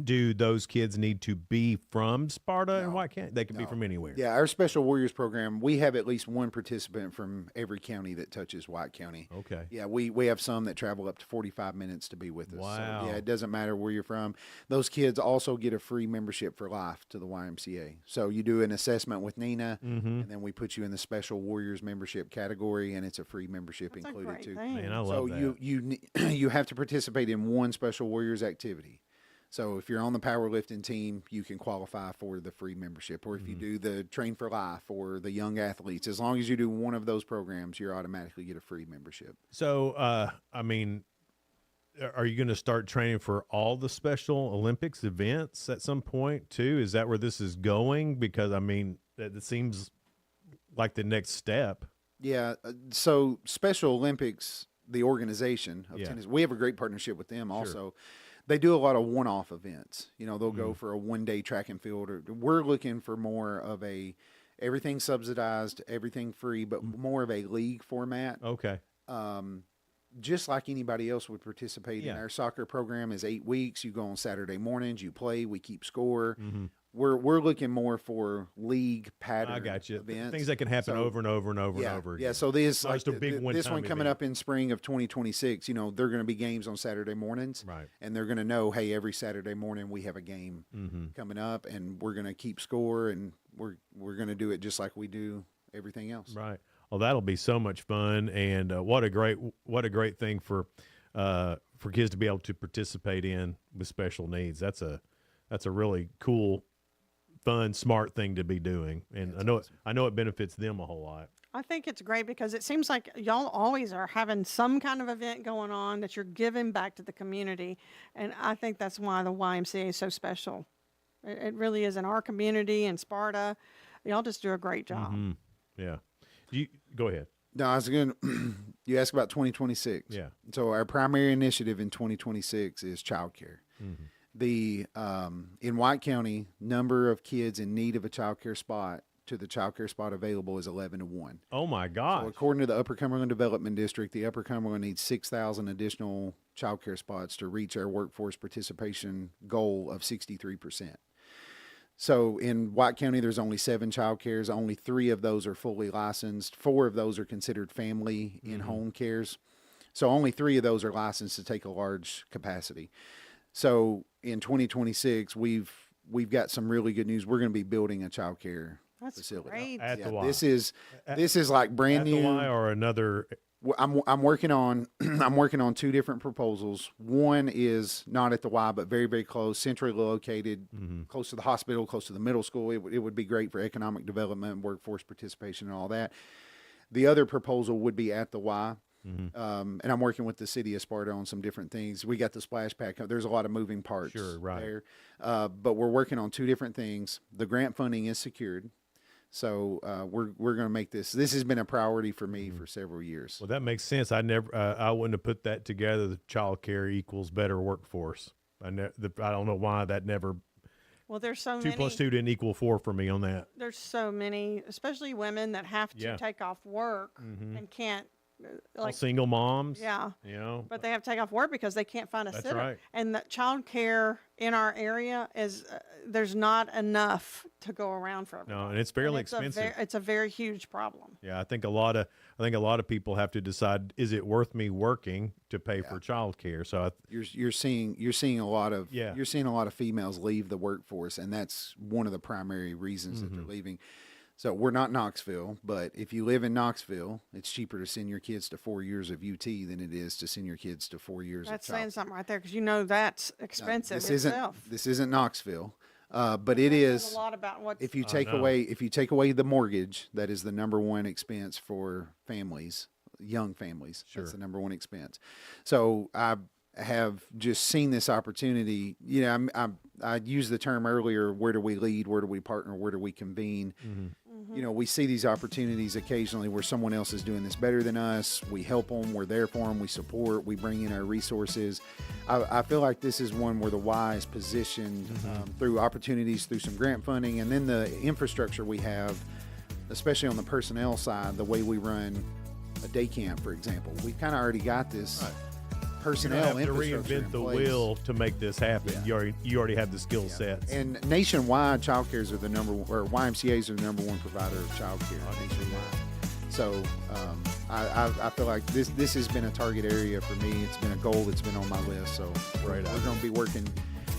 do those kids need to be from Sparta and White County? They can be from anywhere. Yeah, our Special Warriors program, we have at least one participant from every county that touches White County. Okay. Yeah, we have some that travel up to 45 minutes to be with us. Wow. So, yeah, it doesn't matter where you're from. Those kids also get a free membership for life to the YMCA. So you do an assessment with Nina, and then we put you in the Special Warriors membership category, and it's a free membership That's a included great too. thing. Man, I love So that. you have to participate in one Special Warriors activity. So if you're on the powerlifting team, you can qualify for the free membership. Or if you do the Train for Life or the Young Athletes, as long as you do one of those programs, you automatically get a free membership. So, I mean, are you going to start training for all the Special Olympics events at some point too? Is that where this is going? Because, I mean, it seems like the next step. Yeah. So Special Olympics, the organization of tennis, we have a great partnership with them also. They do a lot of one-off events. You know, they'll go for a one-day track and field. Or we're looking for more of a everything subsidized, everything free, but more of a league format. Okay. Just like anybody else would participate in. Our soccer program is 8 weeks. You go on Saturday mornings, you play, we keep score. We're looking more for league pattern. I got you. Events. Things that can happen over and over and over and over again. Yeah, so this Not just a big this one coming event. up in spring of 2026, you know, they're going to be games on Saturday mornings. Right. And they're going to know, hey, every Saturday morning we have a game coming up, and we're going to keep score, and we're going to do it just like we do everything else. Right. Well, that'll be so much fun, and what a great thing for kids to be able to participate in with special needs. That's a really cool, fun, smart thing to be doing, and I know it benefits them a whole lot. I think it's great because it seems like y'all always are having some kind of event going on that you're giving back to the community, and I think that's why the YMCA is so special. It really is in our community in Sparta. Y'all just do a great job. Yeah. You go ahead. No, I was going to, you asked about 2026. Yeah. So our primary initiative in 2026 is childcare. The in White County, number of kids in need of a childcare spot to the childcare spot available is 11 to 1. Oh my gosh. So according to the Upper Cumberland Development District, the Upper Cumberland needs 6,000 additional childcare spots to reach our workforce participation goal of 63%. So in White County, there's only 7 child cares. Only 3 of those are fully licensed. 4 of those are considered family in-home cares. So only 3 of those are licensed to take a large capacity. So in 2026, we've got some really good news. We're going to be building a child care facility. Great. At the Y. This is like brand new. At the Y or another. I'm working on 2 different proposals. One is not at the Y, but very, very close, centrally located, close to the hospital, close to the middle school. It would be great for economic development, workforce participation, and all that. The other proposal would be at the Y. And I'm working with the city of Sparta on some different things. We got the splash pad. There's a lot of moving parts there. But we're working on 2 different things. The grant funding is secured. So we're going to make this. This has been a priority for me for several years. Well, that makes sense. I wouldn't have put that together. The child care equals better workforce. I don't know why that never. Well, there's so 2 many. plus 2 didn't equal 4 for me on that. There's so many, especially women that have to take off work and can't. All single moms. Yeah. You know. But they have to take off work because they can't find a That's sitter. right. And the child care in our area is there's not enough to go around for everyone. No, and it's fairly It's expensive. it's a very huge problem. Yeah, I think a lot of people have to decide: is it worth me working to pay for child care? So you're seeing a lot of females leave the workforce, and that's one of the primary reasons that they're leaving. So we're not Knoxville, but if you live in Knoxville, it's cheaper to send your kids to 4 years of UT than it is to send your kids to 4 years That's of child. saying something right there because you know that's expensive itself. This isn't Knoxville, but it That is. says a lot about what's If you take away the mortgage, that is the number one expense for families, young families. That's the number one expense. So I have just seen this opportunity. You know, I used the term earlier, where do we lead, where do we partner, where do we convene? You know, we see these opportunities occasionally where someone else is doing this better than us. We help them, we're there for them, we support, we bring in our resources. I feel like this is one where the Y is positioned through opportunities, through some grant funding, and then the infrastructure we have, especially on the personnel side, the way we run a day camp, for example. We've kind of already got this personnel You don't have to infrastructure in reinvent the place. wheel to make this happen. Yeah. You already have the skill sets. And nationwide, childcares are the YMCA's are the number one provider of childcare nationwide. So I feel like this has been a target area for me. It's been a goal that's been on my list. So we're going to be working.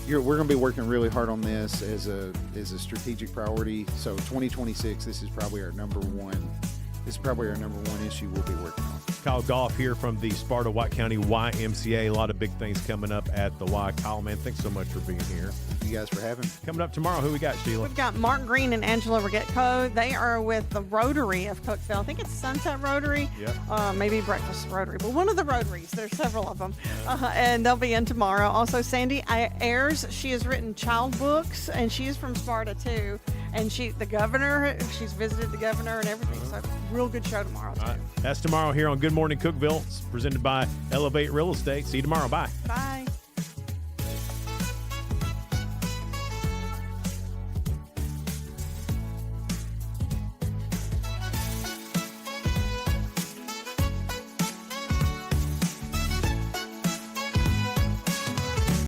We're going to be working really hard on this as a strategic priority. So 2026, this is probably our number one. This is probably our number one issue we'll be working on. Kyle Goff here from the Sparta White County YMCA. A lot of big things coming up at the Y. Kyle, man, thanks so much for being here. Thank you guys for having me. Coming up tomorrow, who we got, Sheila? We've got Mark Green and Angela Rigetco. They are with the Rotary of Cookeville. I think it's Sunset Rotary. Yep. Maybe Breakfast Rotary, but one of the Rotaries. There's several of them. And they'll be in tomorrow. Also, Sandy Ayers, she has written child books, and she is from Sparta, too. And the governor, she's visited the governor and everything. So, real good show tomorrow, too. All right. That's tomorrow here on Good Morning Cookeville. It's presented by Elevate Real Estate. See you tomorrow. Bye. Bye.